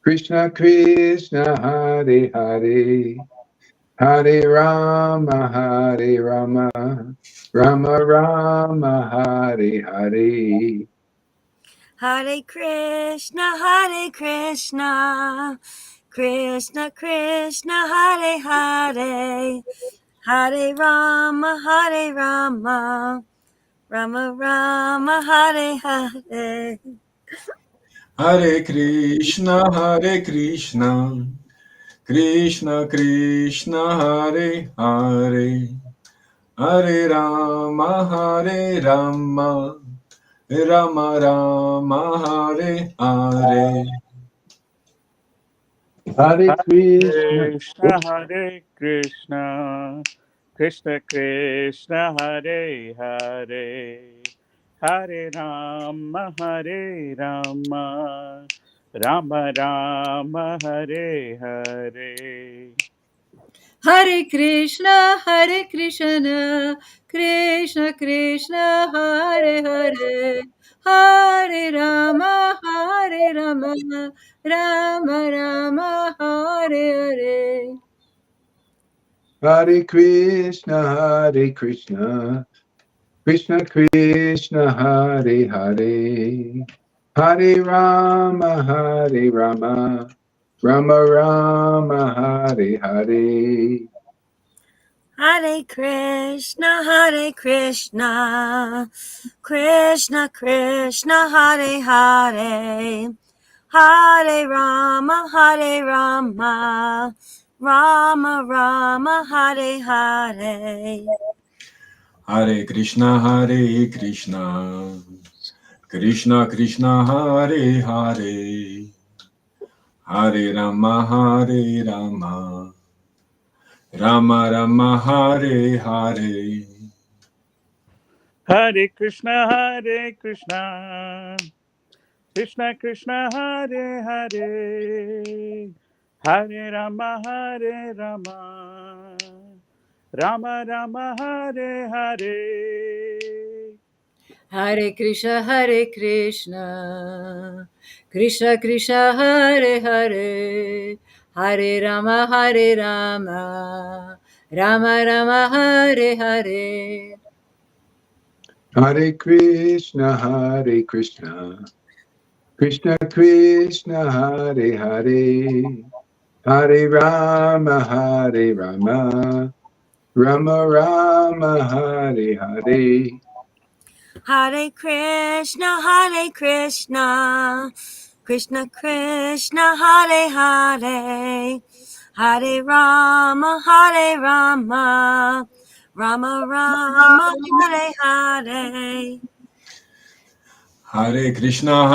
Krishna Krishna, Hare Hare, Hare Rama, Rama Rama, Hare Hare.
Hare Krishna, Krishna Krishna, Hare Hare, Hare Rama, Rama Rama, Hare Hare.
Hare Krishna, Krishna Krishna Hare Hare Hare Rama Rama Rama Hare Hare.
Hare Krishna.
Krishna Hare Krishna Krishna Krishna Hare Hare Hare Rama Rama Rama Hare Hare.
Hare Krishna, Hare Krishna, Krishna Krishna, Hare Hare, Hare Rama, Hare Rama, Rama Rama, Hare Hare.
Hare Krishna, Hare Krishna, Krishna Krishna, Hare Hare, Hare Rama, Hare Rama, Rama Rama, Hare Hare.
Hare Krishna, Krishna Krishna, Hare Hare, Hare Rama, Rama Rama, Hare Hare.
Hare Krishna, Krishna Krishna, Hare Hare, Hare Rama, Rama Rama, Hare Hare.
Hare Krishna, Krishna Krishna, Hare Hare, Hare Rama, Rama Rama, Hare Hare.
Hare Krishna, Krishna Krishna, Hare Hare, Hare Rama, Rama Rama, Hare Hare.
Hare Krishna, Hare Krishna, Krishna Krishna, Hare Hare, Hare Rama, Hare Rama, Rama Rama, Hare Hare.
Hare Krishna, Krishna Krishna, Hare Hare, Hare Rama, Rama Rama, Hare Hare.
Hare Krishna,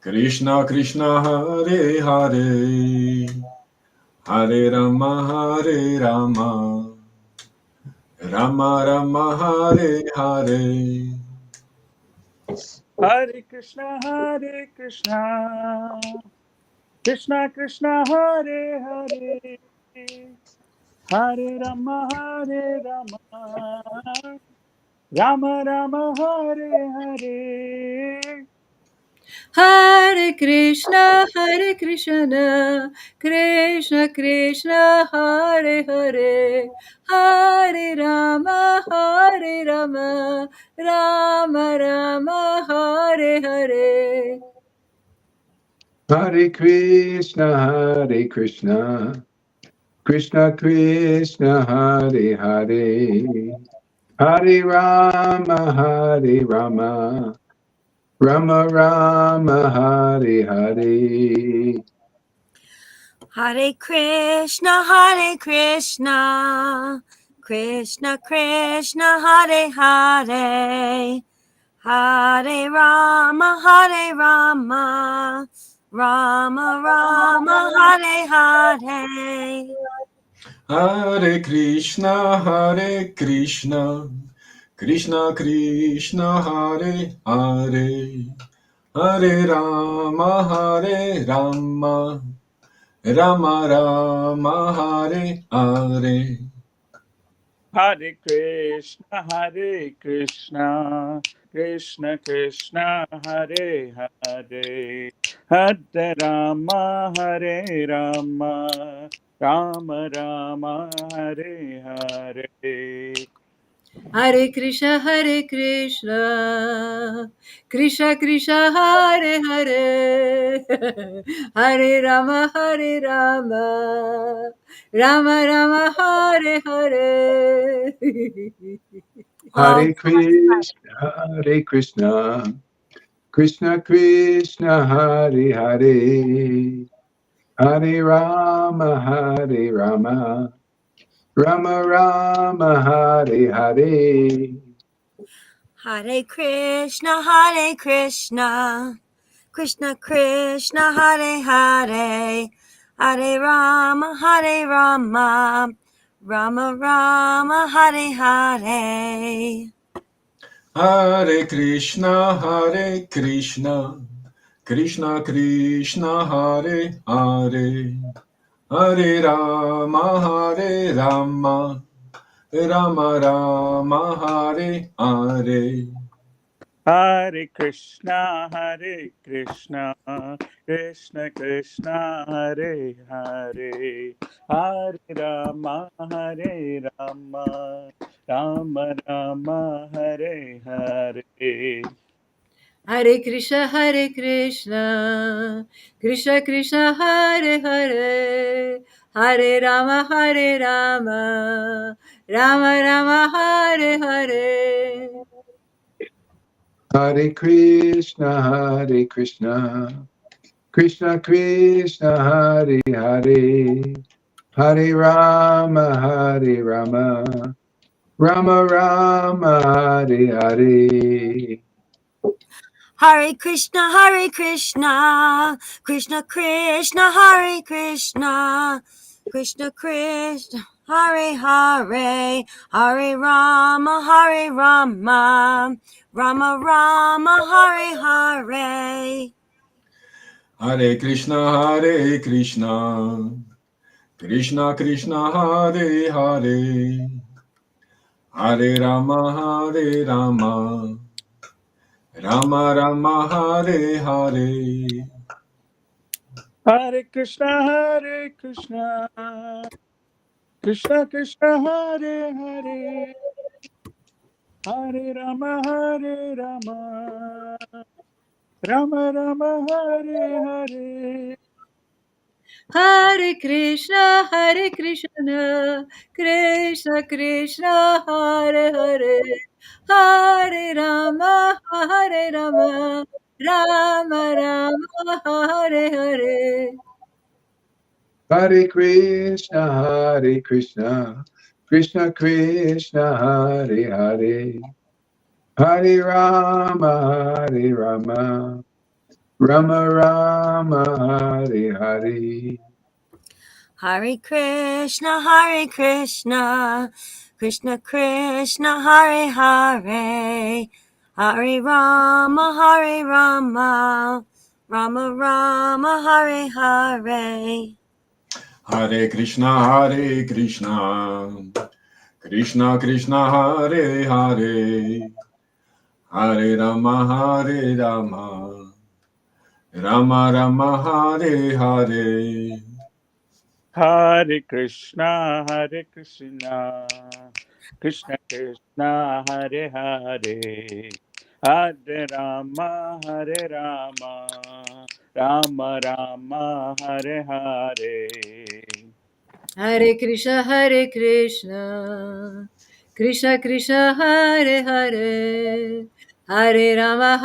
Krishna Krishna, Hare Hare, Hare Rama, Rama Rama, Hare Hare.
Hare Krishna, Krishna Krishna, Hare Hare, Hare Rama, Rama Rama, Hare Hare.
Hare Krishna, Krishna Krishna, Hare Hare, Hare Rama, Rama Rama, Hare Hare.
Hare Krishna, Hare Krishna, Krishna Krishna, Hare Hare, Hare Rama, Hare Rama, Rama Rama, Hare Hare.
Hare Krishna, Krishna Krishna, Hare Hare, Hare Rama, Rama Rama, Hare Hare.
Hare Krishna, Krishna Krishna, Hare Hare, Hare Rama, Rama Rama, Hare Hare.
Hare Krishna, Krishna Krishna, Hare Hare, Hare Rama, Rama Rama, Hare Hare.
Hare Krishna, Krishna Krishna, Hare Hare, Hare Rama, Rama Rama, Hare Hare.
Hare Krishna, Hare Krishna, Krishna Krishna, Hare Hare, Hare Rama, Hare Rama, Rama Rama, Hare Hare.
Hare Krishna, Hare Krishna, Krishna Krishna, Hare Hare, Hare Rama, Hare Rama, Rama Rama, Hare Hare.
Hare Krishna, Krishna Krishna, Hare Hare, Hare Rama, Rama Rama, Hare Hare.
Hare Krishna, Hare Krishna, Krishna Krishna, Hare Hare, Hare Rama, Hare Rama, Rama Rama, Hare Hare.
Hare Krishna, Krishna Krishna, Hare Hare, Hare Rama, Rama Rama, Hare Hare.
Hare Krishna, Krishna Krishna, Hare Hare, Hare Rama, Rama Rama, Hare Hare.
Hare Krishna, Krishna Krishna, Hare Krishna, Krishna Krishna, Hare Hare, Hare Rama, Rama Rama, Hare Hare.
Hare Krishna, Krishna Krishna, Hare Hare, Hare Rama, Rama Rama, Hare Hare.
Hare Krishna, Krishna Krishna, Hare Hare, Hare Rama, Rama Rama, Hare Hare.
Hare Krishna, Krishna Krishna, Hare Hare, Hare Rama, Rama Rama, Hare Hare.
Hare Krishna, Krishna Krishna, Hare Hare, Hare Rama, Rama Rama, Hare Hare.
Hare Krishna, Krishna Krishna, Hare Hare, Hare Rama, Rama Rama, Hare Hare.
Hare Krishna, Krishna Krishna, Hare Hare, Hare Rama, Rama Rama, Hare Hare.
Hare Krishna, Krishna Krishna, Hare Hare, Hare Rama, Rama Rama, Hare Hare.
Hare Krishna, Krishna Krishna, Hare Hare, Hare Rama,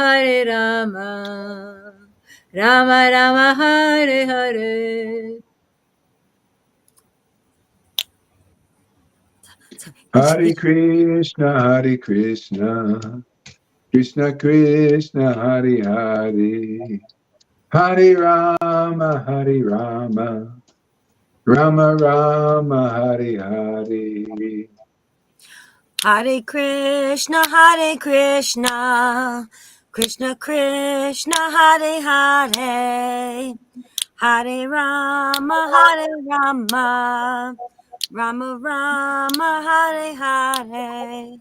Rama Rama, Hare Hare.
Hare Krishna, Krishna Krishna, Hare Hare, Hare Rama, Rama Rama, Hare Hare.
Hare Krishna, Krishna Krishna, Hare Hare, Hare Rama, Rama Rama, Hare Hare.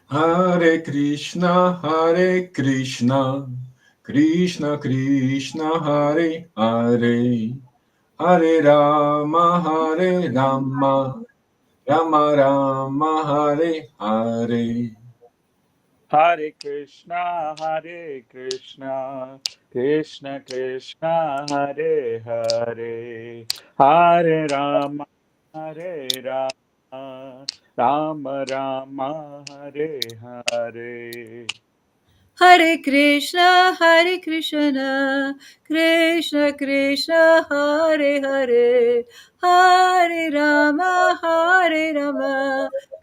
Hare Krishna, Krishna Krishna, Hare Hare, Hare Rama, Rama Rama, Hare Hare.
Hare Krishna, Krishna Krishna, Hare Hare, Hare Rama, Rama Rama, Hare Hare.
Hare Krishna, Krishna Krishna, Hare Hare, Hare Rama,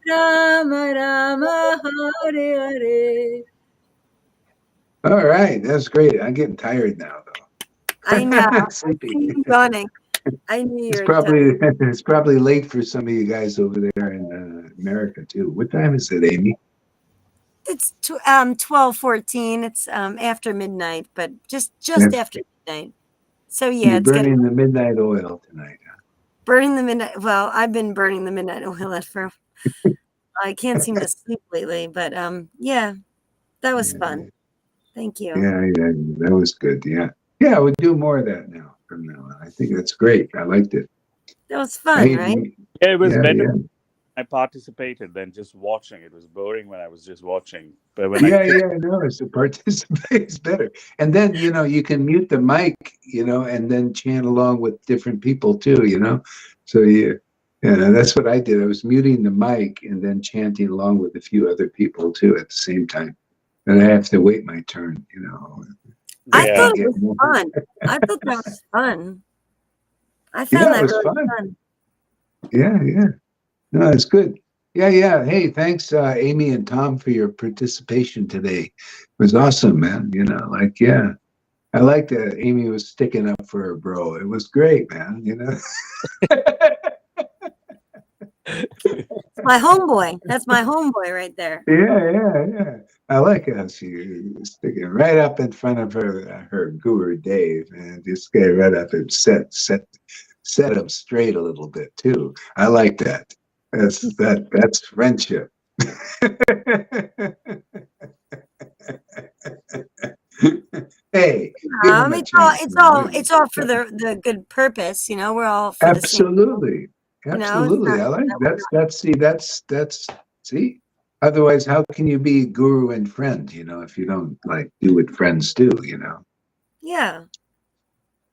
Rama Rama, Hare Hare.
All right, that's great. I'm getting tired now,
I know.
though.
I
Sleepy.
see you yawning. I knew you
It's
were done.
probably it's probably late for some of you guys over there in America too. What time is it, Amy?
It's 12:14. It's after midnight, but just
That's-
after midnight. So yeah,
You're
it's getting
burning the midnight oil tonight. Huh?
burning the midnight. Well, I've been burning the midnight oil for. I can't seem to sleep lately, but yeah, that was fun. Thank you.
Yeah, that was good. Yeah, yeah, we'll do more of that now from now on. I think that's great. I liked it.
That was fun,
I,
right?
Yeah, it was
yeah,
better.
yeah.
I participated than just watching. It was boring when I was just watching. But when I
Yeah, yeah, no, it's to participate is better. And then, you can mute the mic, and then chant along with different people too, So that's what I did. I was muting the mic and then chanting along with a few other people too at the same time. And I have to wait my turn,
I
yeah,
thought it was fun. I thought that was fun. I found
Yeah, it
that
was
really
fun.
fun.
Yeah, yeah. No, it's good. Yeah, yeah. Hey, thanks, Amy and Tom, for your participation today. It was awesome, man. Yeah. I like that Amy was sticking up for her bro. It was great, man.
My homeboy. That's my homeboy right there.
Yeah, yeah, yeah. I like how she was sticking right up in front of her guru Dave, and just get right up and set him straight a little bit too. I like that. That's friendship. Hey, give him a chance.
It's all for the good purpose, We're all for the same,
Absolutely.
It's
Absolutely.
not
I like
that we're
that's see. Otherwise, how can you be guru and friend, if you don't like do what friends do?
Yeah.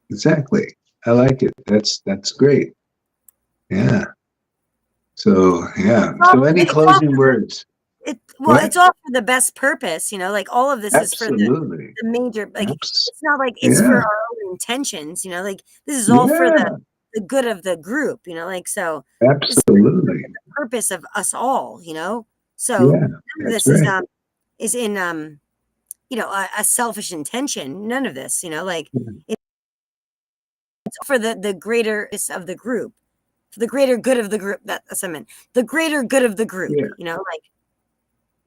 Exactly. I like it. That's great. Yeah. So yeah. So any closing words? What?
It's all for the best purpose, like all of this is for
Absolutely.
the major, like it's not like it's for
Yeah.
our own intentions, like this is all for
Yeah.
the good of the group, like so this is
Absolutely.
the purpose of us all, so
Yeah.
none of
That's
this
right.
is in a selfish intention. None of this, like it's for the greater of the group, for the greater good of the group. That's what I meant. The greater good of the group,
Yeah.
like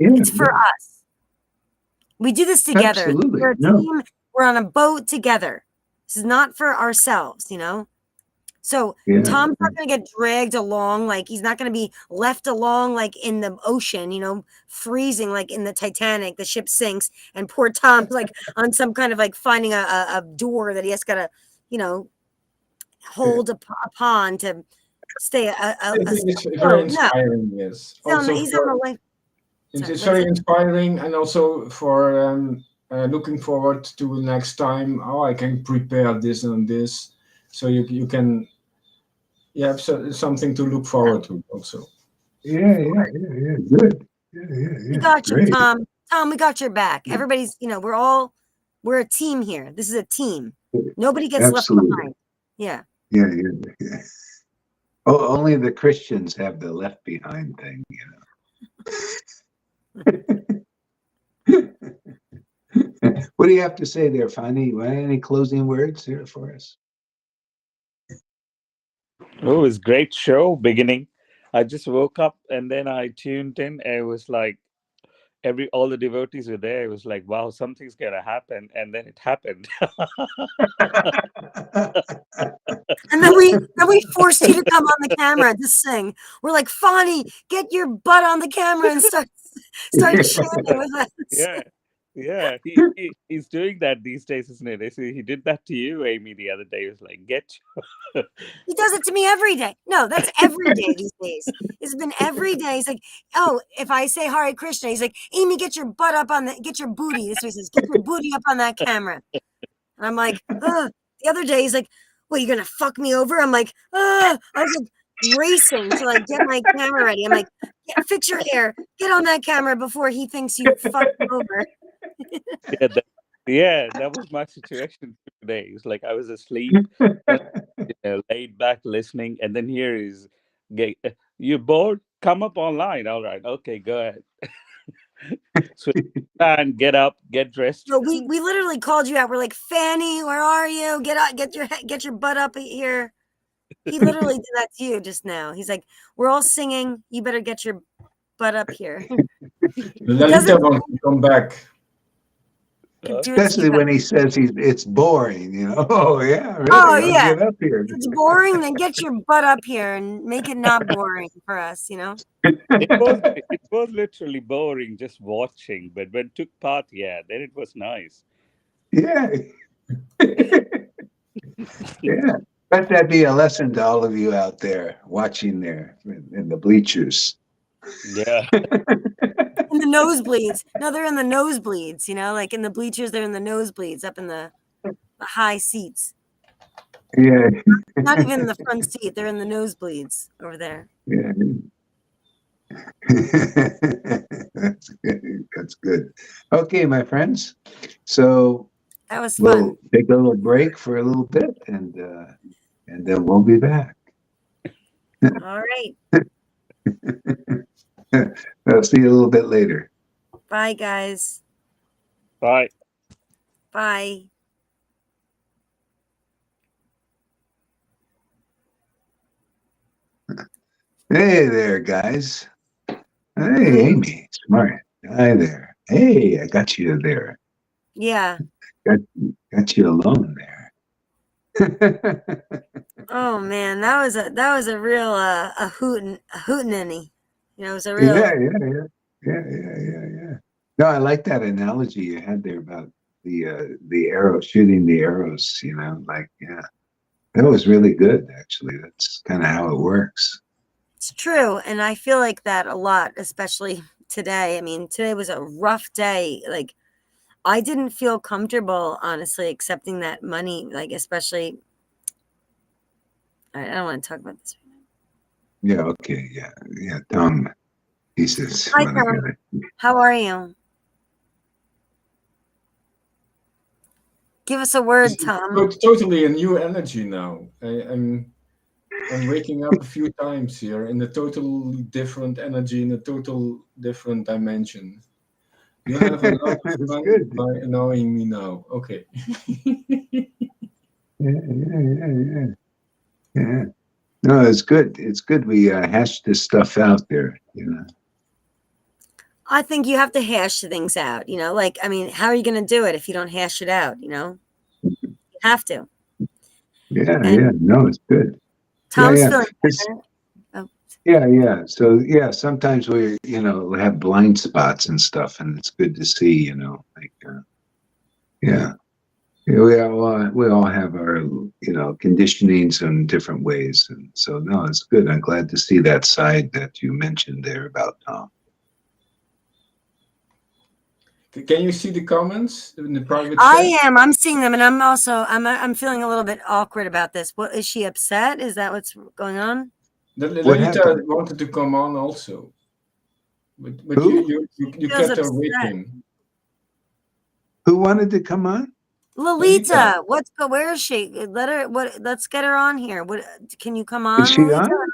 Yeah.
it's for us. We do this together.
Absolutely.
We're a
No.
team. We're on a boat together. This is not for ourselves, So
Yeah.
Tom's not going to get dragged along. Like he's not going to be left along, like in the ocean, freezing, like in the Titanic, the ship sinks, and poor Tom's like on some kind of like finding a door that he has got to, hold upon to stay
I think it's very inspiring. Yes.
He's on the life.
It's very inspiring, and also for looking forward to next time. Oh, I can prepare this and this, so you can have something to look forward to also.
Yeah. Good. Yeah.
We got you,
Great.
Tom. Tom, we got your back. Everybody's, we're a team here. This is a team. Nobody gets
Absolutely.
left behind. Yeah.
Yeah. Oh, only the Christians have the left behind thing, What do you have to say there, Fanny? Any closing words here for us?
Oh, it was great show beginning. I just woke up and then I tuned in. And it was like all the devotees were there. It was like, wow, something's gonna happen, and then it happened.
And then we forced you to come on the camera to sing. We're like, Fonny, get your butt on the camera and start chanting with us.
Yeah. He's doing that these days, isn't it? He did that to you, Amy, the other day. He was like, get you.
He does it to me every day. No, that's every day these days. It's been every day. He's like, oh, if I say Hare Krishna, he's like, Amy, get your butt up get your booty. This is what he says, get your booty up on that camera. And I'm like, ugh. The other day, he's like, what, you're going to fuck me over? I'm like, I was like racing to like get my camera ready. I'm like, fix your hair. Get on that camera before he thinks you fucked him over.
Yeah, that was my situation today. It's like I was asleep, and, laid back listening, and then here is, you bored? Come up online. All right, okay, go ahead. Switch and get up, get dressed.
No, we literally called you out. We're like, Fanny, where are you? Get up, get your butt up here. He literally did that to you just now. He's like, we're all singing. You better get your butt up here.
Lalita wants to come back.
Especially when he says it's boring, you know. Oh yeah, really?
Oh yeah,
get up here.
It's boring. Then get your butt up here and make it not boring for us, you know.
It was literally boring just watching, but when took part, yeah, then it was nice.
Yeah. Yeah. Let that be a lesson to all of you out there watching there in the bleachers.
Yeah.
In the nosebleeds. No, they're in the nosebleeds, you know, like in the bleachers, they're in the nosebleeds up in the high seats.
Yeah.
Not even in the front seat, they're in the nosebleeds over there.
Yeah. That's good. That's good. Okay, my friends. So
That was
we'll
fun.
take a little break for a little bit and then we'll be back.
All right.
I'll see you a little bit later.
Bye, guys.
Bye.
Bye.
Hey there, guys. Hey, Amy, smart. Hi there. Hey, I got you there.
Yeah.
Got you alone there.
Oh man, that was a real a hootenanny. You know, it was a real.
Yeah. No, I like that analogy you had there about the arrow, shooting the arrows. You know, like that was really good. Actually, that's kind of how it works.
It's true, and I feel like that a lot, especially today. I mean, today was a rough day. Like, I didn't feel comfortable, honestly, accepting that money. Like, especially, I don't want to talk about this right now.
Yeah. Okay. Yeah. Tom, he says.
Hi, Tom. How are you? Give us a word, Tom.
Totally a new energy now. I'm waking up a few times here in a totally different energy, in a total different dimension. You have a lot of fun by annoying me now. Okay.
Yeah. No, it's good. It's good we hash this stuff out there, you know.
I think you have to hash things out, you know, like, I mean, how are you going to do it if you don't hash it out, you know? You have to.
Yeah. No, it's good.
Tom's feeling better. Oh.
Yeah. So, sometimes we, have blind spots and stuff, and it's good to see, you know, like, we all have our, conditionings in different ways. And so, no, it's good. I'm glad to see that side that you mentioned there about Tom.
Can you see the comments in the private chat?
I am. I'm seeing them, and I'm feeling a little bit awkward about this. What is she upset? Is that what's going on?
Lalita wanted to come on also, but you kept her waiting.
Who wanted to come on?
Lalita. Where is she? Let's get her on here. Can you come on?
Is she
Lalita?
on?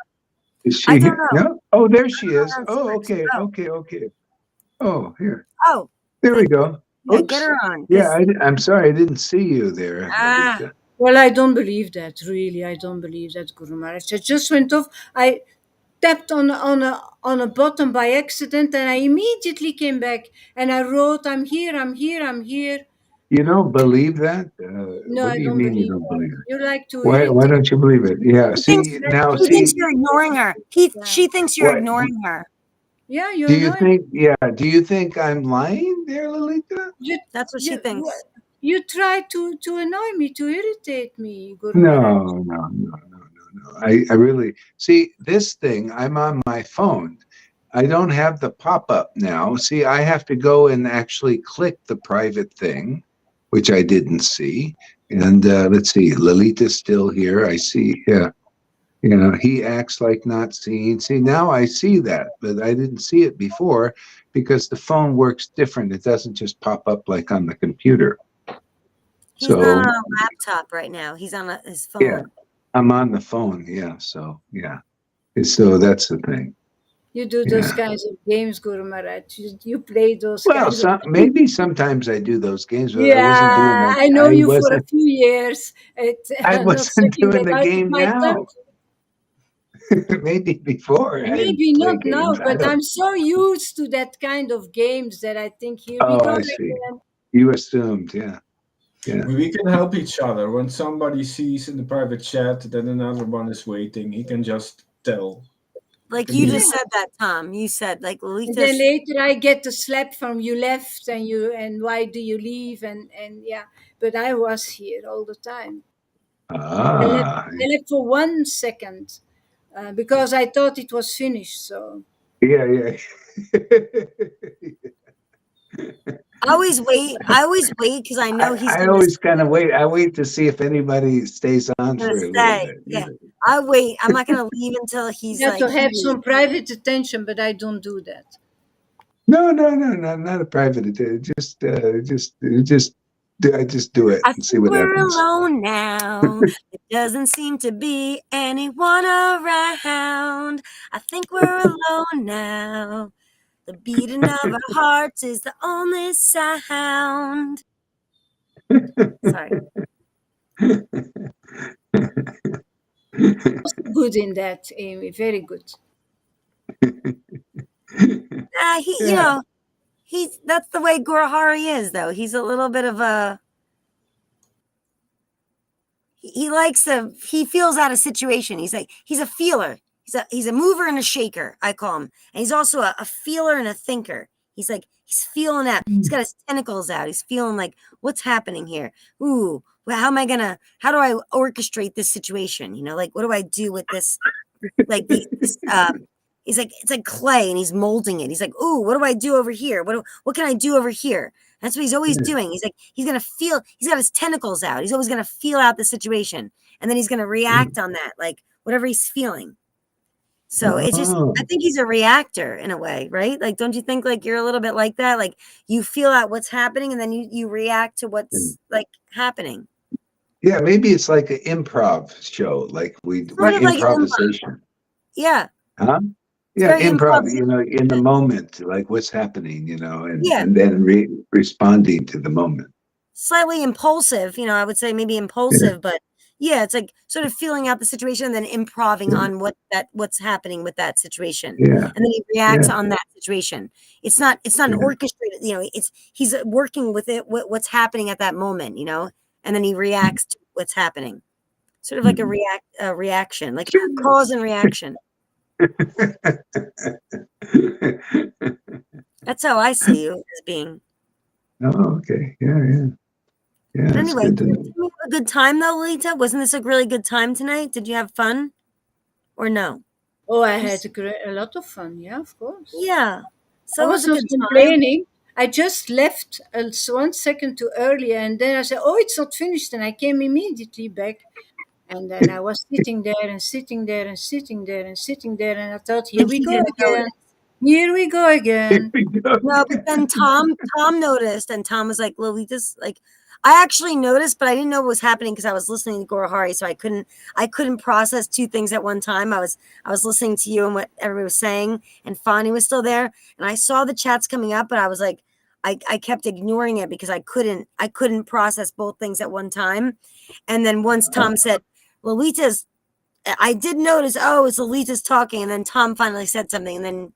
Is she here? No? Oh, there she is. Oh, okay. Oh, here.
Oh.
There we go.
Yeah, get her on.
Yeah, I'm sorry, I didn't see you there.
Well, I don't believe that, really. I don't believe that, Guru Maharaj. It just went off. I tapped on a button by accident, and I immediately came back, and I wrote, I'm here.
You don't believe that?
No,
what
I
do you
don't
mean
believe
you don't believe it?
You like to
Why don't you believe it? Yeah,
he thinks you're ignoring her. She thinks you're ignoring her.
Yeah, you're
Do you think I'm lying there, Lalita?
That's what she thinks.
You try to annoy me, to irritate me, Guru
No. I really see this thing. I'm on my phone. I don't have the pop-up now. See, I have to go and actually click the private thing, which I didn't see. And let's see, Lalita's still here. I see. Yeah. You know, he acts like not seeing. See, now I see that, but I didn't see it before because the phone works different. It doesn't just pop up like on the computer.
He's not on
So
a laptop right now. He's on his
yeah,
phone.
I'm on the phone. Yeah. So yeah. So that's the thing.
You do those
Yeah.
kinds of games, Guru Maharaj. You play those
Well,
kinds of games.
maybe sometimes I do those games, but I wasn't doing
Yeah,
that.
I know you for a few years.
I
I'm not
wasn't
saying
doing
that
the
out of
game
my
now.
tongue.
Maybe before I
Maybe not
played
now,
games. I
but
don't.
I'm so used to that kind of games that I think here we
Oh,
go
I see.
again.
You assumed, yeah, yeah.
We can help each other. When somebody sees in the private chat that another one is waiting, he can just tell.
Like
Can
you
be
just said that, Tom. You said like
And then
Lolita's.
later I get the slap from you left and why do you leave and yeah, but I was here all the time. I left,
Ah,
I left for 1 second because I thought it was finished. So
yeah, yeah.
I always wait. I always wait because I know he's
I
gonna
always kind of wait. I wait to see if anybody stays on
gonna
for a little
stay.
bit. You
Yeah,
know.
I wait. I'm not gonna leave until he's
yeah,
like
to have
he.
some private attention, but I don't do that.
No, no, no, no, not a private. Just. I just do it
I
and see
think
what
we're
happens.
alone now. There doesn't seem to be anyone around. I think we're alone now. The beating of our hearts is the only sound. Sorry.
Good in that, Amy. Very good.
You
Yeah.
know, that's the way Gorahari is, though. He's a little bit of a he likes he feels out a situation. He's a feeler. He's a mover and a shaker, I call him. And he's also a feeler and a thinker. He's feeling out. He's got his tentacles out. He's feeling like what's happening here. Ooh, well, how do I orchestrate this situation? You know, like what do I do with this? Like he's like it's like clay and he's molding it. He's like, ooh, what do I do over here? What can I do over here? That's what he's always doing. He's like, he's got his tentacles out. He's always gonna feel out the situation. And then he's gonna react on that, like whatever he's feeling. So it's just
Oh,
I think he's a reactor in a way, right? Like, don't you think like you're a little bit like that? Like you feel out what's happening and then you react to what's like happening.
yeah. Maybe it's like an improv show, like
Sort
we
of like improv.
improvisation,
Yeah.
huh?
It's
Yeah,
very improv.
improv. You know, in the moment, like what's happening, you know,
Yeah.
and then responding to the moment.
Slightly impulsive, I would say maybe
Yeah,
impulsive, but yeah, it's like sort of feeling out the situation and then improving
yeah,
on what's happening with that situation.
yeah,
And then he reacts
yeah,
on that situation. It's not an
yeah,
orchestrated, he's working with it, what's happening at that moment, and then he reacts to what's happening. Sort of like
mm.
a reaction, like cause and reaction. That's how I see you as being.
Oh, okay. Yeah, yeah. Yeah,
But
that's
anyway,
good
did
to know.
you have a good time though, Lolita? Wasn't this a really good time tonight? Did you have fun or no?
Oh, I
You
had
s-
a lot of fun. Yeah, of course.
Yeah.
I
So it was
was
a
not
good time.
complaining. I just left 1 second too early, and then I said, "Oh, it's not finished," and I came immediately back. And then I was sitting there and sitting there and sitting there and sitting there, and I thought, "Here
Like
we
he
go
didn't
again.
notice.
Here we go
Here
again."
we go.
No, but then Tom noticed, and Tom was like, Lolita's like, I actually noticed, but I didn't know what was happening because I was listening to Gorahari, so I couldn't process two things at one time. I was listening to you and what everybody was saying, and Fani was still there, and I saw the chats coming up, but I was like, I kept ignoring it because I couldn't process both things at one time. And then once Tom said, Lolita's I did notice, oh, it's Lolita's talking, and then Tom finally said something, and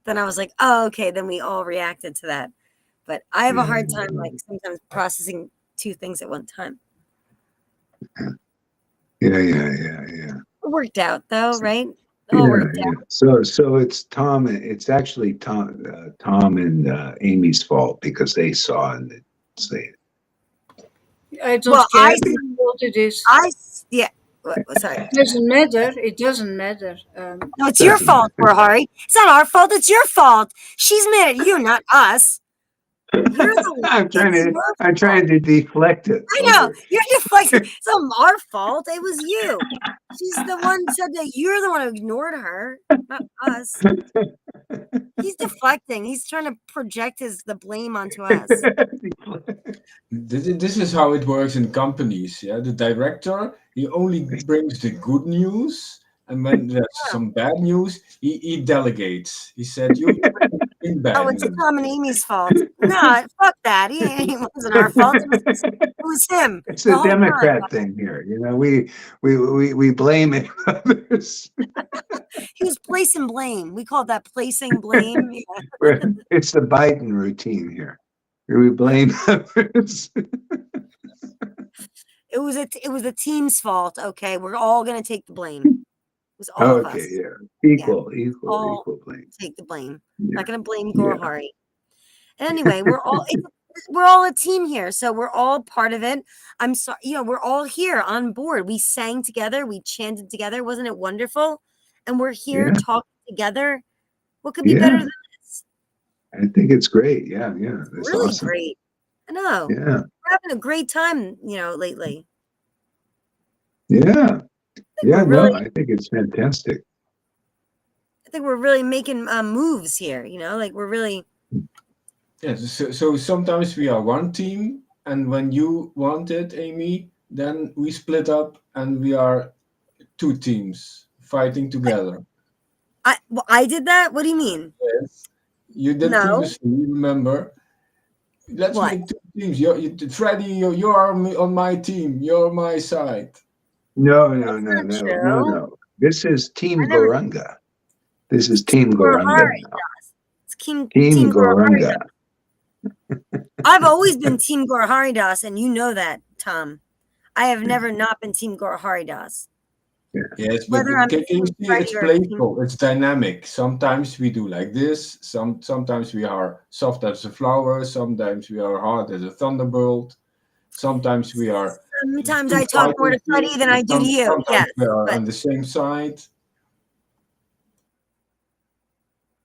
then I was like, oh, okay, then we all reacted to that. But I have a
Yeah,
hard time like sometimes processing two things at one time.
yeah, yeah, yeah, yeah.
It worked out though, right? It all
Yeah,
worked
yeah.
out.
So it's Tom. It's actually Tom and Amy's fault because they saw and didn't say it.
I don't
Well,
care what it is.
yeah. Sorry.
It doesn't matter. It doesn't matter.
No, it's your
Doesn't
fault,
matter.
Hari. It's not our fault. It's your fault. She's mad at you, not us. You're the one.
I'm trying
It's
to
your
I'm
fault.
trying to deflect it
I know.
over.
You're deflecting. It's not our fault. It was you. She's the one said that you're the one who ignored her, not us. He's deflecting. He's trying to project the blame onto us.
This is how it works in companies. Yeah, the director, he only brings the good news, and when there's
Yeah.
some bad news, he delegates. He said, "You bring
Oh,
bad
it's
news."
Tom and Amy's fault. No, fuck that. It wasn't our fault. It was him
It's
the
a
whole time.
Democrat thing here. We blame it on others.
He was placing blame. We called that placing blame. Yeah.
It's the Biden routine here. We blame others.
It was the team's fault. Okay, we're all gonna take the blame. It was all of
Okay,
us.
yeah.
Yeah, all
Equal blame.
take the blame.
Yeah,
Not gonna blame
yeah.
Gorhari. Anyway, we're all a team here, so we're all part of it. I'm sorry, we're all here on board. We sang together, we chanted together. Wasn't it wonderful? And we're here
Yeah,
talking together. What could be better
yeah.
than this?
I think it's great. Yeah, yeah. That's
Really
awesome.
great. I know.
Yeah,
We're having a great time, lately.
yeah.
I think
Yeah,
we're
no,
really,
I think it's fantastic.
I think we're really making moves here. Like we're really.
Yes. So sometimes we are one team, and when you want it, Amy, then we split up, and we are two teams fighting together.
I did that. What do you mean?
Yes. You did
No.
previously. Remember? Let's
What?
make two teams. Freddie, you are on my team. You're my side.
No, no,
That's
no,
not
no, no,
true.
no. This is
I
Team
never.
Gorunga. This is
It's
Team
Team
Gorunga
Gorhari.
now.
It's Team
Team
Gorhari.
Gorunga.
I've always been Team Gorhari Das, and you know that, Tom. I have never not been Team Gorhari Das.
Yes, but
Whether I'm
can you
Team
see it's
Freddy or Team.
playful, it's dynamic. Sometimes we do like this, sometimes we are soft as a flower, sometimes we are hard as a thunderbolt, sometimes we are
Sometimes
two
I talk more to
fighting
Freddie
teams,
than I do to you.
sometimes
Yes,
we are
but
on the same side.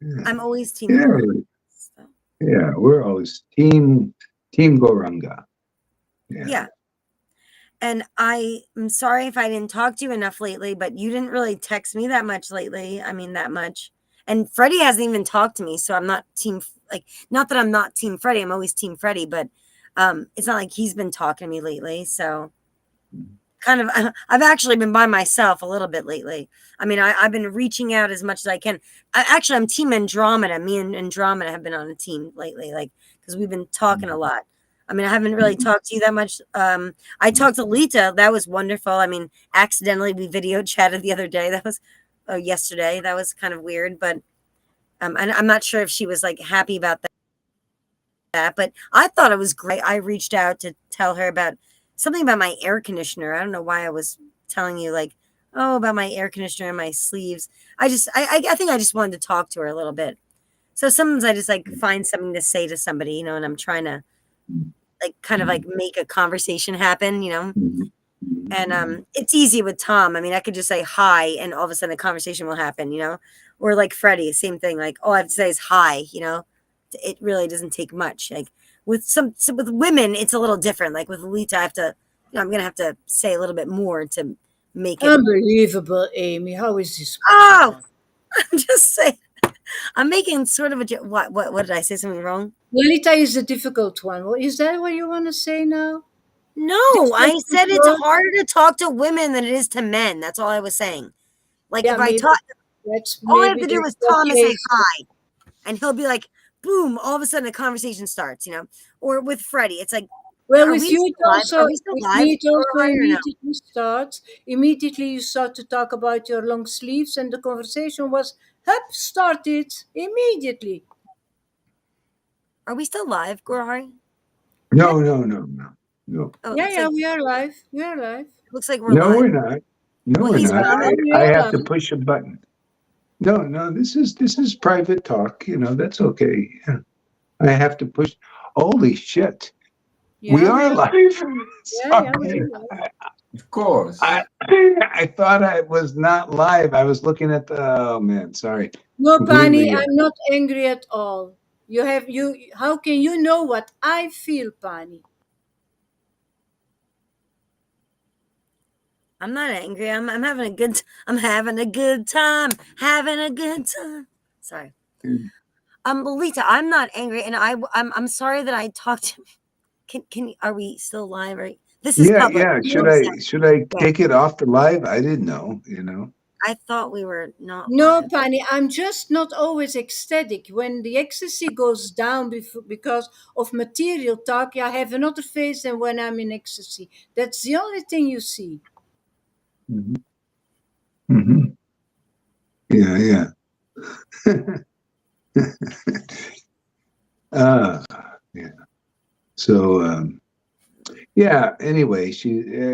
Yeah,
I'm always Team
yeah,
Gorhari. So,
yeah. We're always Team Gorunga. Yeah.
yeah. And I'm sorry if I didn't talk to you enough lately, but you didn't really text me that much lately. I mean, that much. And Freddie hasn't even talked to me, so I'm not not that I'm not Team Freddie. I'm always Team Freddie, but it's not like he's been talking to me lately. So kind of, I've actually been by myself a little bit lately. I mean, I've been reaching out as much as I can. I'm Team Andromeda. Me and Andromeda have been on a team lately, like because we've been talking a lot. I mean, I haven't really talked to you that much. I talked to Lita. That was wonderful. I mean, accidentally we video chatted the other day. That was yesterday. That was kind of weird, but I'm not sure if she was like happy about that. But I thought it was great. I reached out to tell her about something about my air conditioner. I don't know why I was telling you like, oh, about my air conditioner and my sleeves. I think I just wanted to talk to her a little bit. So sometimes I just like find something to say to somebody, and I'm trying to like kind of like make a conversation happen, and it's easy with Tom. I mean, I could just say hi and all of a sudden a conversation will happen, or like Freddie, same thing. Like all I have to say is hi, it really doesn't take much. Like with with women, it's a little different. Like with Lita, I have to, I'm going to have to say a little bit more to make it.
Unbelievable, Amy. How is this
Oh,
possible?
I'm just saying. I'm making sort of a what did I say something wrong?
Lolita is the difficult one. Well, is that what you want to say now?
No,
This
I
was
said it's
before?
harder to talk to women than it is to men. That's all I was saying. Like
Yeah,
if I
maybe
talk, all I have to do
that's
is
your
Tom and say
case.
hi, and he'll be like, boom! All of a sudden, a conversation starts. Or with Freddie, it's like,
Well,
are
with
we
you
still
it
live?
also
Are we still
with
live?
me it also
Or no?
immediately starts. Immediately you start to talk about your long sleeves, and the conversation was started immediately.
Are we still live, Gorhari?
Yeah,
No, no, no, no, no.
Oh, it
yeah,
looks
yeah.
like
We are live. We are live.
we're
No,
live.
we're not. No,
Well,
we're
he's
not.
Yeah,
coming.
we
I
are
have to
live.
push a button. No, no, this is private talk. That's okay. Yeah. I have to push. Holy shit. We
Yeah, we
are
are.
live.
Yeah, we
Sorry.
are live.
Of course.
I thought I was not live. I was looking at the, oh man, sorry.
No, Pani,
Completely.
I'm not angry at all. How can you know what I feel, Pani?
I'm not angry. I'm having a good. I'm having a good time. Having a good time. Sorry. Lolita, I'm not angry, and I'm sorry that I talked. Can are we still live? Right. This is
Yeah,
public.
yeah.
You said.
Should I
Yeah.
take it off the live? I didn't know, you know.
I thought we were not
No,
live.
Pani, I'm just not always ecstatic. When the ecstasy goes down because of material talk, I have another face than when I'm in ecstasy. That's the only thing you see.
Hmm. Hmm. Yeah, yeah. uh, yeah. So yeah, anyway,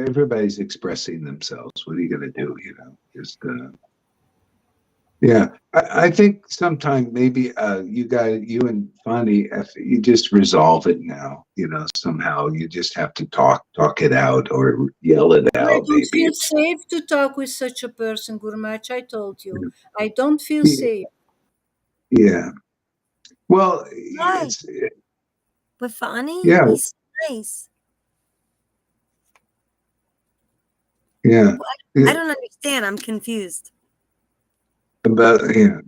everybody's expressing themselves. What are you gonna do, you know? Just yeah. I think sometime maybe you and Fonny, if you just resolve it now, you know, somehow you just have to talk it out or yell it
I
out.
don't
Maybe
feel
it's
safe to talk with such a person, Gurmach. I told
you
you.
know,
I don't feel
yeah.
safe.
Yeah. Well,
Why?
it's
With Fonny,
yeah,
he's nice.
yeah.
What? I
Yeah,
don't understand. I'm confused.
about yeah.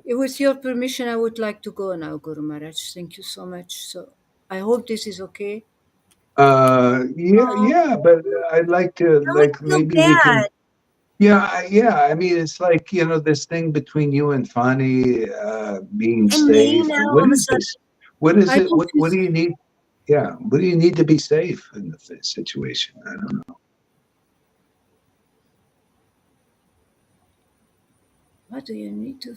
With your permission, I would like to go now, Guru Maharaj. Thank you so much. So I hope this is okay.
Yeah,
Oh,
yeah, but I'd like to
now I feel
maybe we
bad.
can yeah, yeah. I mean, it's like, you know, this thing between you and Fonny being
And me
safe.
now all
What
of a
is
sudden.
this? What is
I
it?
don't feel
What do you
safe.
need? Yeah, what do you need to be safe in the situation? I don't know.
What do you need to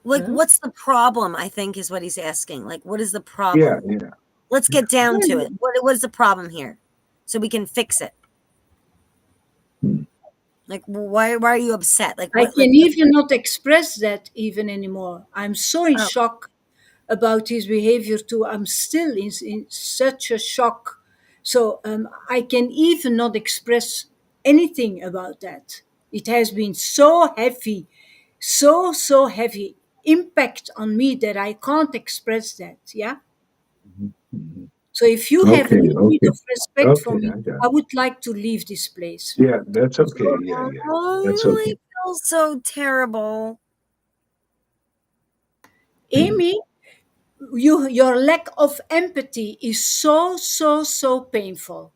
Like,
huh?
what's the problem? I think is what he's asking. Like, what is the
Yeah,
problem?
yeah.
Let's get down to it.
Well,
What is the problem here? So we can fix it.
Hmm.
Like, why are you upset? Like,
I
what? Like,
can even not express that even anymore. I'm so in
oh,
shock about his behavior too. I'm still in such a shock. So I can even not express anything about that. It has been so heavy, so heavy impact on me that I can't express that. Yeah.
Mhm, mhm.
So if you have a
Okay,
little bit
okay,
of respect for
okay.
me,
I got
I
it.
would like to leave this place.
Yeah, that's okay. Yeah, yeah. That's
oh, I
okay.
feel so terrible.
Mm.
Amy, your lack of empathy is so painful.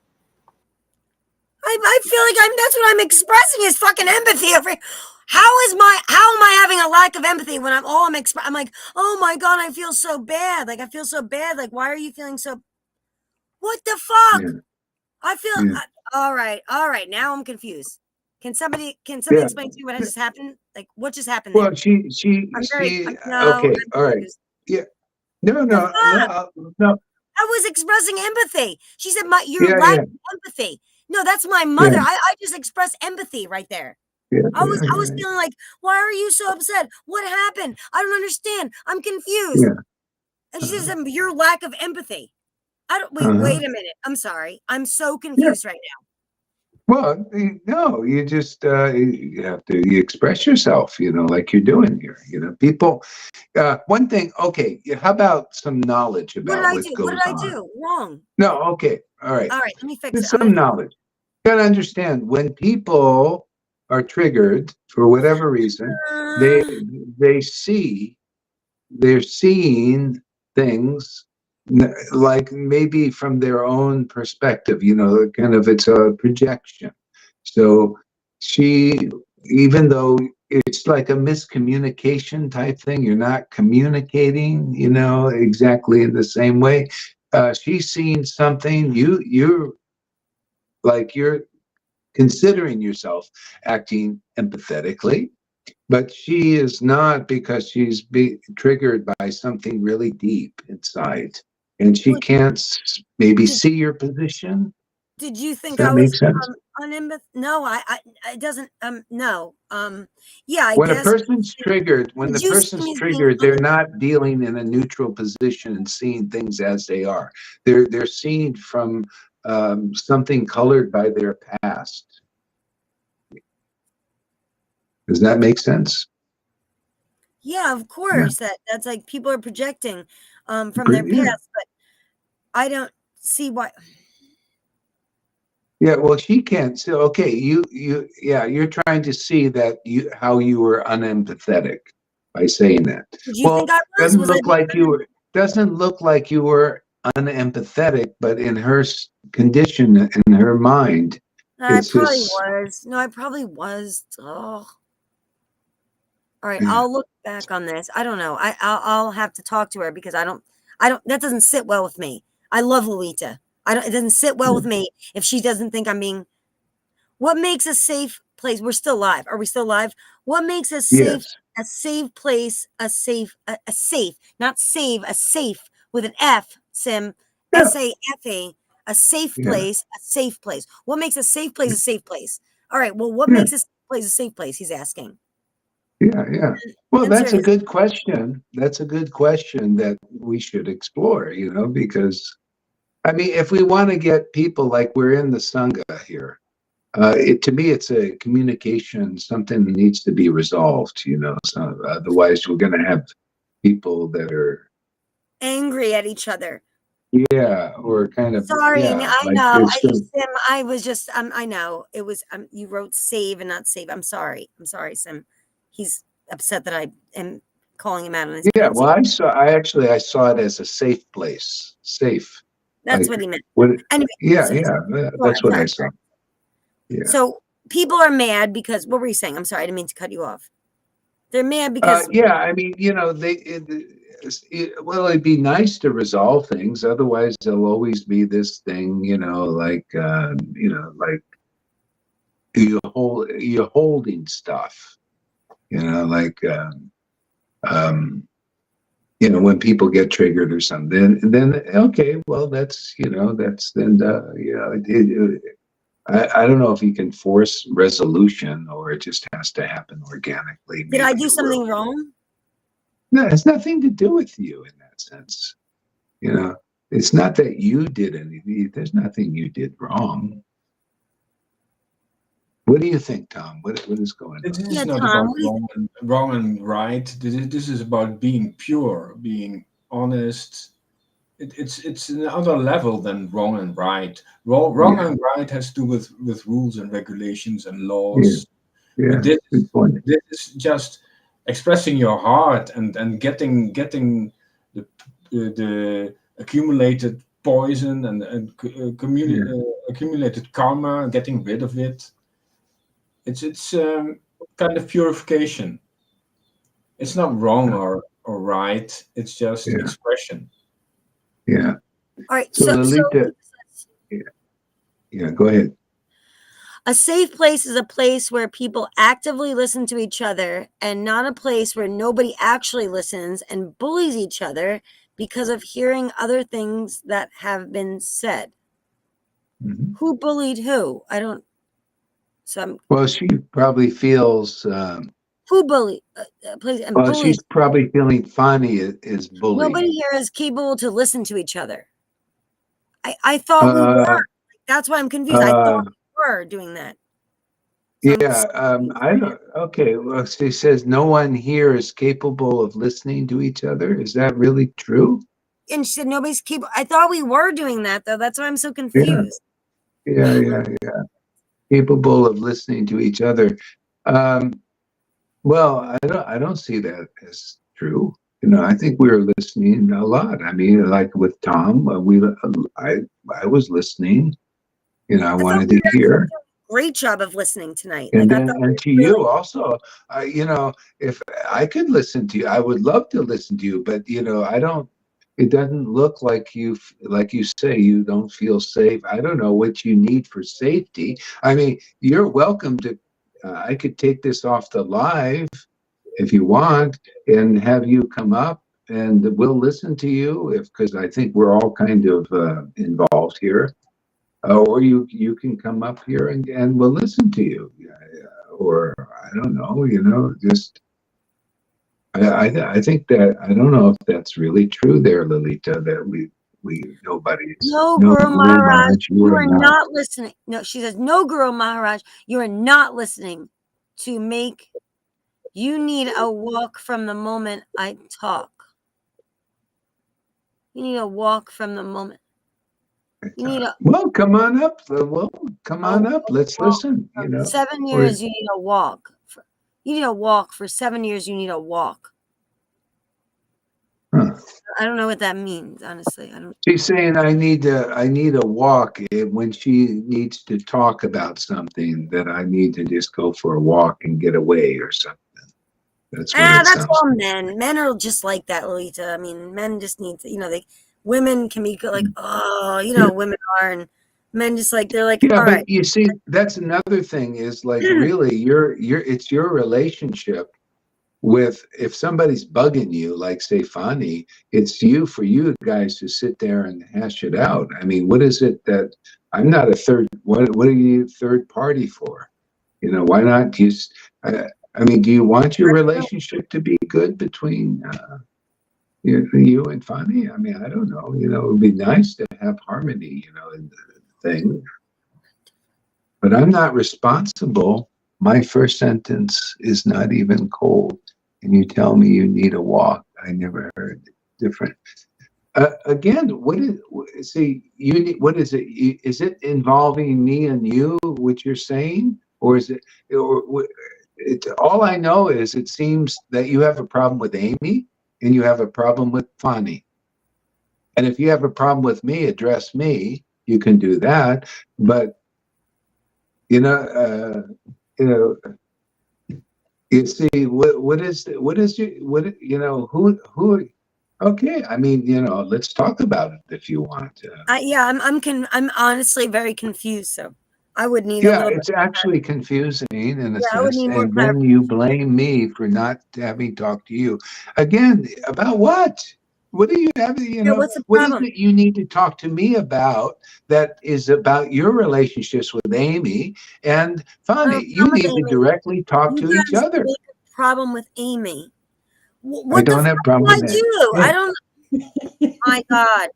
I feel like that's what I'm expressing is fucking empathy over. How am I having a lack of empathy when I'm like, oh my god, I feel so bad. Like I feel so bad. Like why are you feeling so? What the fuck?
Yeah,
I feel
yeah,
all right. Now I'm confused. Can somebody
yeah.
explain to me what has just happened? Like what just happened there?
Well, no.
I'm
Okay, all right.
confused.
Yeah, no,
The
no, no,
fuck?
no.
I was expressing empathy. She said your
Yeah,
lack
yeah,
of empathy. No, that's my mother.
yeah,
I just expressed empathy right there.
yeah,
I was
yeah,
feeling like, why are you so upset? What happened? I don't understand. I'm confused.
yeah.
And she
Uh-huh.
says, your lack of empathy. I don't
Uh-huh.
wait a minute. I'm sorry. I'm so
Yeah.
confused right now.
Well, no, you just you have to you express yourself, you know, like you're doing here. You know, people. One thing, okay. How about some knowledge
What did
about
I
what
do? What did
goes
I
on?
do wrong?
No, okay, all right.
All right, let me fix it.
There's
I'm gonna
some
fix
knowledge. You gotta understand when people are triggered for whatever reason, they
it.
they see they're seeing things like maybe from their own perspective, you know, kind of it's a projection. So she, even though it's like a miscommunication type thing, you're not communicating, you know, exactly in the same way. She's seeing something you're like you're considering yourself acting empathetically, but she is not because she's triggered by something really deep inside, and she
What
can't maybe
did
see your position.
did you
Does
think I
that
was
make sense?
no, it doesn't no. Yeah, I
When a
guess
person's triggered, when
did
the
you see
person's
me as being
triggered, they're not dealing in a neutral position and seeing things as they are. They're seeing from something colored by their past. Does that make sense?
Yeah, of course. That's like people are projecting from their
Yeah.
past, but I don't see why.
Yeah, well, she can't. So, okay, yeah, you're trying to see that how you were unempathetic by saying that.
Did you think
Well,
I was? Was I being
doesn't look like you were unempathetic, but in her condition, in her mind,
I
it's
probably
just,
was. No, I probably was. Oh. All right,
yeah,
I'll look back on this. I don't know. I'll have to talk to her because I don't that doesn't sit well with me. I love Lolita. I don't it doesn't sit well with me if she doesn't think I'm being what makes a safe place? We're still live. Are we still live? What makes
yes,
a safe place, a safe, not save, a safe with an F, Sim,
yeah,
SAFE, a safe
yeah,
place, a safe place. What makes a safe place a safe place? All right, well, what
yeah,
makes a safe place a safe place? He's asking.
yeah, yeah. Well,
Answer
that's a
his
good question. That's a good question that we should explore, because I mean, if we want to get people like we're in the Sangha here, to me, it's a communication, something that needs to be resolved. So otherwise, we're going to have people that are,
angry at each other.
yeah, or kind of,
Sorry,
yeah,
I
like
know.
it's going
Sim, I was just I know. It was you wrote save and not save. I'm sorry. I'm sorry, Sim. He's upset that I am calling him out on his
yeah,
pronunciation.
well, I saw it as a safe place, safe.
That's
Like,
what he meant.
what,
Anyway,
yeah,
so
yeah,
go
that's
on,
what I
sorry.
saw. Yeah.
So people are mad because what were you saying? I'm sorry, I didn't mean to cut you off. They're mad because
Yeah, I mean, well, it'd be nice to resolve things. Otherwise, there'll always be this thing, like you're holding stuff, like when people get triggered or something. Then okay, well, that's then I don't know if you can force resolution or it just has to happen organically.
did I
Maybe
do
it will.
something wrong?
No, it has nothing to do with you in that sense. You know, it's not that you did anything. There's nothing you did wrong. What do you think, Tom? What is going
This
on?
is
Yeah,
not
Tom,
about
what do you
wrong and right. This is about being pure, being honest. It's another level than wrong and right. Wrong
Yeah,
and right has to do with rules and regulations and
yeah,
laws. But
yeah, good point.
this is just expressing your heart and getting the accumulated poison
Yeah,
accumulated karma and getting rid of it. It's kind of purification. It's not wrong or right. It's just
yeah,
expression.
yeah.
all right,
So
so
Lolita, yeah, yeah, go ahead.
a safe place is a place where people actively listen to each other and not a place where nobody actually listens and bullies each other because of hearing other things that have been said.
Mhm.
Who bullied who? I don't. So I'm
Well, she probably feels.
who bullied place and
Well,
bullies.
she's probably feeling Fani is bullied.
Nobody here is capable to listen to each other. I thought we
Uh,
were. That's why I'm confused. I thought
uh,
we were doing that. So I'm
yeah. I don't. Okay. Well, she says no one here is capable of listening to each other. Is that really true?
and she said nobody's capable. I thought we were doing that though. That's why I'm so
Yeah.
confused.
Yeah. Yeah. Capable of listening to each other. Um, well, I don't see that as true. I think we were listening a lot. I mean, like with Tom, I I was listening. I
I thought
wanted
we
to
were actually
hear,
doing a great job of listening tonight.
and
Like I
then
thought we
and to
were really
you also. If I could listen to you, I would love to listen to you. But I don't. It doesn't look like like you say, you don't feel safe. I don't know what you need for safety. I mean, you're welcome to. I could take this off the live if you want and have you come up and we'll listen to you if because I think we're all kind of involved here. Or you can come up here and we'll listen to you. Or I don't know, just I think that I don't know if that's really true there, Lolita, that nobody's
no
no
Guru
Guru
Maharaj,
Maharaj, you
you
are
are
not.
not listening. No, she says, no Guru Maharaj, you are not listening to make You need a walk from the moment I talk. You need a walk from the moment. You need a
Well, come on up. Well, come on up. Let's
walk
listen. You
for
know,
7
or
years. You need a walk. You need a walk for 7 years. You need a walk.
huh.
I don't know what that means, honestly. I don't.
She's saying I need a walk when she needs to talk about something that I need to just go for a walk and get away or something. That's what it
That's
sounds
all
like.
men. Men are just like that, Lolita. I mean, men just need to, women can be like, oh, women are, and men just like, they're like,
Yeah,
all right.
but you see, that's another thing is like really it's your relationship with if somebody's bugging you, like say Fani, it's for you guys to sit there and hash it out. I mean, what is it that I'm not a third what are you third party for? You know, why not just I mean, do you want your relationship to be good between you and Fani? I mean, I don't know. You know, it would be nice to have harmony, in the thing. But I'm not responsible. My first sentence is not even cold. And you tell me you need a walk. I never heard different. Again, what is it? Is it involving me and you, what you're saying? Or is it, or all I know is it seems that you have a problem with Amy and you have a problem with Fani. And if you have a problem with me, address me. You can do that. But, you know, you know, you see, who? Okay, I mean, let's talk about it if you want.
Yeah, I'm honestly very confused. So I would need a
Yeah,
little bit.
it's actually confusing in a
Yeah, I would
sense,
need more
and then you
clarification.
blame me for not having talked to you. Again, about what? What do you have?
Yeah, what's the
What is
problem?
it you need to talk to me about that is about your relationships with Amy and
No,
Fanny?
it's
You
not with
need to
Amy.
directly talk
You
to each
guys
other.
make a problem with Amy.
I
What the
don't have a
fuck did
problem
I
with that.
do?
Yeah.
I don't. My God.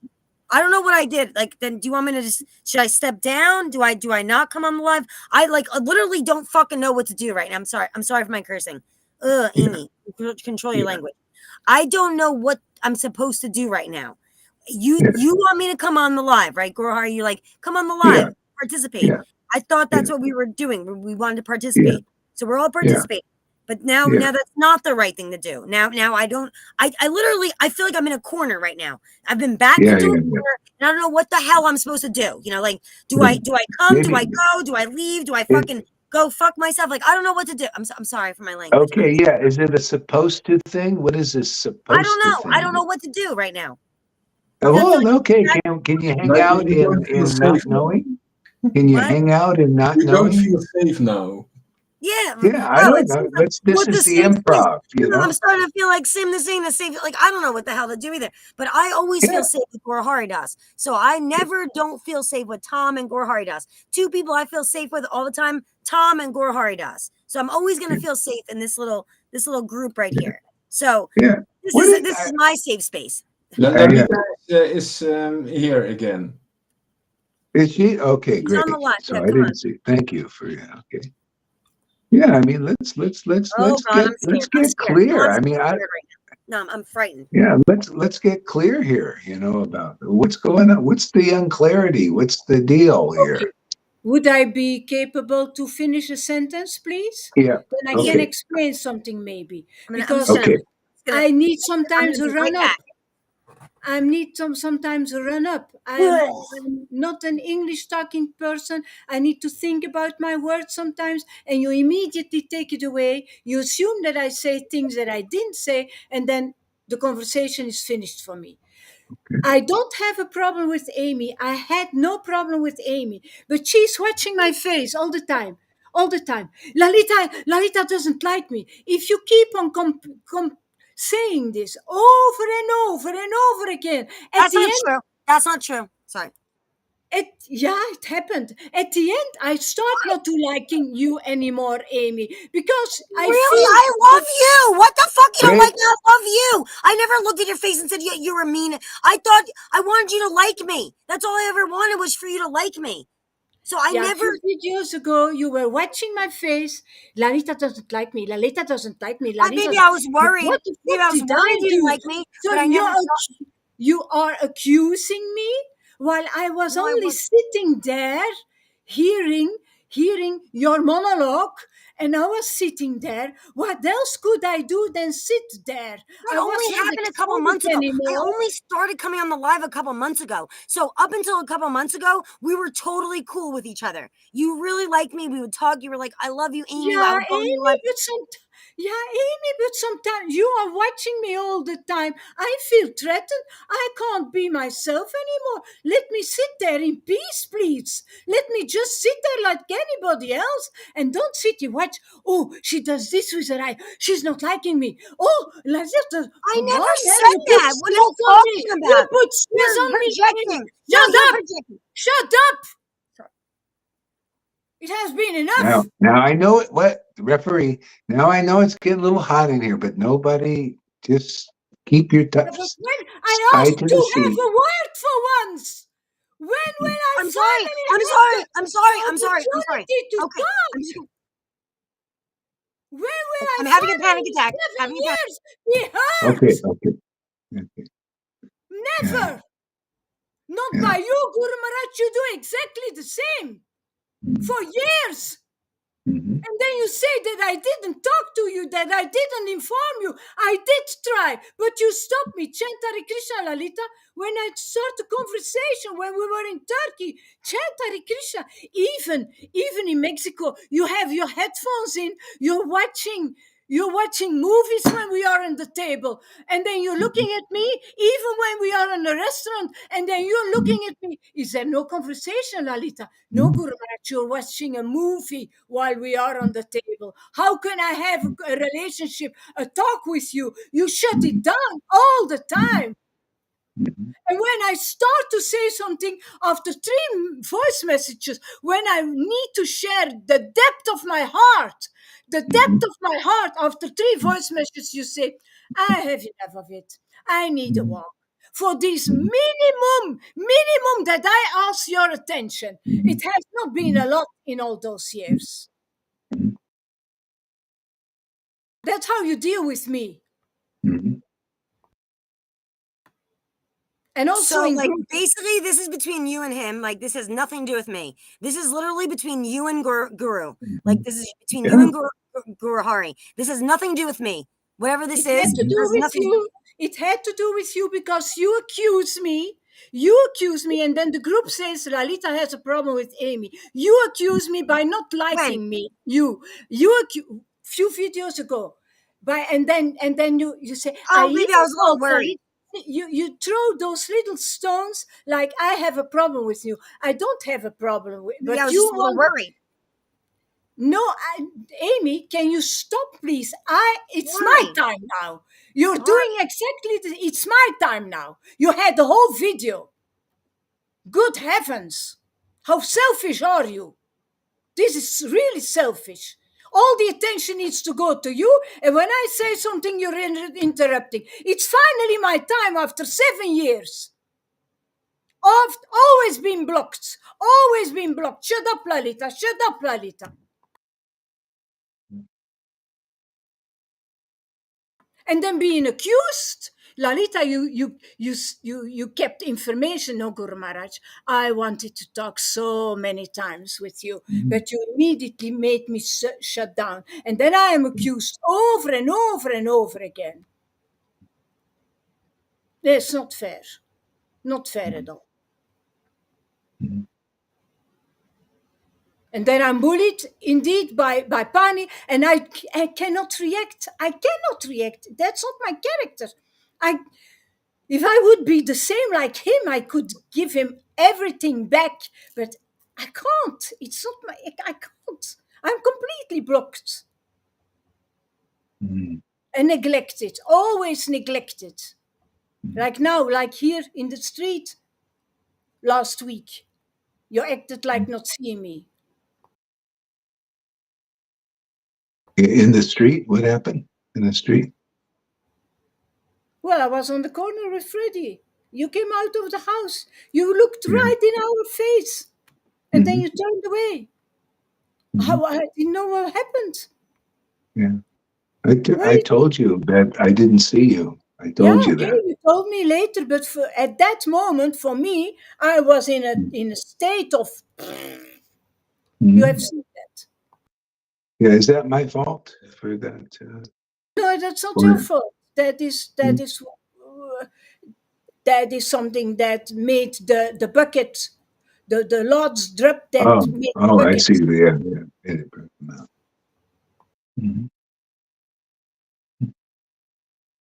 I don't know what I did. Like, then do you want me to should I step down? Do I not come on the live? I literally don't fucking know what to do right now. I'm sorry. I'm sorry for my cursing.
Yeah.
Amy, control your
Yeah.
language. I don't know what I'm supposed to do right now. You want me to come on the live, right? Gorhar, you like, come on the
Yeah.
live, participate.
Yeah.
I thought
Yeah.
that's what we were doing. We wanted to
Yeah.
participate. So we're all
Yeah.
participating. But now
Yeah.
that's not the right thing to do. Now I don't I literally I feel like I'm in a corner right now. I've been backed
Yeah.
into a
Yeah.
corner and I don't know what the hell I'm supposed to do. Like do
Yeah.
I come? Do I
Maybe.
go? Do I leave? Do I
It,
fucking go fuck myself? Like I don't know what to do. I'm sorry for my language.
okay. Yeah. Is it a supposed to thing? What is this
I don't
supposed to
know. I don't
thing?
know what to do right now. I feel
Well,
like
okay. Can you hang
Like
out
you don't feel
in not
safe now.
knowing? Can you
what?
hang out in not
You don't feel
knowing?
safe now.
Yeah.
Yeah. I
Oh,
don't
it
know.
seems like
This
what the
is the
safe space.
improv.
I'm starting to feel like this ain't a safe. Like I don't know what the hell to do either. But I always
Yeah.
feel safe with Gorhari Das. So I never don't feel safe with Tom and Gorhari Das. Two people I feel safe with all the time, Tom and Gorhari Das. So I'm always gonna feel safe in this little group right here. So
Yeah.
this
What?
is this is my safe space.
Yeah.
Lalita is here again.
Is she okay?
He's on the
Great.
line.
So
Yeah,
I
come on.
didn't see. Thank you for okay. Yeah. I mean,
Oh God, I'm
let's
scared. I'm
get
scared. I'm
clear. I
honestly
mean,
scared right now. No, I'm frightened.
yeah. Let's get clear here. About what's going on. What's the unclarity? What's the deal
Okay.
here?
Would I be capable to finish a sentence, please?
Yeah.
Then I can
Okay.
explain something maybe.
I'm just
Because
gonna,
Okay.
I need
I'm
sometimes
gonna
to
be right
run up.
back.
I need sometimes to run up. I'm not an English talking person. I need to think about my words sometimes, and you immediately take it away. You assume that I say things that I didn't say, and then the conversation is finished for me. I don't have a problem with Amy. I had no problem with Amy, but she's watching my face all the time. All the time. Lalita doesn't like me. If you keep on saying this over and over and over again, at
That's
the
not
end,
true. That's not true. Sorry.
it happened. At the end, I start not to liking you anymore, Amy, because I
Really?
feel
I love you. What the fuck? You don't
Wait.
like me? I love you. I never looked at your face and said you were mean. I thought I wanted you to like me. That's all I ever wanted was for you to like me. So I
Yeah, a
never.
few videos ago, you were watching my face. Larita doesn't like me. Lalita doesn't like me.
But
Larita.
maybe I was worried.
What the
Maybe
fuck
I was
did
worried
I
you didn't
do?
like me,
So
but I never saw.
you are accusing me while I was
No, I
only
wasn't.
sitting there, hearing your monologue, and I was sitting there. What else could I do than sit there?
That
I was
only
not
happened a couple
excited
months ago. I
anymore.
only started coming on the live a couple months ago. So up until a couple months ago, we were totally cool with each other. You really liked me. We would talk. You were like, "I love you, Amy." I
Yeah,
would go on your
Amy,
live.
but sometimes you are watching me all the time. I feel threatened. I can't be myself anymore. Let me sit there in peace, please. Let me just sit there like anybody else and don't sit and watch. Oh, she does this with her eye. She's not liking me. Oh, let's just
I
come
never
on, man.
said
You put
that. What are you
stress on me.
talking
You
about?
put stress
You're
on me, Amy.
projecting. No,
Shut
you're
up.
projecting.
Shut up. It has been enough.
Now I know it. What referee? Now I know it's getting a little hot in here, but nobody just keep your
Yeah, but
touch
when I
tied
asked
to
to
the
have
seat.
a word for once, when will I
I'm sorry.
finally
I'm
have
sorry. I'm sorry.
the
I'm sorry. I'm sorry.
opportunity to
Okay.
talk?
I'm just.
When will I
I'm having a panic
finally,
attack.
7
Having a panic.
years, be heard?
Okay. Yeah.
Never. Not
Yeah.
by you, Guru Maharaj. You do exactly the same for years.
Mhm.
And then you say that I didn't talk to you, that I didn't inform you. I did try, but you stopped me. Chant Hare Krishna, Lalita. When I start a conversation, when we were in Turkey, chant Hare Krishna. Even in Mexico, you have your headphones in. You're watching movies when we are on the table, and then you're looking at me. Even when we are in a restaurant, and then you're looking at me. Is there no conversation, Lalita? No, Guru Maharaj, you're watching a movie while we are on the table. How can I have a relationship, a talk with you? You shut it down all the time.
Mhm.
And when I start to say something after 3 voice messages, when I need to share the depth of my heart, after 3 voice messages, you say, I have enough of it. I need a walk. For this minimum that I ask your attention, it has not been a lot in all those years. That's how you deal with me.
Mhm.
And also
So,
in
like,
group.
basically, this is between you and him. Like, this has nothing to do with me. This is literally between you and Guru. Like, this is between you
Yeah.
and Guru Hari. This has nothing to do with me. Whatever this
It had
is,
to do
has
with
nothing.
you. It had to do with you because you accuse me. You accuse me, and then the group says Lalita has a problem with Amy. You accuse me by not
When?
liking me. You accuse few videos ago. And then you say I
Oh, maybe I
even
was a little
called
worried.
Lalita. You throw those little stones like I have a problem with you. I don't have a problem with,
Maybe I
but
was
you
just a little
want.
worried.
No, Amy, can you stop, please? It's my
Why?
time now. You're
All right.
doing exactly it's my time now. You had the whole video. Good heavens. How selfish are you? This is really selfish. All the attention needs to go to you, and when I say something, you're interrupting. It's finally my time after 7 years. I've always been blocked. Always been blocked. Shut up, Lalita. Shut up, Lalita. And then being accused. Lalita, you kept information, no, Guru Maharaj. I wanted to talk so many times with you, but you immediately made me shut down. And then I am accused over and over and over again. It's not fair. Not fair at all. And then I'm bullied indeed by Pani, and I cannot react. I cannot react. That's not my character. I If I would be the same like him, I could give him everything back, but I can't. It's not my, I can't. I'm completely blocked
Mhm.
and neglected, always neglected. Like now, like here in the street last week, you acted like not seeing me.
In the street, what happened in the street?
Well, I was on the corner with Freddie. You came out of the house. You looked
Yeah.
right in our face. and then
Mhm.
you turned away.
Mhm.
How I didn't know what happened.
Yeah.
Where
I
is it?
told you that I didn't see you. I
Yeah,
told you
okay,
that.
you told me later, but at that moment, for me, I was in a state of. You have
Mhm.
seen that.
Yeah, is that my fault for that?
No, that's not your
Or,
fault.
mm.
That is something that made the bucket, the Lord's drop that
Oh,
made the
oh, I see.
bucket.
Yeah, yeah. It broke them out. Mhm.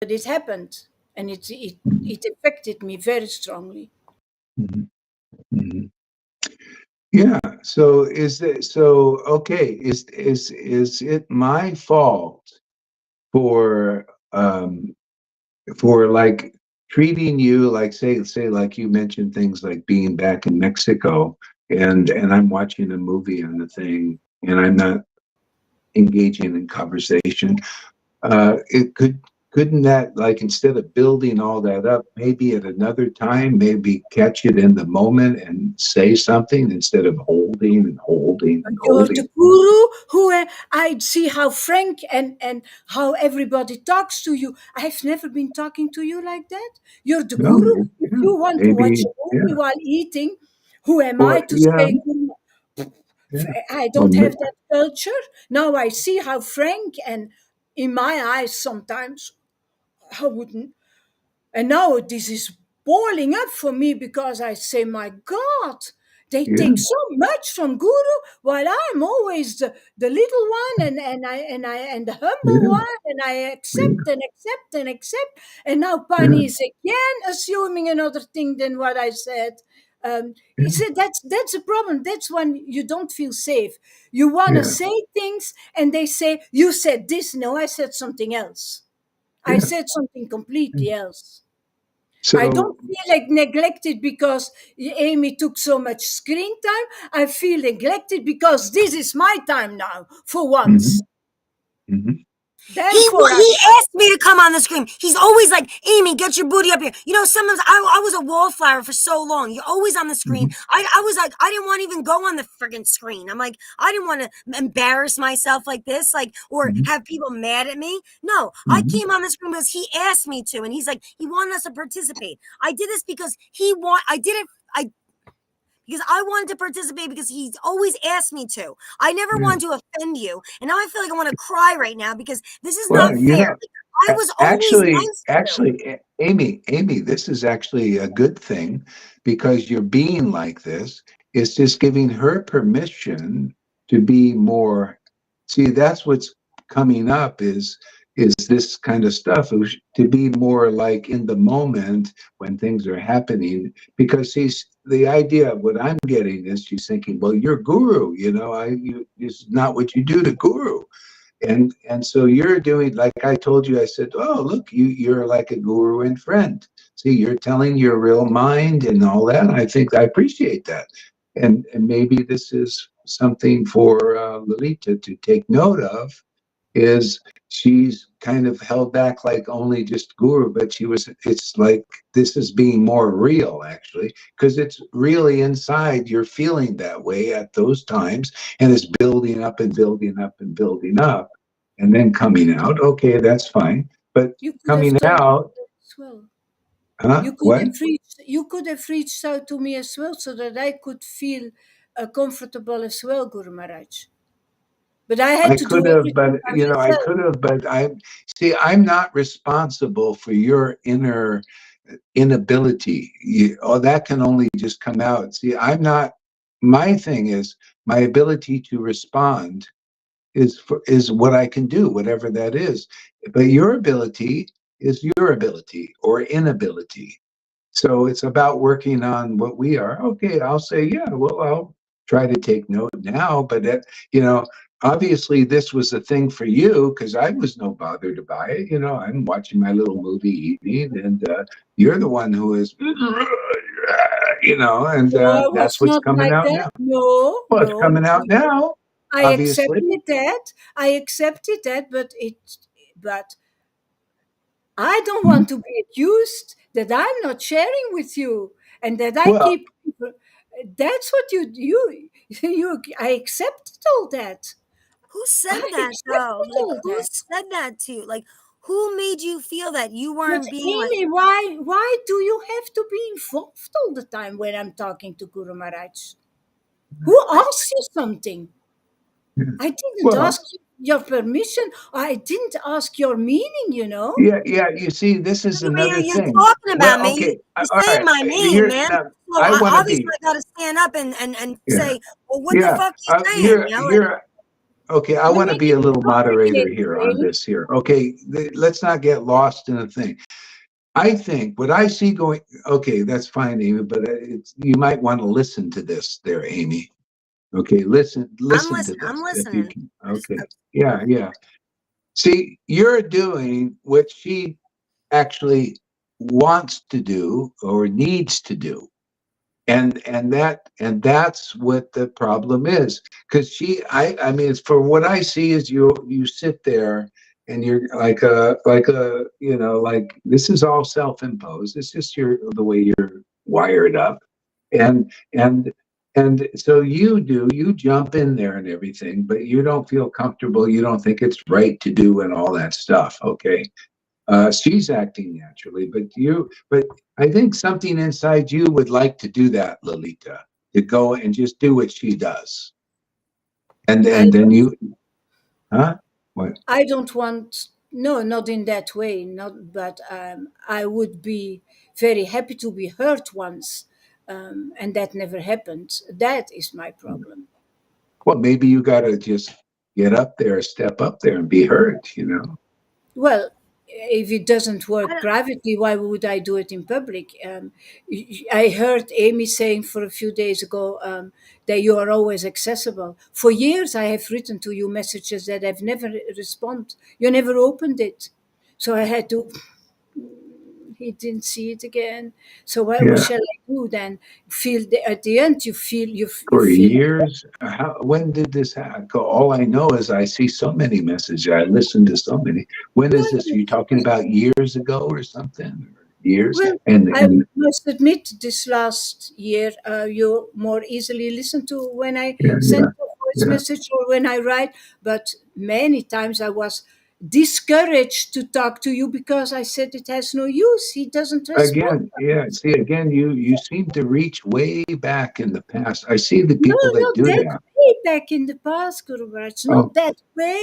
But it happened, and
Mhm.
it affected me very strongly.
Mhm. Mhm. Yeah. So is it so? Okay. Is it my fault for like treating you like say like you mentioned things like being back in Mexico and I'm watching a movie on the thing and I'm not engaging in conversation. It couldn't that like instead of building all that up, maybe at another time, maybe catch it in the moment and say something instead of holding and holding and
You're
holding.
the guru who I see how frank and how everybody talks to you. I've never been talking to you like that. You're the
No,
guru. If
yeah,
you want to watch
maybe,
a movie
yeah.
while eating, who am I
Or
to
yeah,
say, "Guru"?
yeah.
I
Or
don't have that culture. Now I see how frank and in my eyes sometimes I wouldn't. And now this is boiling up for me because I say, my God, they
yeah,
take so much from Guru while I'm always the little one and the humble
yeah,
one and I
yeah,
accept and accept and accept. And now
yeah,
Pani is again assuming another thing than what I said. He
yeah,
said that's a problem. That's when you don't feel safe. You want to
yeah,
say things and they say, you said this. No, I said something else. I
yeah.
said something completely else. I
So
don't feel like neglected because Amy took so much screen time. I feel neglected because this is my time now for once.
mhm, mhm,
Therefore, I
He asked me to come on the screen. He's always like, Amy, get your booty up here. You know, sometimes I was a wallflower for so long. You're always on the screen.
mhm,
I was like, I didn't want to even go on the friggin' screen. I'm like, I didn't want to embarrass myself like this, like, or
mhm,
have people mad at me. No, I
mhm,
came on the screen because he asked me to, and he's like, he wanted us to participate. I did this because I did it. Because I wanted to participate because he's always asked me to. I never
yeah.
wanted to offend you. And now I feel like I want to cry right now because this is not
Well, you
fair.
know,
Like, I was always nice to you.
Amy, this is actually a good thing because you're being like this. It's just giving her permission to be more. See, that's what's coming up is this kind of stuff to be more like in the moment when things are happening. Because the idea of what I'm getting is she's thinking, well, you're guru, it's not what you do to guru and so you're doing like I told you. I said, oh look, you're like a guru and friend. See, you're telling your real mind and all that. I think I appreciate that, and maybe this is something for Lolita to take note of. Is she's kind of held back like only just guru, but it's like this is being more real actually, because it's really inside you're feeling that way at those times, and it's building up and building up and building up, and then coming out. Okay, that's fine, but
you could have
coming
told me
out,
that as well.
huh? What?
You could have reached out to me as well so that I could feel comfortable as well, Guru Maharaj. But I had
I
to do
could have,
everything
but
by
I
myself.
could have, but I see. I'm not responsible for your inner inability. That can only just come out. See, I'm not. My thing is my ability to respond is what I can do, whatever that is. But your ability is your ability or inability. So it's about working on what we are. Okay, I'll say, yeah, well, I'll try to take note now. But, you know, obviously this was a thing for you because I was no bother to buy it. I'm watching my little movie evening, and you're the one who is, and
No, I
that's
was
what's
not
coming
like
out
that.
now.
No,
Well, it's
no,
coming
it's
out
not.
now,
I
obviously.
accepted that. I accepted that, but I don't
Mhm.
want to be accused that I'm not sharing with you and that I
Well,
keep people. That's what you. I accepted all that.
Who said
I
that though?
accepted
Like
all
who
that.
said that to you? Like who made you feel that you
But
weren't being like
Amy, why do you have to be involved all the time when I'm talking to Guru Maharaj? Who
I
asked you something? I didn't
Well,
ask you your permission. I didn't ask your meaning, you know.
yeah, yeah. You see, this is another
you're
thing.
talking about
Well,
me.
okay,
You're
all
saying
right.
my name,
Here
man.
now,
So
I
I
want to
obviously
be.
I gotta stand up and
Yeah,
say, well, what the
yeah.
fuck you saying?
Here,
You know, like
here. Okay, I
No,
want to
it
be a
is
little moderator
complicated,
here on
Amy.
this here. Okay, let's not get lost in a thing. I think what I see going. Okay, that's fine, Amy, but it's you might want to listen to this, there, Amy. Okay, listen to
I'm
this if you
listening.
can.
I just
Okay, yeah, yeah. See, you're doing what she actually wants to do or needs to do, and that's what the problem is. Because I mean, it's for what I see is you sit there and you're like a like this is all self-imposed. It's just the way you're wired up, and so you jump in there and everything, but you don't feel comfortable. You don't think it's right to do and all that stuff. Okay, she's acting naturally, but I think something inside you would like to do that, Lolita, to go and just do what she does,
I
and then you, huh? What?
I don't want, no, not in that way, not, but I would be very happy to be hurt once, and that never happened. That is my problem.
Well, maybe you got to just get up there, step up there, and be heard.
Well, if it doesn't
I
work
don't,
privately, why would I do it in public? I heard Amy saying for a few days ago that you are always accessible. For years, I have written to you messages that I've never responded. You never opened it, so I had to. He didn't see it again. So what
Yeah,
shall I do then? At the end, you
for
feel.
years. When did this happen? All I know is I see so many messages. I listen to so many. When is this? Are you talking about years ago or something? Years
Well, I
and
must admit, this last year, you more easily listen to when I
yeah,
send
yeah,
a voice
yeah.
message or when I write. But many times I was discouraged to talk to you because I said it has no use. He doesn't respond.
Again, yeah. See, again, you seem to reach way back in the past. I see the
No,
people that
not
do
that
that.
way back in the past, Guru Maharaj.
Oh,
Not that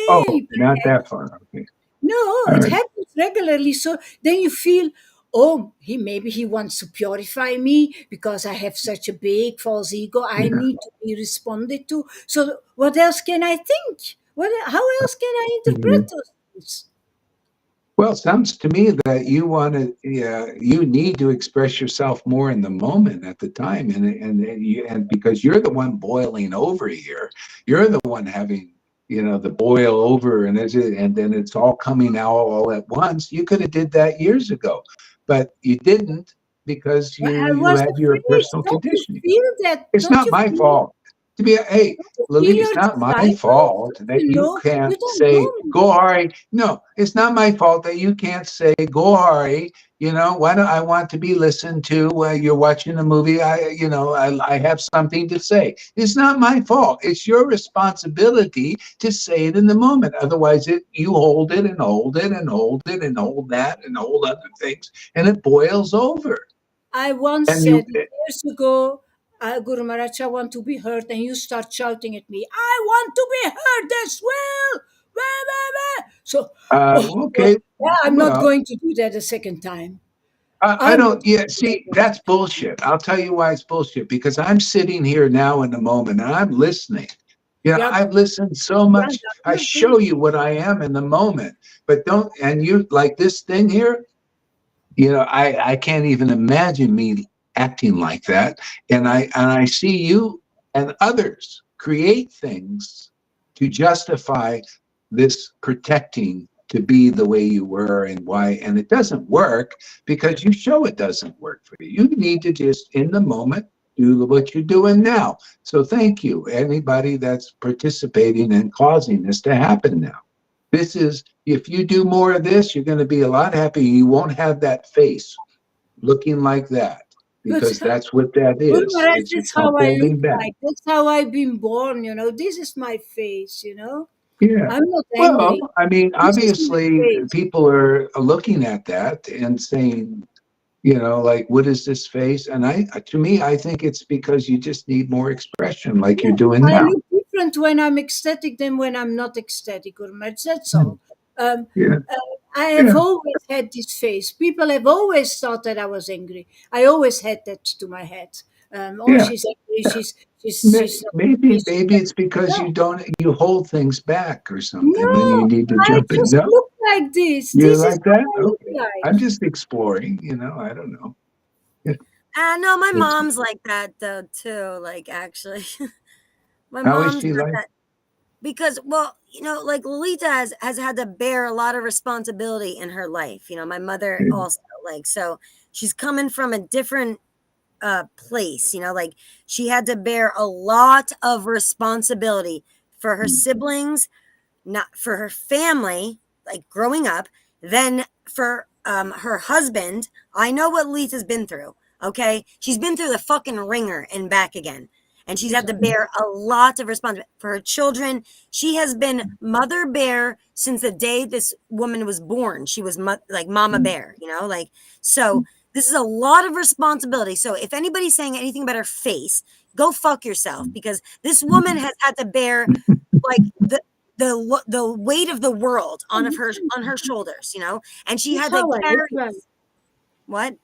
oh,
way
not
back.
that far. Okay,
No,
all
it
right.
happens regularly. So then you feel, oh, he wants to purify me because I have such a big false ego. I
Yeah.
need to be responded to. So what else can I think? How else can I
Mhm.
interpret those things?
Well, it sounds to me that you want to, yeah, you need to express yourself more in the moment at the time, and because you're the one boiling over here, you're the one having, the boil over, and then it's all coming out all at once. You could have did that years ago, but you didn't because you
I
you
was
had your
afraid.
personal
Don't you
conditioning.
feel that?
It's not my fault. Hey,
Don't you feel
Lily, it's
your
not my
disciples?
fault
Don't
that
you
you
know? You
can't
don't
say
know me.
go Hari. No, it's not my fault that you can't say go Hari. Why don't I want to be listened to while you're watching a movie? I have something to say. It's not my fault. It's your responsibility to say it in the moment. Otherwise, you hold it and hold it and hold it and hold that and hold other things, and it boils over.
I once
And you
said years ago, Guru Maharaj, I want to be heard, and you start shouting at me, I want to be heard as well. Blah, blah, blah. So,
okay,
yeah, I'm not
well.
going to do that a second time.
I
I'm not
don't,
going
yeah,
to do that
see,
a
that's
second
bullshit. I'll tell you why it's bullshit because I'm sitting here now in the moment and I'm listening.
Yeah, but
I've listened so
yeah,
much.
I'm
I
not doing
show you what I am in the moment, but don't, and you like this thing here, I can't even imagine me acting like that. And I see you and others create things to justify this protecting to be the way you were and why, and it doesn't work because you show it doesn't work for you. You need to just in the moment do what you're doing now. So thank you anybody that's participating and causing this to happen now. This is, if you do more of this, you're going to be a lot happier. You won't have that face looking like that.
But
because that's what that is.
Gurmaharaj,
It's
that's
a
how I look
holding back.
like. That's how I've been born, you know. This is my face, you know.
Yeah.
I'm not
Well,
angry.
I mean,
This is my
obviously,
face.
people are looking at that and saying, like, what is this face? And to me, I think it's because you just need more expression, like you're
Yeah,
doing
I
now.
look different when I'm ecstatic than when I'm not ecstatic, Gurmaharaj. That's
Mm.
all. Um,
Yeah.
uh, I have
Yeah.
always had this face. People have always thought that I was angry. I always had that to my head. Oh,
Yeah.
she's angry. She's not
Maybe,
happy.
maybe it's because
No,
you hold things back or something when you
no,
need to
I
jump in.
just
No,
look like this.
you're
This is
like
how
that?
I look
Okay.
like.
I'm just exploring, I don't know. Yeah.
No, my
It's,
mom's like that though too. Like actually, my
how is
mom's
she
got
like?
that because well, like Lolita has had to bear a lot of responsibility in her life. My mother also like so she's coming from a different place. Like she had to bear a lot of responsibility for her siblings, not for her family, like growing up, then for her husband. I know what Lisa's been through. Okay, she's been through the fucking ringer and back again, and she's had to bear a lot of responsibility for her children. She has been mother bear since the day this woman was born. She was like mama bear, like so. This is a lot of responsibility. So if anybody's saying anything about her face, go fuck yourself because this woman has had to bear like the weight of the world on her shoulders, and she
This is
had to
how I look
carry
like.
what?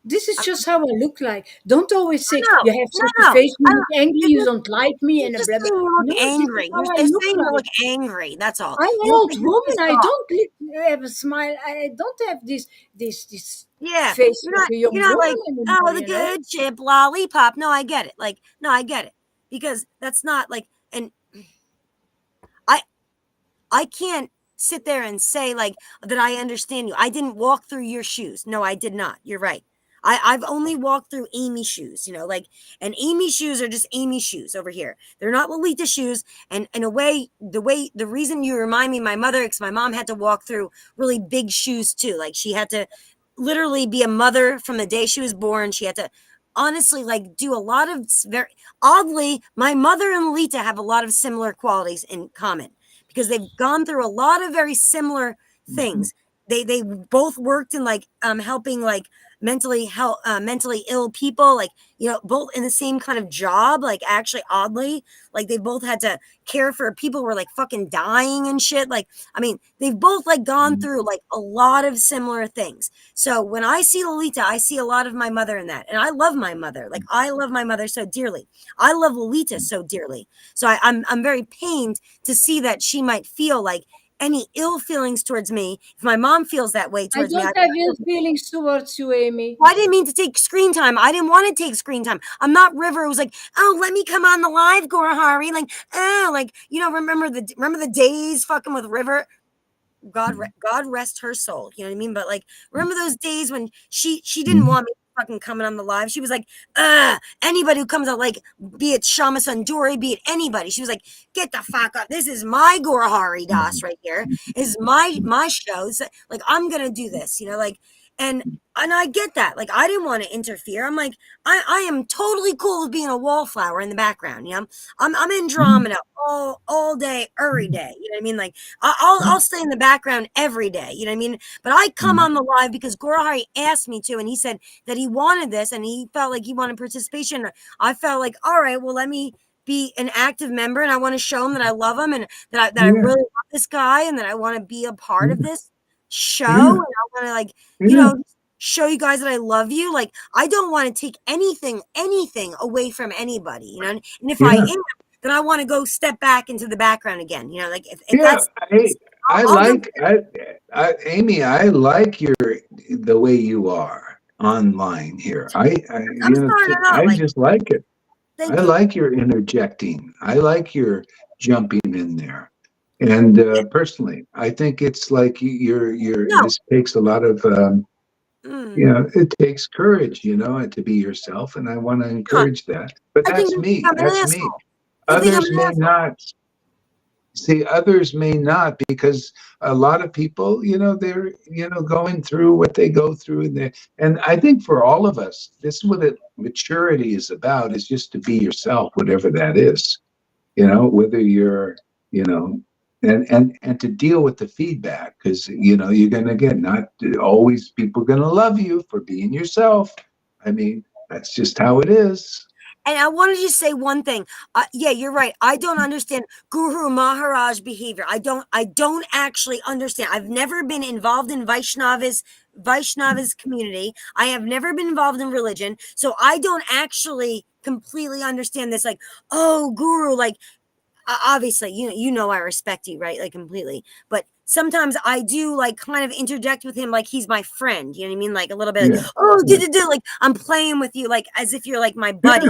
This is
I
just how I look like. Don't always say
no,
you have
no,
such a
no.
face, you look angry,
You're
you
just
don't like me,
you're
and a
just
blah blah.
saying you look
No, this is
angry.
how I
They're
look
saying you
like.
look angry. That's all.
I'm an
You look
old
like you're
woman.
pissed
I
off.
don't have a smile. I don't have this
Yeah,
face of a young
you're not
woman
like,
anymore.
oh, the
You know.
good chip lollipop. No, I get it. Like, no, I get it because that's not like, and I I can't sit there and say like that I understand you. I didn't walk through your shoes. No, I did not. You're right. I've only walked through Amy's shoes, like, and Amy's shoes are just Amy's shoes over here. They're not Lolita shoes. And in a way, the reason you remind me of my mother, because my mom had to walk through really big shoes too. Like she had to literally be a mother from the day she was born. She had to honestly like do a lot of very oddly, my mother and Lolita have a lot of similar qualities in common because they've gone through a lot of very similar things. They both worked in like helping like mentally ill people, like both in the same kind of job, like actually oddly, like they both had to care for people who were like fucking dying and shit. Like I mean, they've both like gone through like a lot of similar things. So when I see Lolita, I see a lot of my mother in that, and I love my mother. Like I love my mother so dearly. I love Lolita so dearly. So I'm very pained to see that she might feel like any ill feelings towards me. If my mom feels that way
I
towards me,
don't have ill feelings towards you, Amy.
I didn't mean to take screen time. I didn't want to take screen time. I'm not River who was like, oh, let me come on the live, Gorahari. Like, oh, like, remember the days fucking with River? God rest her soul. You know what I mean? But like, remember those days when she didn't want me fucking coming on the live. She was like, anybody who comes out, like, be it Shama Sunduri, be it anybody. She was like, get the fuck up. This is my Gorahari Das right here. This is my show. So, like, I'm gonna do this, like, and I get that. Like, I didn't want to interfere. I'm like, I am totally cool with being a wallflower in the background. I'm Andromeda all day, every day. You know what I mean? Like, I'll stay in the background every day. You know what I mean? But I come on the live because Gorahari asked me to, and he said that he wanted this, and he felt like he wanted participation. I felt like, all right, well, let me be an active member, and I want to show him that I love him, and that I
Yeah.
really love this guy, and that I want to be a part of this show,
Yeah.
and I want to like,
Yeah.
show you guys that I love you. Like, I don't want to take anything away from anybody, and if I
Yeah.
am, then I want to go step back into the background again. Like if
Yeah.
that's
I
I'll go.
like Amy. I like the way you are online here.
I'm starting out
I
like,
just like it. I
thank you.
like your interjecting. I like your jumping in there. And personally, I think it's like
No.
this takes a lot of, it takes courage, to be yourself. And I want to
Huh.
encourage that. But
I think
that's me.
I'm an
That's me.
asshole. You think I'm
Others
an
may
asshole?
not. See, others may not, because a lot of people, they're, going through what they go through. And I think for all of us, this is what maturity is about, is just to be yourself, whatever that is, whether you're, you know, and to deal with the feedback, because, you're going to get, not always people going to love you for being yourself. I mean, that's just how it is.
And I wanted to say one thing. Yeah, you're right. I don't understand Guru Maharaj behavior. I don't actually understand. I've never been involved in Vaishnava's community. I have never been involved in religion. So I don't actually completely understand this. Like, oh, Guru, like, obviously, I respect you, right? Like, completely. But sometimes I do, like, kind of interject with him like he's my friend. You know what I mean? Like, a little bit like,
Yeah.
oh,
Yeah.
like I'm playing with you, like as if you're like my
Yeah.
buddy.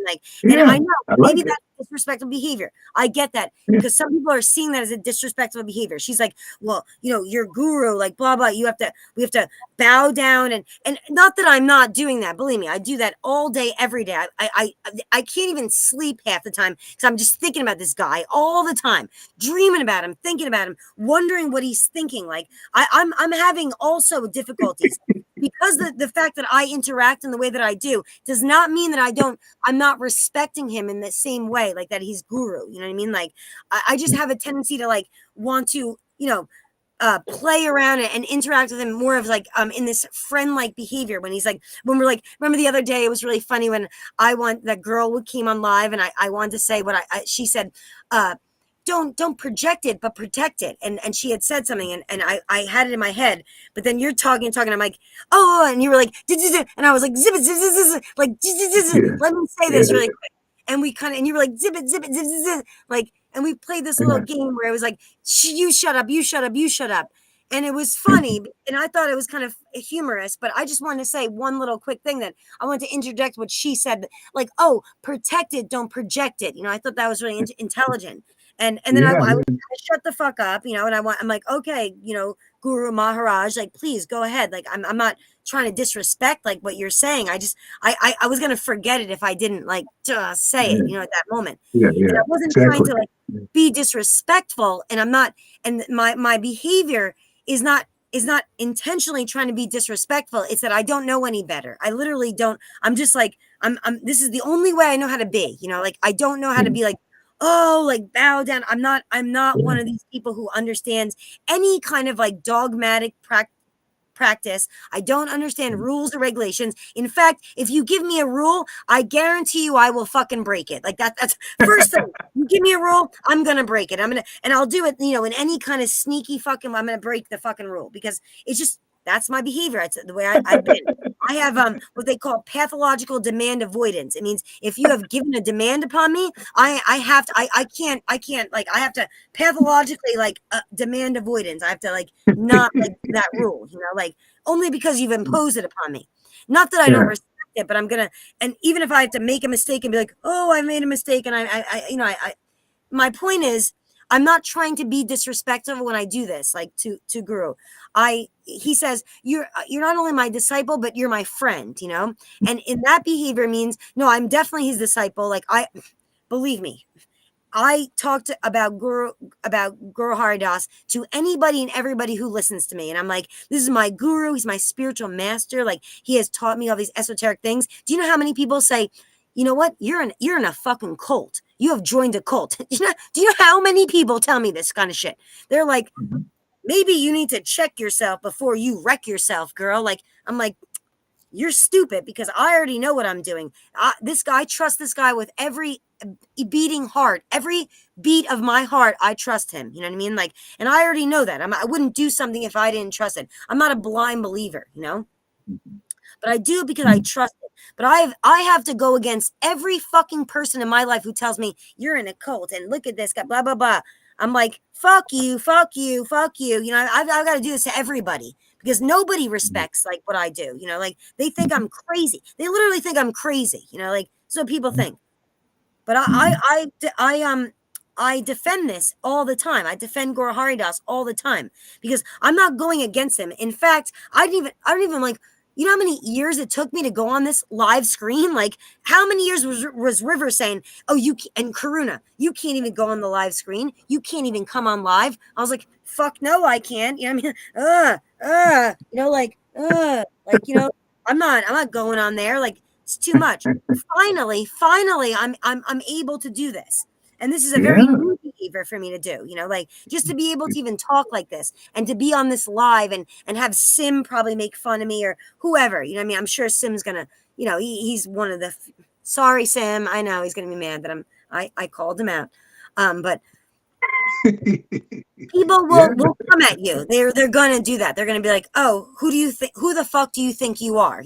Like, and
Yeah.
I know
I
maybe
like it.
that's disrespectful behavior. I get that,
Yeah.
because some people are seeing that as a disrespectful behavior. She's like, well, you're guru, like blah blah. We have to bow down, and not that I'm not doing that. Believe me, I do that all day, every day. I can't even sleep half the time because I'm just thinking about this guy all the time, dreaming about him, thinking about him, wondering what he's thinking. Like I'm having also difficulties. Because the fact that I interact in the way that I do does not mean that I'm not respecting him in the same way, like that he's guru. You know what I mean? Like I just have a tendency to like want to, play around and interact with him more of like in this friend-like behavior when he's like, when we're like, remember the other day, it was really funny when that girl who came on live, and I wanted to say what she said, don't project it, but protect it. And she had said something, and I had it in my head, but then you're talking, I'm like, oh, and you were like, and I was like, zip it, zip, zip, zip, like,
Yeah.
let me say
Yeah.
this really quick. And and you were like, zip it, zip it, zip, zip, zip, like, and we played this little game where it was like, you shut up, you shut up, you shut up. And it was funny, and I thought it was kind of humorous, but I just wanted to say one little quick thing that I wanted to interject what she said, like, oh, protect it, don't project it. I thought that was really intelligent. And then
Yeah.
I shut the fuck up, and I'm like, okay, Guru Maharaj, like, please go ahead. Like, I'm not trying to disrespect like what you're saying. I was gonna forget it if I didn't like just say it, at that moment.
Yeah.
And
Yeah.
I wasn't trying
Exactly.
to like be disrespectful, and I'm not, and my behavior is not intentionally trying to be disrespectful. It's that I don't know any better. I literally don't. I'm just like, I'm this is the only way I know how to be, like I don't know how to be like, oh, like bow down. I'm not one of these people who understands any kind of like dogmatic practice. I don't understand rules or regulations. In fact, if you give me a rule, I guarantee you I will fucking break it. Like that's first thing. You give me a rule, I'm gonna break it. And I'll do it, in any kind of sneaky fucking, I'm gonna break the fucking rule, because it's just, that's my behavior. It's the way I've been. I have what they call pathological demand avoidance. It means if you have given a demand upon me, I have to, I can't, like, I have to pathologically like demand avoidance. I have to like not like that rule, like, only because you've imposed it upon me. Not that I don't
Yeah.
respect it, but I'm gonna, and even if I have to make a mistake and be like, oh, I made a mistake, and I my point is, I'm not trying to be disrespectful when I do this, like to Guru. He says, you're not only my disciple, but you're my friend, and in that behavior means, no, I'm definitely his disciple. Like, believe me, I talked about Guru Haridas to anybody and everybody who listens to me. And I'm like, this is my guru. He's my spiritual master. Like, he has taught me all these esoteric things. Do you know how many people say, you know what? You're in a fucking cult. You have joined a cult. Do you know how many people tell me this kind of shit? They're like, maybe you need to check yourself before you wreck yourself, girl. Like, I'm like, you're stupid, because I already know what I'm doing. I trust this guy with every beating heart, every beat of my heart. I trust him. You know what I mean? Like, and I already know that. I wouldn't do something if I didn't trust it. I'm not a blind believer, but I do because I trust it. But I have to go against every fucking person in my life who tells me you're in a cult and look at this guy, blah blah blah. I'm like, fuck you, fuck you, fuck you. I've got to do this to everybody, because nobody respects like what I do. Like, they think I'm crazy. They literally think I'm crazy. Like, so people think. But I defend this all the time. I defend Guru Haridas all the time, because I'm not going against him. In fact, I don't even like, You know how many years it took me to go on this live screen? Like, how many years was River saying, "Oh, and Karuna, you can't even go on the live screen. You can't even come on live." I was like, "Fuck no, I can't." You know what I mean? I'm not going on there. Like, it's too much. Finally, I'm able to do this. And this is a very
Yeah.
new behavior for me to do, like just to be able to even talk like this and to be on this live and have Sim probably make fun of me or whoever, you know what I mean? I'm sure Sim's gonna, he's one of the, sorry, Sim. I know he's gonna be mad that I called him out. But people will come at you. They're gonna do that. They're gonna be like, "Oh, who the fuck do you think you are?"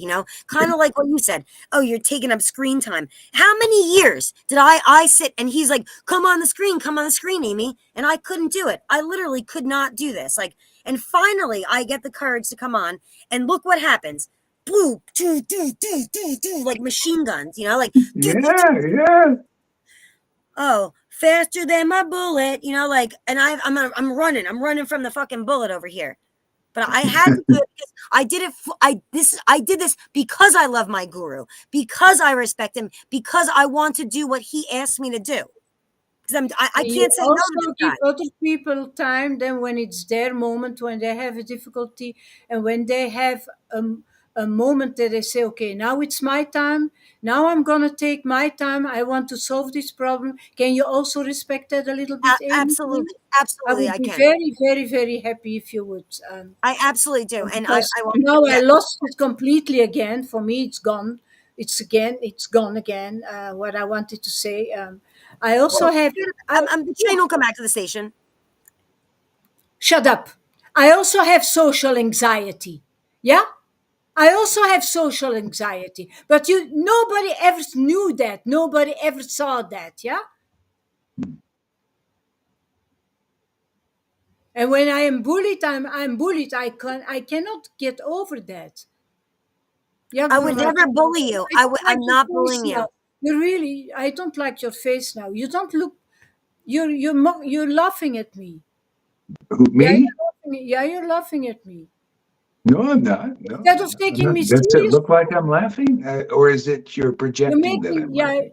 Kind of like what you said. "Oh, you're taking up screen time." How many years did I sit and he's like, come on the screen, Amy," and I couldn't do it. I literally could not do this. And finally, I get the courage to come on, and look what happens. Boop, do, like machine guns, like
Yeah.
oh, faster than my bullet, and I'm running from the fucking bullet over here. But I had to do it because I did it. I did this because I love my guru, because I respect him, because I want to do what he asked me to do. Because I
You
can't say no to
also
this
give
guy.
other people time then when it's their moment, when they have a difficulty, and when they have a moment that they say, okay, now it's my time. Now I'm going to take my time. I want to solve this problem. Can you also respect that a little bit, Amy,
Absolutely,
please? I
absolutely,
would
I
be
can.
very, very, very happy if you would.
I absolutely do, and I
Because
want.
now I
Yeah.
lost it completely again. For me, it's gone. It's gone again. What I wanted to say. I also
Well,
have.
the train will come back to the station.
Shut up. I also have social anxiety. Yeah? I also have social anxiety. But nobody ever knew that. Nobody ever saw that, yeah? And when I am bullied, I'm bullied. I cannot get over that. Yeah,
I would
Gurmat.
never bully you.
I don't like
I'm
your
not
face
bullying you.
now. I don't like your face now. You don't look, you're laughing at me.
Who,
Yeah,
me?
you're laughing at me.
No, I'm not. No,
Instead of
I'm
taking
not.
me
Does it
seriously,
look like I'm laughing, or is it you're
you're
projecting that
making,
I'm
yeah,
laughing?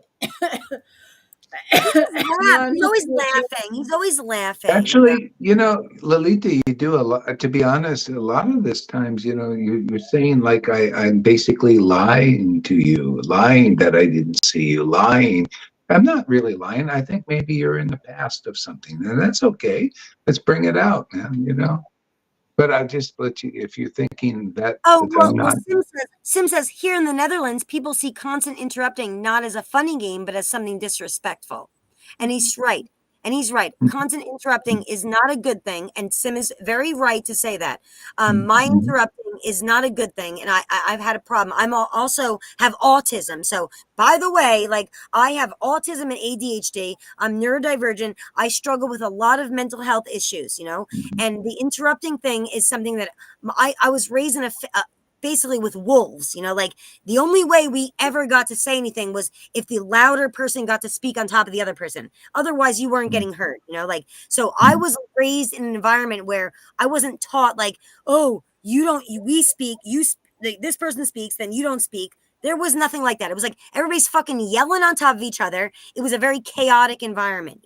He just
you
laughs.
are
He's
not,
always laughing. He's always laughing.
Actually, Lolita, you do a lot. To be honest, a lot of this times, you're saying like I'm basically lying to you, lying that I didn't see you, lying. I'm not really lying. I think maybe you're in the past of something, and that's okay. Let's bring it out, man. But I just let you, if you're thinking that
Oh,
that I'm
well,
not.
Sim says here in the Netherlands, people see constant interrupting not as a funny game, but as something disrespectful. And he's right. And he's right. Constant interrupting is not a good thing. And Sim is very right to say that. My
Mhm.
interrupting is not a good thing. And I've had a problem. Also have autism. So, by the way, like I have autism and ADHD. I'm neurodivergent. I struggle with a lot of mental health issues. And the interrupting thing is something that I was raised in basically with wolves, like the only way we ever got to say anything was if the louder person got to speak on top of the other person. Otherwise, you weren't getting hurt. Like, so I was raised in an environment where I wasn't taught, like, oh, we speak, like, this person speaks, then you don't speak. There was nothing like that. It was like everybody's fucking yelling on top of each other. It was a very chaotic environment,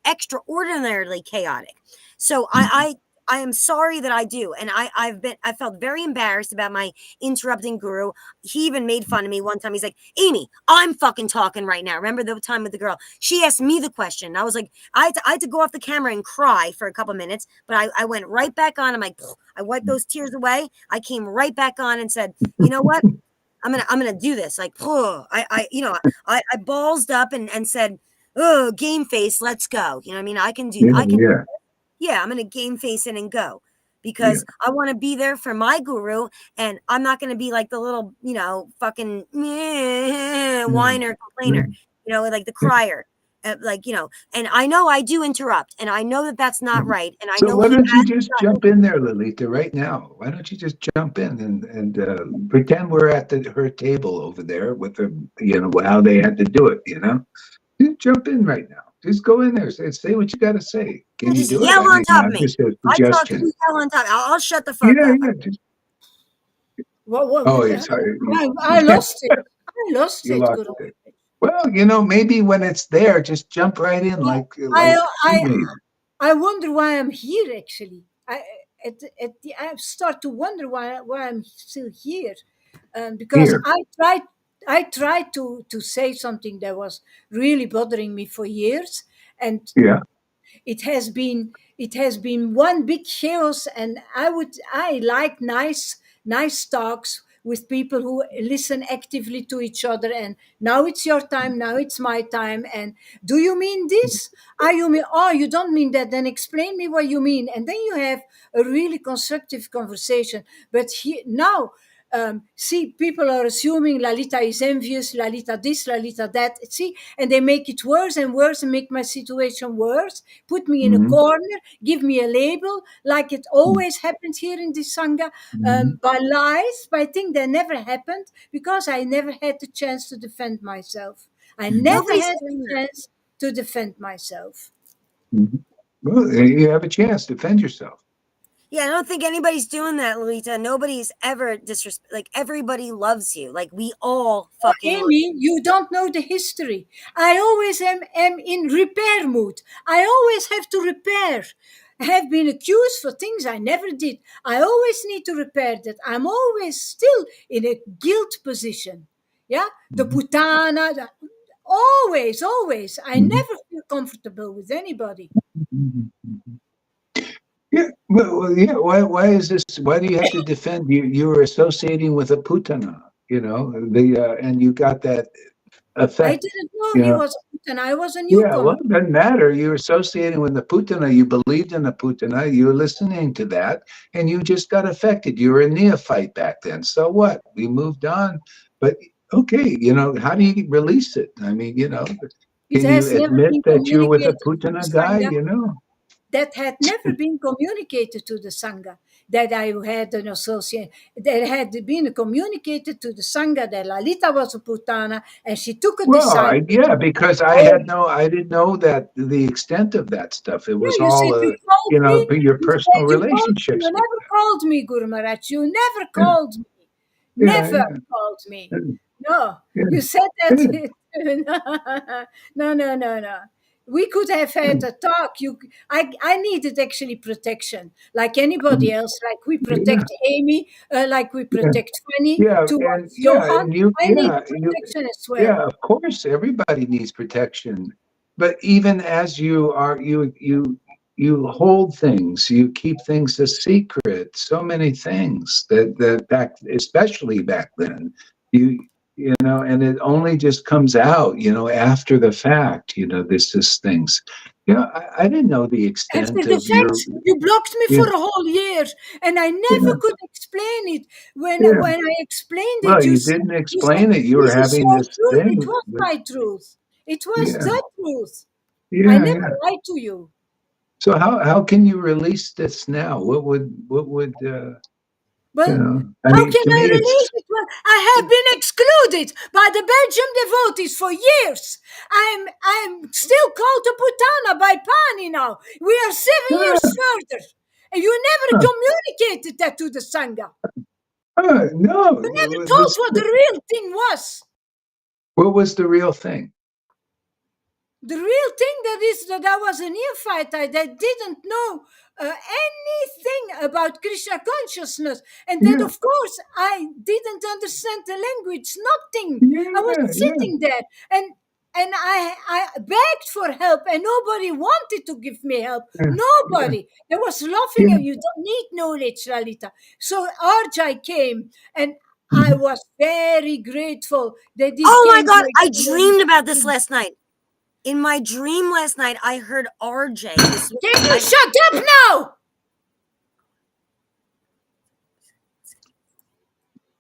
extraordinarily chaotic. So I am sorry that I do. And I felt very embarrassed about my interrupting guru. He even made fun of me one time. He's like, Amy, I'm fucking talking right now. Remember the time with the girl? She asked me the question. I was like, I had to go off the camera and cry for a couple minutes, but I went right back on. I'm like, I wiped those tears away. I came right back on and said, you know what? I'm gonna do this. Like, I ballsed up and said, oh, game face, let's go. You know what I mean?
Yeah,
I can
yeah,
yeah, I'm gonna game face it and go
yeah.
because I want to be there for my guru, and I'm not gonna be like the little, fucking
Mm,
whiner
yeah,
complainer, like the
yeah.
crier, and I know I do interrupt, and I know that that's not right, and I
So
know
why
he
don't you
has
just
done it.
jump in there, Lolita, right now? Why don't you just jump in and pretend we're at her table over there with her, how they had to do it. Just jump in right now. Just go in there. Say what you got to say. Can
And
you
just
do it?
yell
I
on
mean,
top of
not
me.
just a
I talk, you
suggestion.
yell on top. I'll shut the fuck
Yeah,
up.
yeah. Just Oh, it's hard.
I lost it. I lost
You
it,
lost
Guru.
it. Well, maybe when it's there, just jump right in like
I,
she
I,
did.
I wonder why I'm here. Actually, I start to wonder why I'm still here, because
Here.
I tried to say something that was really bothering me for years, and
Yeah.
it has been one big chaos. And I like nice talks with people who listen actively to each other, and now it's your time, now it's my time, and do you mean this? Are you mean, oh, you don't mean that, then explain me what you mean, and then you have a really constructive conversation. But now, see, people are assuming Lalita is envious, Lalita this, Lalita that. See, and they make it worse and worse and make my situation worse. Put me in a
Mhm.
corner, give me a label, like it always happens here in the Sangha,
Mhm.
by lies, by things that never happened, because I never had the chance to defend myself. I never
Nobody's
had
doing
the
that.
chance to defend myself.
Mhm. Well, you have a chance. Defend yourself.
Yeah, I don't think anybody's doing that, Lolita. Nobody's ever disrespect. Like, everybody loves you. Like, we all fucking love
Amy, you don't know the history. I always am in repair mood. I always have to repair. I have been accused for things I never did. I always need to repair that. I'm always still in a guilt position. Yeah, the
Mhm.
putana, always. I
Mhm.
never feel comfortable with anybody.
Mhm. Mhm. Yeah. Yeah. Why is this? Why do you have to defend? You were associating with a putana. And you got that
I
effect.
didn't know
You
he
know.
was a putana. I was a
Yeah, well,
newcomer.
it doesn't matter. You're associating with the Putana. You believed in the Putana. You were listening to that, and you just got affected. You were a neophyte back then. So what? We moved on. But okay, how do you release it? I mean,
It
can you
has never
admit
been
that you're with a
communicated to the
Putana guy?
Sangha. That had never been communicated to the Sangha, that I had an associate, that had been communicated to the Sangha that Lalita was a Putana and she took a
Well,
disciple.
yeah, because
Oh,
I didn't know that the extent of that stuff. It was
yeah, you said
all,
you called me.
your
You
personal
said you called me. You
relationships with
never called me, Guru Maharaj. You never
them.
called me.
Yeah,
Never called me.
yeah,
No,
yeah,
you said
yeah,
that.
yeah,
No. We could have
yeah.
had a talk. I needed actually protection, like anybody else. Like we
Yeah,
protect Amy, like we
yeah.
protect Fanny
Yeah,
towards Johan.
and you,
I needed protection as well.
of course, everybody needs protection. But even as you hold things, you keep things a secret. So many things that back, especially back then, and it only just comes out, after the fact. This things. I didn't know the
After
extent
the
of your.
fact, you blocked me
Yeah,
for a whole year, and I never
yeah,
could explain it. When
yeah.
when I explained it,
Well, you didn't
you said
explain it. You were
this is
having
your
this
truth. It
thing.
was
But
my truth. It was
yeah,
the truth. I
yeah,
never
yeah.
lied to you.
So how can you release this now? What would
But
I
how
mean,
can
to
I
me,
release it when I have been excluded by the Belgian devotees for years? I'm still called a Putana by Pani now. We are 7 years
ah,
further. And you never
ah,
communicated that to the Sangha. You never
no.
told what the real thing was.
What was the real thing?
The real thing that is that I was a neophyte, that didn't know anything about Krishna consciousness, and that
Yeah,
of course I didn't understand the language, nothing. I was
yeah, yeah,
sitting there, and I begged for help, and nobody wanted to give me help.
yeah, yeah,
Nobody. There was laughing,
yeah.
and you don't need knowledge, Lalita. So Arjai came, and I
Mhm.
was very grateful that it
Oh my
came
god,
like
I
that.
dreamed about this last night. In my dream last night, I heard RJ.
Can you
I
shut up now?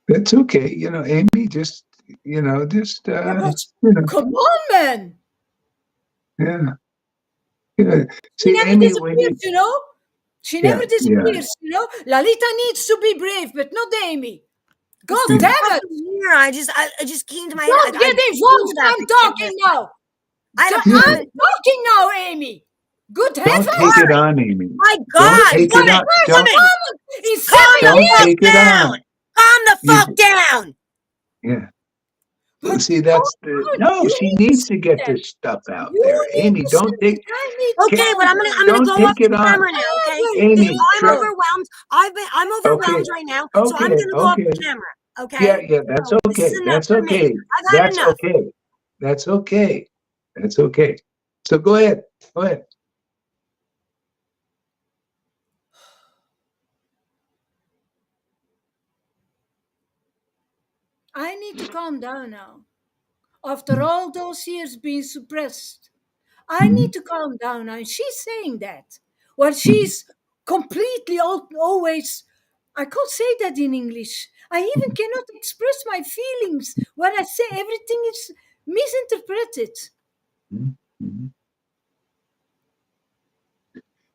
That's okay. Amy, just
Yeah, but
you know,
come on, man.
yeah, yeah.
She
See,
never
Amy, when
disappears,
you,
you know? She
yeah,
never
yeah,
disappears, you know? Lalita needs to be brave, but not Amy.
I'm
God
still
yeah.
damn it.
fucking here. I just came to my head.
Don't
I
get
dreamed
involved.
about
I'm
this shit
talking
last night.
now.
I had a
Yeah.
I'm
fucking
talking now, Amy. Good
Don't
heavens.
take
all
it
right.
on, Amy.
My
Don't
God,
take it
It's
on.
the
woman,
first
Don't
woman,
moment in
calm
7
the
don't
years.
fuck
take it
down.
on.
Calm the fuck down.
Yeah.
But
See, that's the no.
you
She
need to
needs to
say
get
that.
this stuff out
You
there.
need
Amy,
to say
don't take.
that. I need to
Okay, but
calm
I'm
down.
gonna
Don't
go off
take it
the
on.
camera now, okay?
I will
Because
Amy,
take
I'm
you.
overwhelmed. I'm
Okay,
overwhelmed right now, so I'm
okay,
gonna go off
okay.
the camera.
Yeah,
Okay?
yeah, that's
So this is
okay.
enough
That's
for me.
okay.
I've had
That's
enough.
okay. That's okay. That's okay. So go ahead. Go ahead.
I need to calm down now. After all those years being suppressed, I
Mhm,
need to calm down now. And she's saying that. Well,
mhm,
she's completely always. I can't say that in English. I even
mhm,
cannot express my feelings. When I say everything is misinterpreted.
mhm, mhm.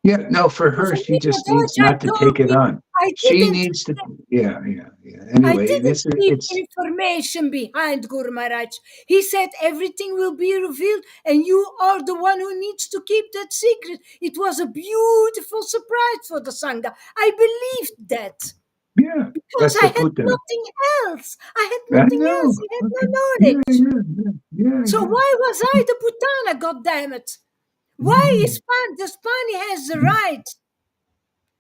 Yeah, no, for her, she
Forgive me,
just needs
George, I'm
not to take it
talking.
on.
I
She
didn't
needs to, yeah, yeah, yeah.
I
Anyway,
didn't
this is,
keep
it's,
information behind Guru Maharaj. He said everything will be revealed, and you are the one who needs to keep that secret. It was a beautiful surprise for the Sangha. I believed that
yeah,
because
that's
I
a
had
Putin.
nothing else. I had
I
nothing else.
know.
I had
Okay.
no
Yeah,
knowledge.
yeah, yeah, yeah,
So
yeah.
why was I the putana? God damn it! Why is
Mhm,
the Spani has the
mhm,
right?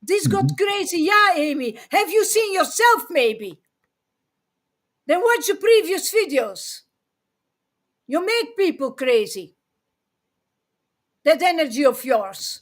This got
mhm.
crazy. Yeah, Amy. Have you seen yourself? Maybe. Then watch the previous videos. You make people crazy. That energy of yours.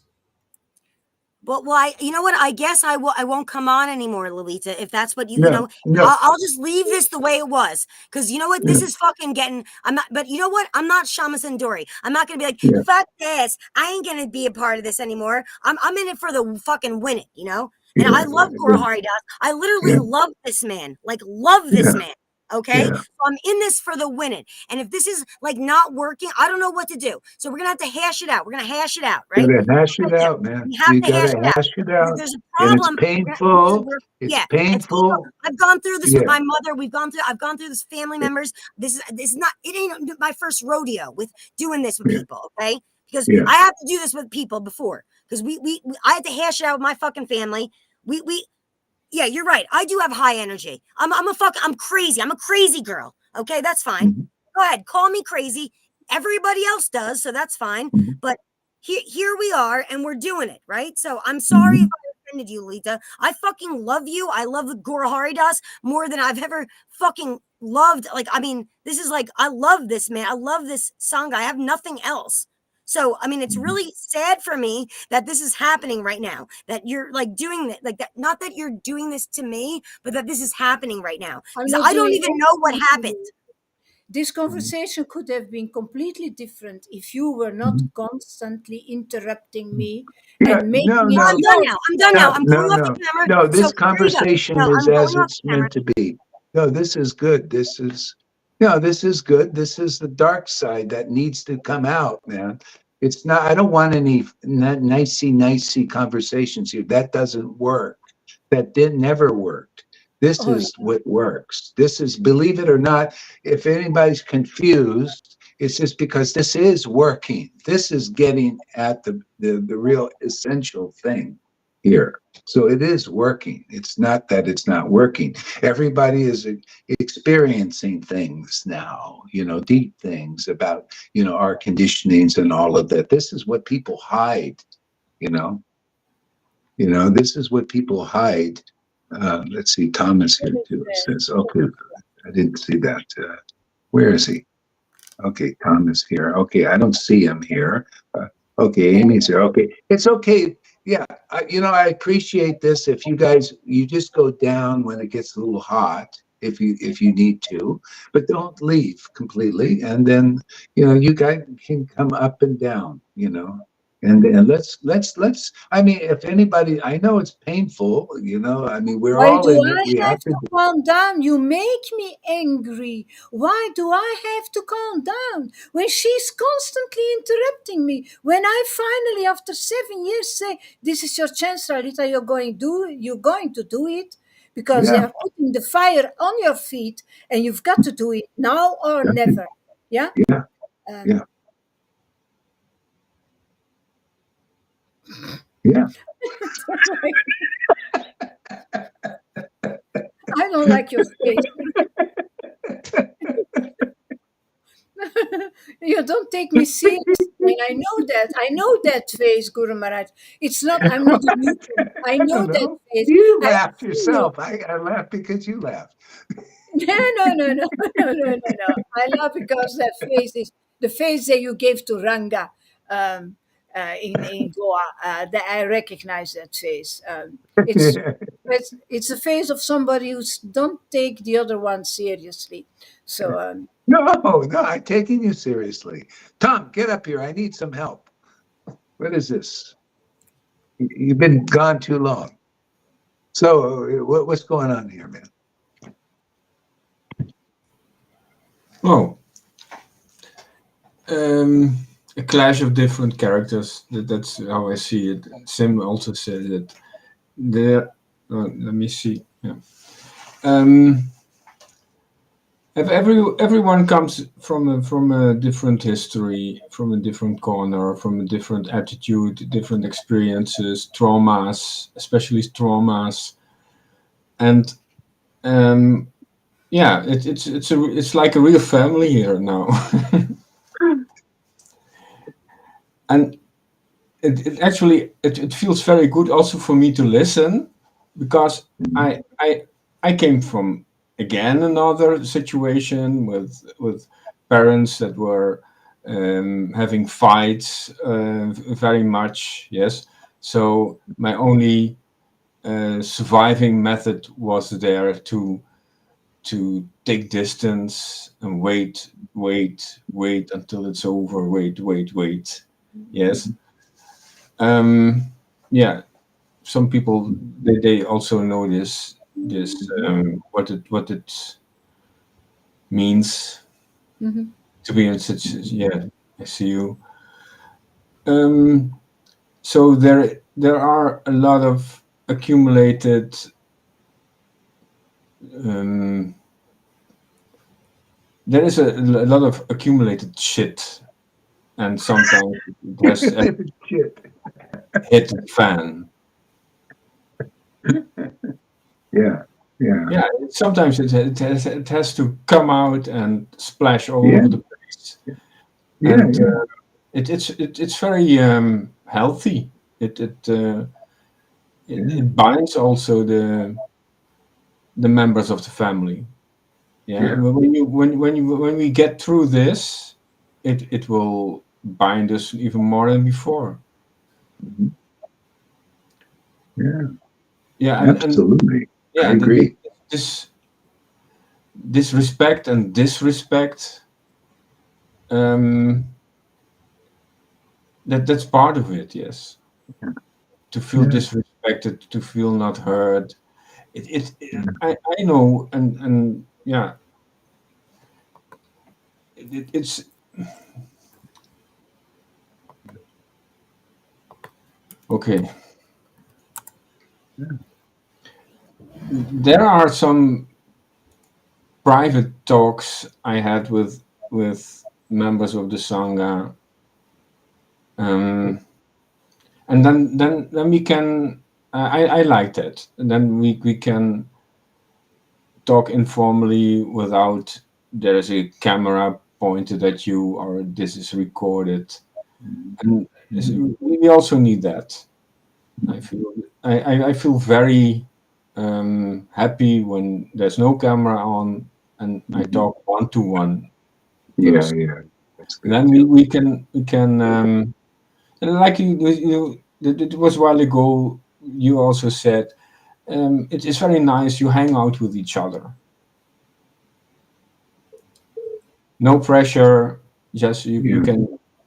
But why? You know what? I guess I will. I won't come on anymore, Lolita. If that's what you
No,
know,
no,
I'll just leave this the way it was. Because you know what? This
yeah,
is fucking getting. I'm not. But you know what? I'm not Shama Sundari. I'm not gonna be like
yeah,
fuck this. I ain't gonna be a part of this anymore. I'm in it for the fucking win it. You know. And
yeah,
I love Guru
yeah,
Hari Das. I literally
yeah,
love this man. Like love this
yeah,
man. Okay.
yeah.
So I'm in this for the win it. And if this is like not working, I don't know what to do. So we're gonna have to hash it out. We're gonna hash it out, right?
Gotta hash
What
it
do I do?
out, man.
We have
You
to hash
gotta
it out
hash it
because
out.
there's a
And it's
problem.
painful. It's
Yeah, it's
painful.
I've gone through this with
Yeah,
my mother. I've gone through this family members. This is not it ain't my first rodeo with doing this with
yeah,
people, okay? Because
yeah.
I have to do this with people before. Because I had to hash it out with my fucking family. We yeah, you're right. I do have high energy. I'm crazy. I'm a crazy girl. Okay, that's fine.
Mhm,
Go ahead, call me crazy. Everybody else does, so that's fine.
mhm,
But here we are, and we're doing it, right? So I'm sorry if
mhm,
I offended you, Lita. I fucking love you. I love the Guru Haridas more than I've ever fucking loved. Like, I mean, this is like I love this man. I love this sangha. I have nothing else. So, I mean, it's
mhm.
really sad for me that this is happening right now. That you're like doing that, like that. Not that you're doing this to me, but that this is happening right now
I'm
because
not
I don't
doing
even know what
anything to
happened.
you. This
Mhm,
conversation could have been completely different if you were not
mhm.
constantly interrupting me
Yeah,
and
no,
making
No,
it
I'm
no,
done
your
now. I'm done now.
no,
problem.
I'm
no,
going off the
no,
camera.
no.
So
This
there you go.
conversation
No,
is
I'm
as
going off
it's
the camera.
meant to be. No, this is good. No, this is good. This is the dark side that needs to come out, man. It's not, I don't want any nicey conversations here. That doesn't work. That did never worked. This
Oh,
is what works. This is, believe it or not, if anybody's confused, it's just because this is working. This is getting at the real essential thing here. So it is working. It's not that it's not working. Everybody is experiencing things now, deep things about, our conditionings and all of that. This is what people hide, you know. This is what people hide. Let's see, Thomas
what
here
is
too
that?
says, okay, I didn't see that. Where is he? Okay, Thomas here. Okay, I don't see him here. Okay, Amy's here. Okay, it's okay. Yeah, I appreciate this. If you just go down when it gets a little hot, if you need to, but don't leave completely. And then you guys can come up and down. And let's. I mean, if anybody, I know it's painful. I mean, we're
Why
all
do
in it.
I
We have
have
to.
to calm down? You make me angry. Why do I have to calm down when she's constantly interrupting me? When I finally, after 7 years, say, "This is your chance, Rarita. You're going to do it because they
Yeah,
are putting the fire on your feet, and you've got to do it now or
that's it.
never." Yeah.
Yeah,
Um,
yeah, yeah.
I'm don't like your face. You don't take me seriously, and I know that. I know that face, Guru Maharaj. It's not. I'm not a newborn. I
I
know
don't
that
know.
face.
You
I've
laughed
seen you.
yourself. I laughed because you laughed.
No, no, no, no, no, no, no, no. I love because that face is the face that you gave to Ranga um, in Goa. That I recognize that face. It's a face of somebody who don't take the other one seriously. So
No, no, I'm taking you seriously. Tom, get up here. I need some help. What is this? You've been gone too long. So, what's going on here, man?
Oh, a clash of different characters. That's how I see it. Sim also said that there. Let me see. Yeah. Everyone comes from a different history, from a different corner, from a different attitude, different experiences, traumas, especially traumas, and yeah, it's like a real family here now, and it actually it feels very good also for me to listen, because I came from, again, another situation with parents that were having fights very much. Yes, so my only surviving method was there to take distance and wait until it's over. Wait. Yes. Yeah. Some people, they also know this what it means
mhm.
to be in such. Yeah, I see you. So there are a lot of accumulated um, there is a lot of accumulated shit, and sometimes it has
Shit.
hit the fan.
Yeah, yeah,
Yeah, sometimes it has to come out and splash all
yeah,
over the place,
yeah,
and
yeah,
it's very healthy.
yeah,
It binds also the members of the family. Yeah,
yeah.
when we get through this, it will bind us even more than before.
Mhm. Yeah,
Yeah, and
absolutely. I
yeah,
agree.
this disrespect and disrespect, um, that's part of it. Yes, to feel
Yeah,
disrespected, to feel not heard.
yeah,
I know, and yeah, it's okay.
yeah.
There are some private talks I had with members of the sangha, um, and then we can. I like that. And then we can talk informally without there is a camera pointed at you or this is recorded. And
Mhm.
we also need that. I feel I feel very happy when there's no camera on and I
Mhm.
talk one to one
Yeah,
person.
yeah. That's good
Then
too.
we can and like it was a while ago. You also said it is very nice. You hang out with each other. No pressure. Just
Yeah,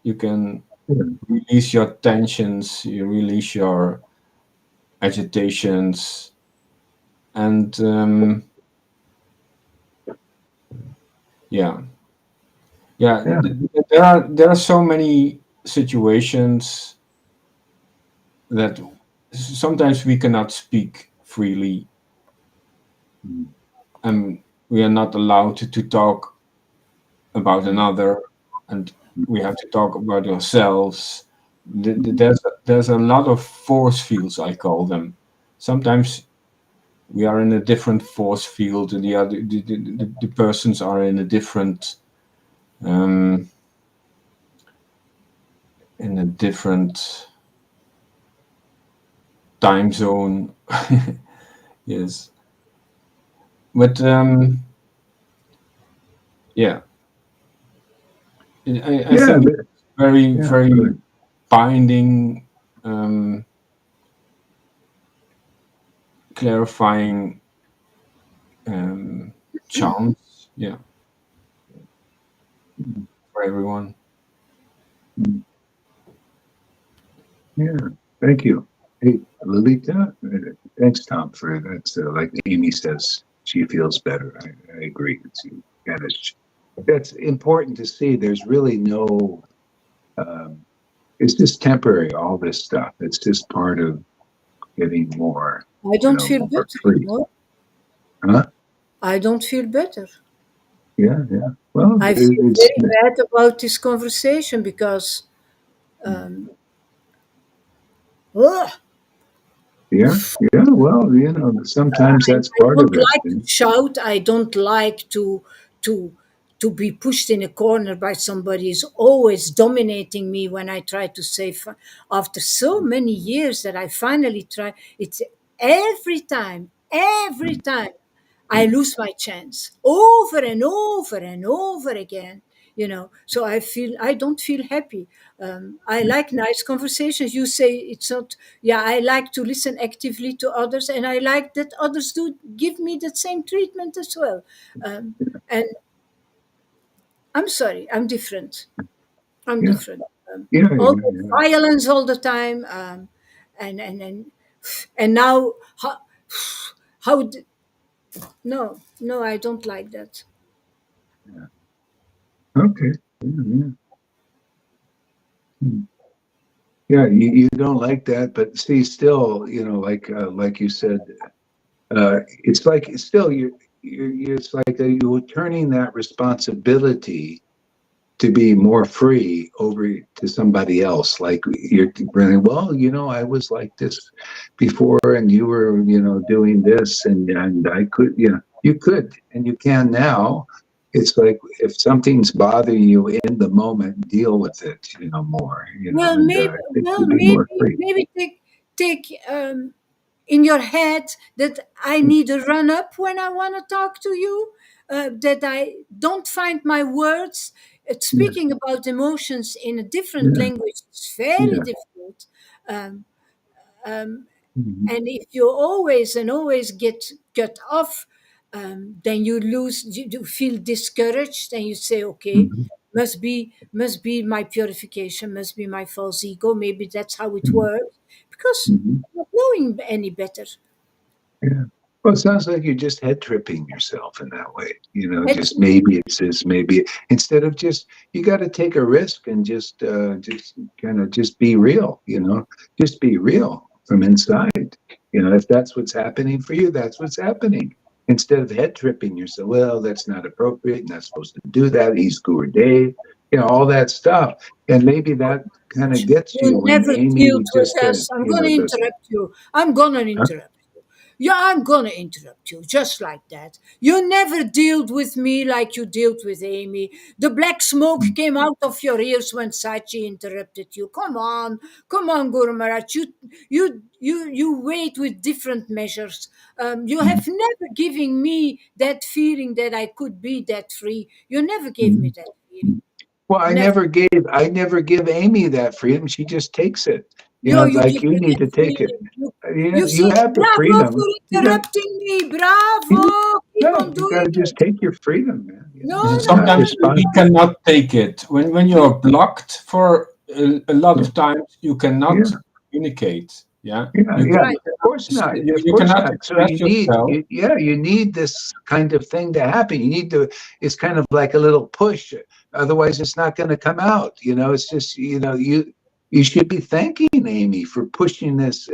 you can
yeah,
release your tensions. You release your agitations, and yeah, yeah.
yeah,
There are so many situations that sometimes we cannot speak freely,
mm,
and we are not allowed to talk about another, and we have to talk about ourselves.
mm,
There's a lot of force fields, I call them. Sometimes we are in a different force field, and the persons are in a different um, time zone. Yes, but yeah, I
Yeah,
think it's very
yeah,
very
good.
binding, clarifying chance. Yeah, for everyone.
Mm, yeah, thank you. Hey, Lolita, thanks, Tom, for that. Like Amy says, she feels better. I agree. Kind of, that's important to see. There's really no, um, it's just temporary, all this stuff. It's just part of getting more,
I don't feel
more
better.
free.
No,
Huh?
I don't feel better.
Yeah, yeah. Well,
I feel
it's,
very bad about this conversation because, um, ugh,
yeah, yeah. Well, sometimes that's
I
part of
don't
it.
like to shout. I don't like to to be pushed in a corner by somebody who's always dominating me when I try to say. After so many years that I finally try, it's every time I lose my chance over and over and over again. So I don't feel happy. I like nice conversations. You say it's not. Yeah, I like to listen actively to others, and I like that others do give me the same treatment as well. And I'm sorry, I'm different. I'm
Yeah,
different.
yeah,
All
yeah,
the
yeah.
violence all the time, and and and and now how d- no, no, I don't like that.
Yeah. Okay. Yeah, yeah. Hmm. Yeah, you don't like that, but see, still, like you said, it's like it's still it's like you're turning that responsibility to be more free over to somebody else. Like you're really, well, I was like this before, and you were, doing this, and I could, you could, and you can now. It's like if something's bothering you in the moment, deal with it, more,
Well,
and
maybe,
I think
well,
you'd be more free.
maybe take in your head that I need a run up when I want to talk to you. That I don't find my words.
Yeah,
Speaking about emotions in a different
yeah,
language is very
yeah.
difficult. Um, um,
Mhm,
and if you always and always get cut off, then you feel discouraged, and you say, okay,
mhm,
must be my purification, must be my false ego, maybe that's how it
mhm,
works, because
mhm.
I'm not knowing any better.
Yeah. Well, it sounds like you're just head tripping yourself in that way.
It's
Just maybe it's this, maybe instead of just you got to take a risk and just kind of just be real. Just be real from inside. If that's what's happening for you, that's what's happening. Instead of head tripping yourself, well, that's not appropriate. Not supposed to do that. He's Guru Dave. All that stuff, and maybe that kind of gets
You
you when
never dealt
Amy
with
just
us. I'm going to
does.
interrupt you. I'm going to
Huh?
interrupt you. Yeah, I'm going to interrupt you just like that. You never dealt with me like you dealt with Amy. The black smoke came out of your ears when Sachi interrupted you. Come on, Guru Maharaj. You wait with different measures. You have
Mhm,
never given me that feeling that I could be that free. You never gave me
mhm.
that feeling.
Well,
Never.
I never give Amy that freedom. She just takes it.
You
Like
give
you
me
need
that
to take it.
feeling. You
You
see,
have the
bravo for
freedom.
interrupting me.
You,
Bravo. Keep
yeah,
on
you got
doing
to just
it.
take your freedom, man.
No,
And
no,
not
no,
Sometimes
no,
we
respond.
no.
cannot take it when
You,
you're blocked for a lot
Yeah,
of times. You cannot
yeah,
communicate. Yeah,
yeah,
you
yeah.
can,
right.
Of course not. Of
you
course
cannot
not. So
express yourself.
you need this kind of thing to happen. You need to. It's kind of like a little push. Otherwise, it's not going to come out. It's just you should be thanking Amy for pushing this.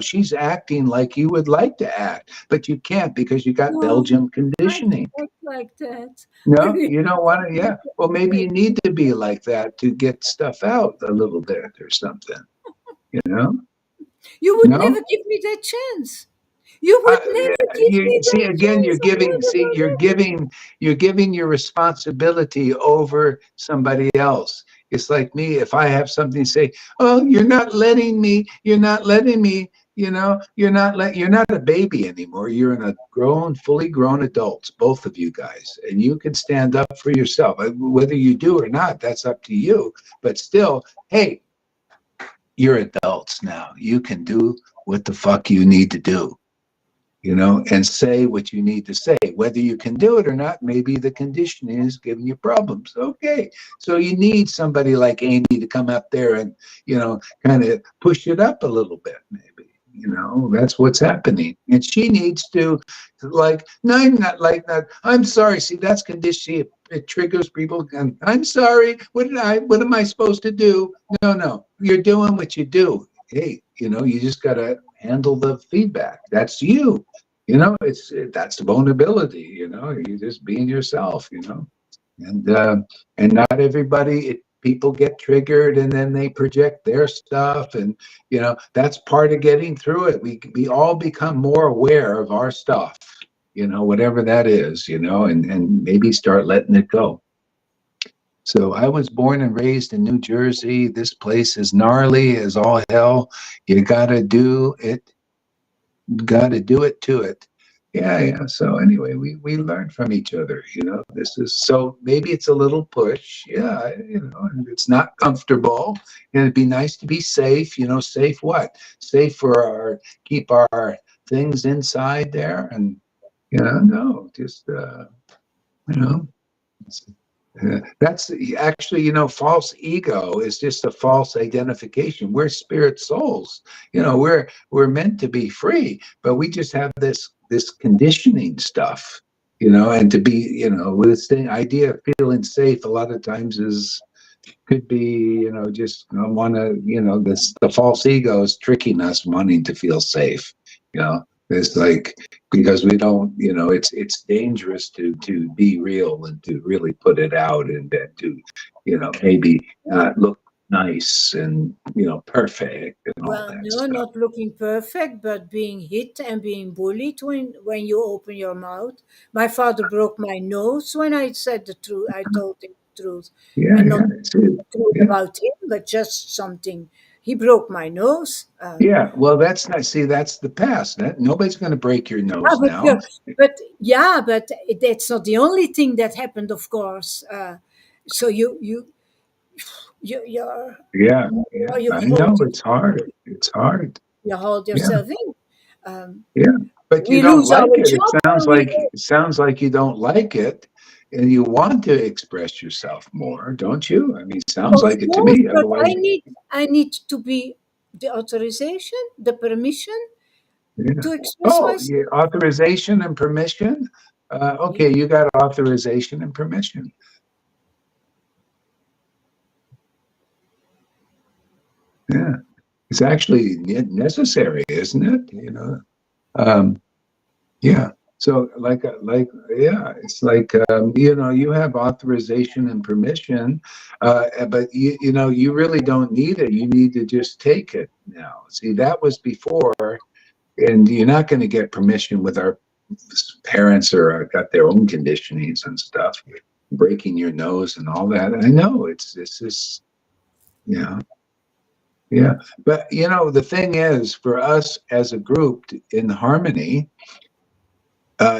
She's acting like you would like to act, but you can't because you got
No,
Belgian
I
conditioning.
don't act like that.
No, you don't want to. Yeah. Well, maybe
Wait,
you need to be like that to get stuff out a little bit or something. You know?
you would never
No.
give me that chance. You would never give me
You see
that
again,
chance. I never, never.
you're giving your responsibility over somebody else. It's like me. If I have something to say, oh, you're not letting me. You're not letting me. You're not a baby anymore. You're an fully grown adults, both of you guys, and you can stand up for yourself. Whether you do or not, that's up to you. But still, hey, you're adults now. You can do what the fuck you need to do, and say what you need to say. Whether you can do it or not, maybe the conditioning is giving you problems. Okay. So you need somebody like Amy to come up there and, kind of push it up a little bit, maybe. That's what's happening. And she needs to, like, no, I'm not like that. I'm sorry. See, that's conditioning. It triggers people. And I'm sorry. What am I supposed to do? No. You're doing what you do. Hey, you just got to handle the feedback. That's you. That's the vulnerability. You just being yourself. And not everybody. People get triggered and then they project their stuff, and that's part of getting through it. We all become more aware of our stuff, whatever that is, and maybe start letting it go. So I was born and raised in New Jersey. This place is gnarly as all hell. You gotta do it. Gotta do it to it. Yeah. So anyway, we learn from each other. This is so maybe it's a little push. Yeah, and it's not comfortable. And it'd be nice to be safe. Safe what? Safe for keep our things inside there, and no, just you know. That's actually, false ego is just a false identification. We're spirit souls. We're meant to be free, but we just have this conditioning stuff, and to be, this idea of feeling safe a lot of times could be, just want to, the false ego is tricking us wanting to feel safe. It's like, because we don't, it's dangerous to be real and to really put it out, and then to, maybe look nice and, perfect and all
Well,
that
no,
stuff.
not looking perfect, but being hit and being bullied when you open your mouth. My father broke my nose when I said the truth. I told him the truth,
Yeah,
and not
it's it.
the truth
Yeah.
about him, but just something. He broke my nose.
Yeah, well, that's not, see, that's the past. Nobody's going to break your
Ah,
nose
but
now.
that's not the only thing that happened, of course. So you're
Yeah,
more
yeah,
you
I
hold
know it's hard. It's hard.
you hold
Yeah,
yourself in. Um,
yeah. But you
we
don't
lose our
like it.
job when we
It sounds like you don't like it, and you want to express yourself more, don't you? I mean, it sounds
Of
like it to
course,
me.
but
Otherwise,
I need to be the authorization, the permission
yeah.
to express
Oh,
myself.
yeah, authorization and permission.
Yeah.
Okay, you got authorization and permission. Yeah, it's actually necessary, isn't it? Um, Yeah. So yeah, it's like, you have authorization and permission, but you really don't need it. You need to just take it now. See, that was before, and you're not going to get permission with our parents or got their own conditionings and stuff, breaking your nose and all that. I know this is, yeah, yeah. But the thing is, for us as a group in harmony,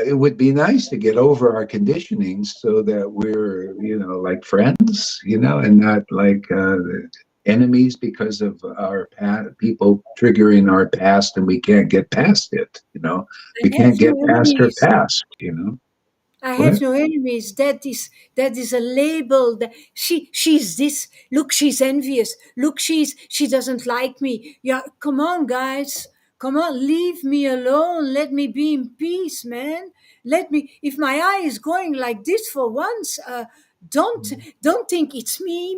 it would be nice to get over our conditioning so that we're, like friends, and not like enemies because of our people triggering our past, and we can't get past it.
I
We
have
can't
no
get past her
enemies.
past.
I have
What?
no enemies. That is a label. That she's this. Look, she's envious. Look, she doesn't like me. Yeah, come on, guys. Come on, leave me alone. Let me be in peace, man. Let me. If my eye is going like this for once, don't don't think it's me.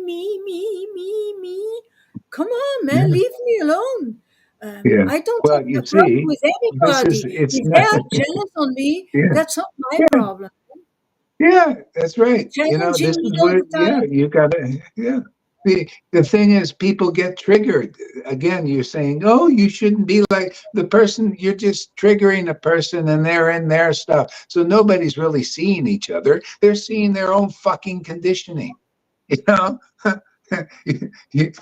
Come on, man.
Yeah,
Leave me alone.
yeah.
I don't
Well,
have
you
a problem
see,
with
this is
anybody.
it's
If they
not.
are jealous on me,
Yeah,
that's not my
yeah,
problem.
yeah. That's right.
Challenging
This
me
is
all
where.
the
Yeah,
time.
you gotta. Yeah. the thing is, people get triggered. Again, you're saying, oh, you shouldn't be like the person. You're just triggering a person and they're in their stuff. So nobody's really seeing each other. They're seeing their own fucking conditioning. You know,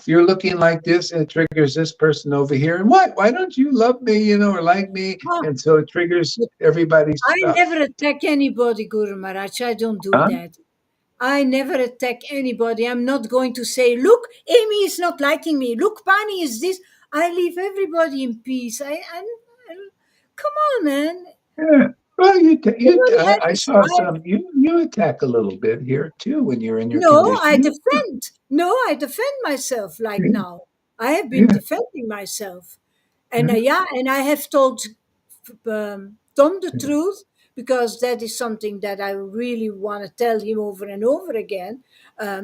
you're looking like this and it triggers this person over here. And what? Why don't you love me, you know, or like me?
Ah,
And so it triggers everybody's
I
stuff.
never attack anybody, Guru Maharaj. I don't do
Huh?
that. I never attack anybody. I'm not going to say, look, Amy is not liking me. Look, Pani is this. I leave everybody in peace. Come on, man.
Yeah. Well,
Everybody has
I
his
saw
life.
some, you attack a little bit here too when you're in your
No, I
conditioning.
defend. No, I defend myself like
Yeah.
now. I have been
Yeah.
defending myself. And
Yeah.
yeah, and I have told Tom the truth because that is something that I really want to tell him over and over again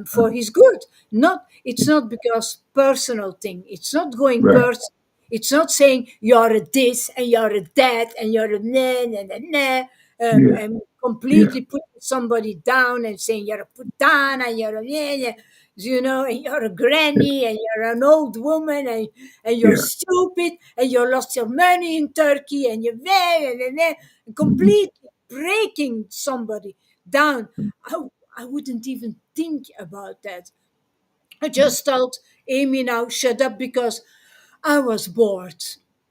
for his good. Not it's not because personal thing. It's not going
Right.
personal. It's not saying you're a this and you're a that and you're a nah, nah, nah, nah,
Yeah.
and
Yeah.
completely putting somebody down and saying you're a putana and you're a yeah, you know, and you're a granny and you're an old woman and you're
Yeah.
stupid and you lost your money in Turkey and you're there and
Mhm.
completely breaking somebody down. I wouldn't even think about that. I just told Amy now shut up because I was bored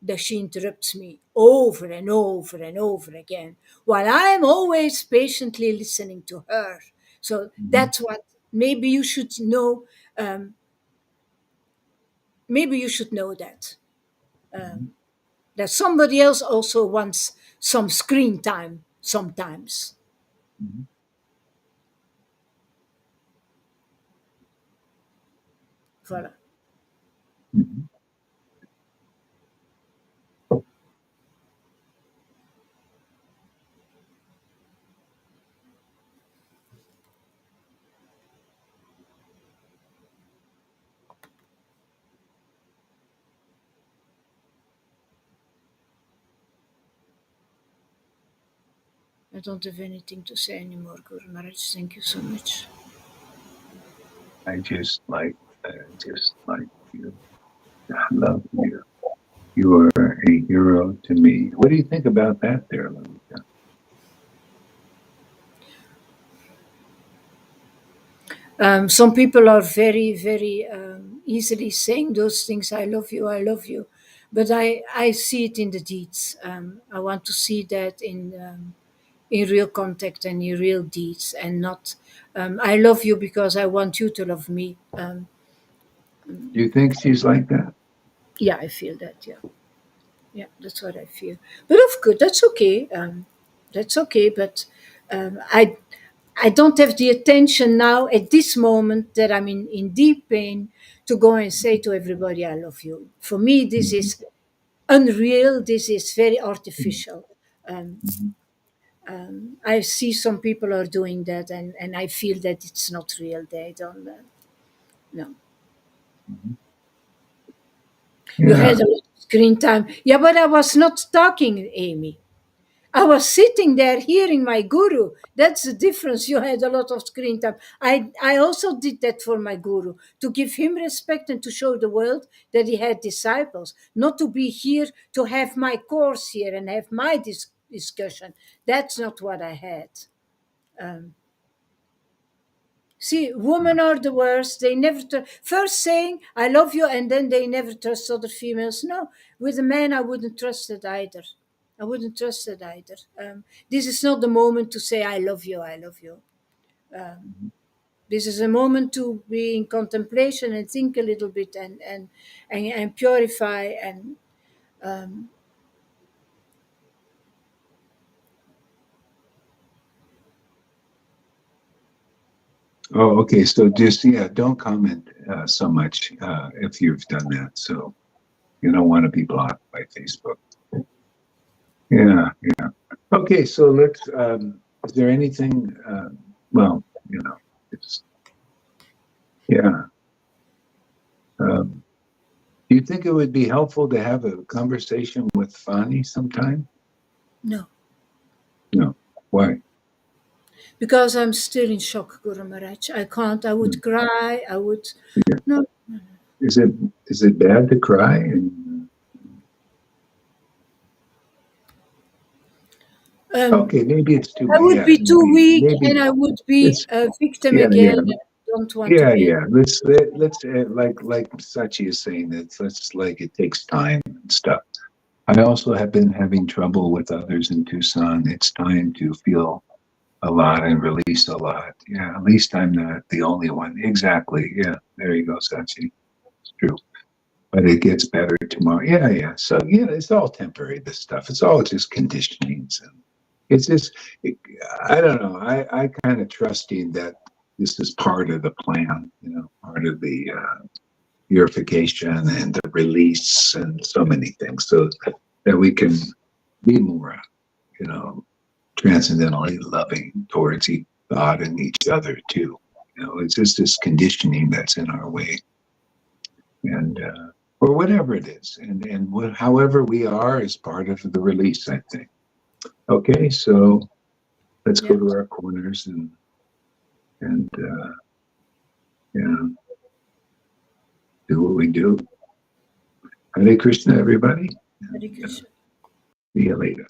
that she interrupts me over and over and over again while I'm always patiently listening to her. So
Mhm.
that's what maybe you should know. Um, maybe you should know that.
Mhm.
That somebody else also wants some screen time sometimes.
Mhm.
Voilà.
Mhm.
I don't have anything to say anymore, Guru Maharaj. Thank you so much.
I just like, I just like you. I love you. You are a hero to me. What do you think about that there, Lalita?
Some people are very, very easily saying those things. I love you. I love you. But I see it in the deeds. I want to see that in real contact and in real deeds, and not I love you because I want you to love me.
Do you think she's like that?
Yeah, I feel that. Yeah, yeah, that's what I feel. But of course, that's okay. That's okay. But I don't have the attention now at this moment that I'm in deep pain to go and say to everybody, I love you. For me, this
Mhm.
is unreal. This is very artificial. Um,
Mhm.
I see some people are doing that, and I feel that it's not real. They don't, no.
Mhm.
You had
Yeah.
a lot of screen time. Yeah, but I was not talking, Amy. I was sitting there hearing my guru. That's the difference. You had a lot of screen time. I also did that for my guru to give him respect and to show the world that he had disciples, not to be here to have my course here and have my discussion. That's not what I had. Um, See, women are the worst. They never first saying "I love you" and then they never trust other females. No, with a man, I wouldn't trust it either. I wouldn't trust it either. This is not the moment to say "I love you." I love you. Um, this is a moment to be in contemplation and think a little bit and purify and um,
Oh, okay. So just, yeah, don't comment so much if you've done that. So you don't want to be blocked by Facebook. Yeah. Okay. So is there anything, well, you know, it's, yeah. Um, do you think it would be helpful to have a conversation with Fani sometime?
no,
No. Why?
because I'm still in shock, Guru Maharaj. I can't. I would cry. I would. No.
Is it bad to cry? And, okay, maybe it's too.
I would
Yeah,
be too weak,
maybe
and I would be
it's.
a victim
Yeah,
again.
yeah.
I don't want to be.
Yeah. Let's like Sachi is saying that let's like it takes time and stuff. I also have been having trouble with others in Tucson. It's time to feel a lot and release a lot. Yeah, at least I'm not the only one. Exactly. Yeah, there you go, Sachi. It's true. But it gets better tomorrow. Yeah. So yeah, it's all temporary. This stuff. It's all just conditionings, and it's just. I don't know. I kind of trusting that this is part of the plan. Part of the purification and the release and so many things, so that we can be more, transcendentally loving towards God and each other too. It's just this conditioning that's in our way, and or whatever it is, and however we are is part of the release, I think. Okay, so let's go to our corners and do what we do. Hare Krishna, everybody.
Hare Krishna.
See you later.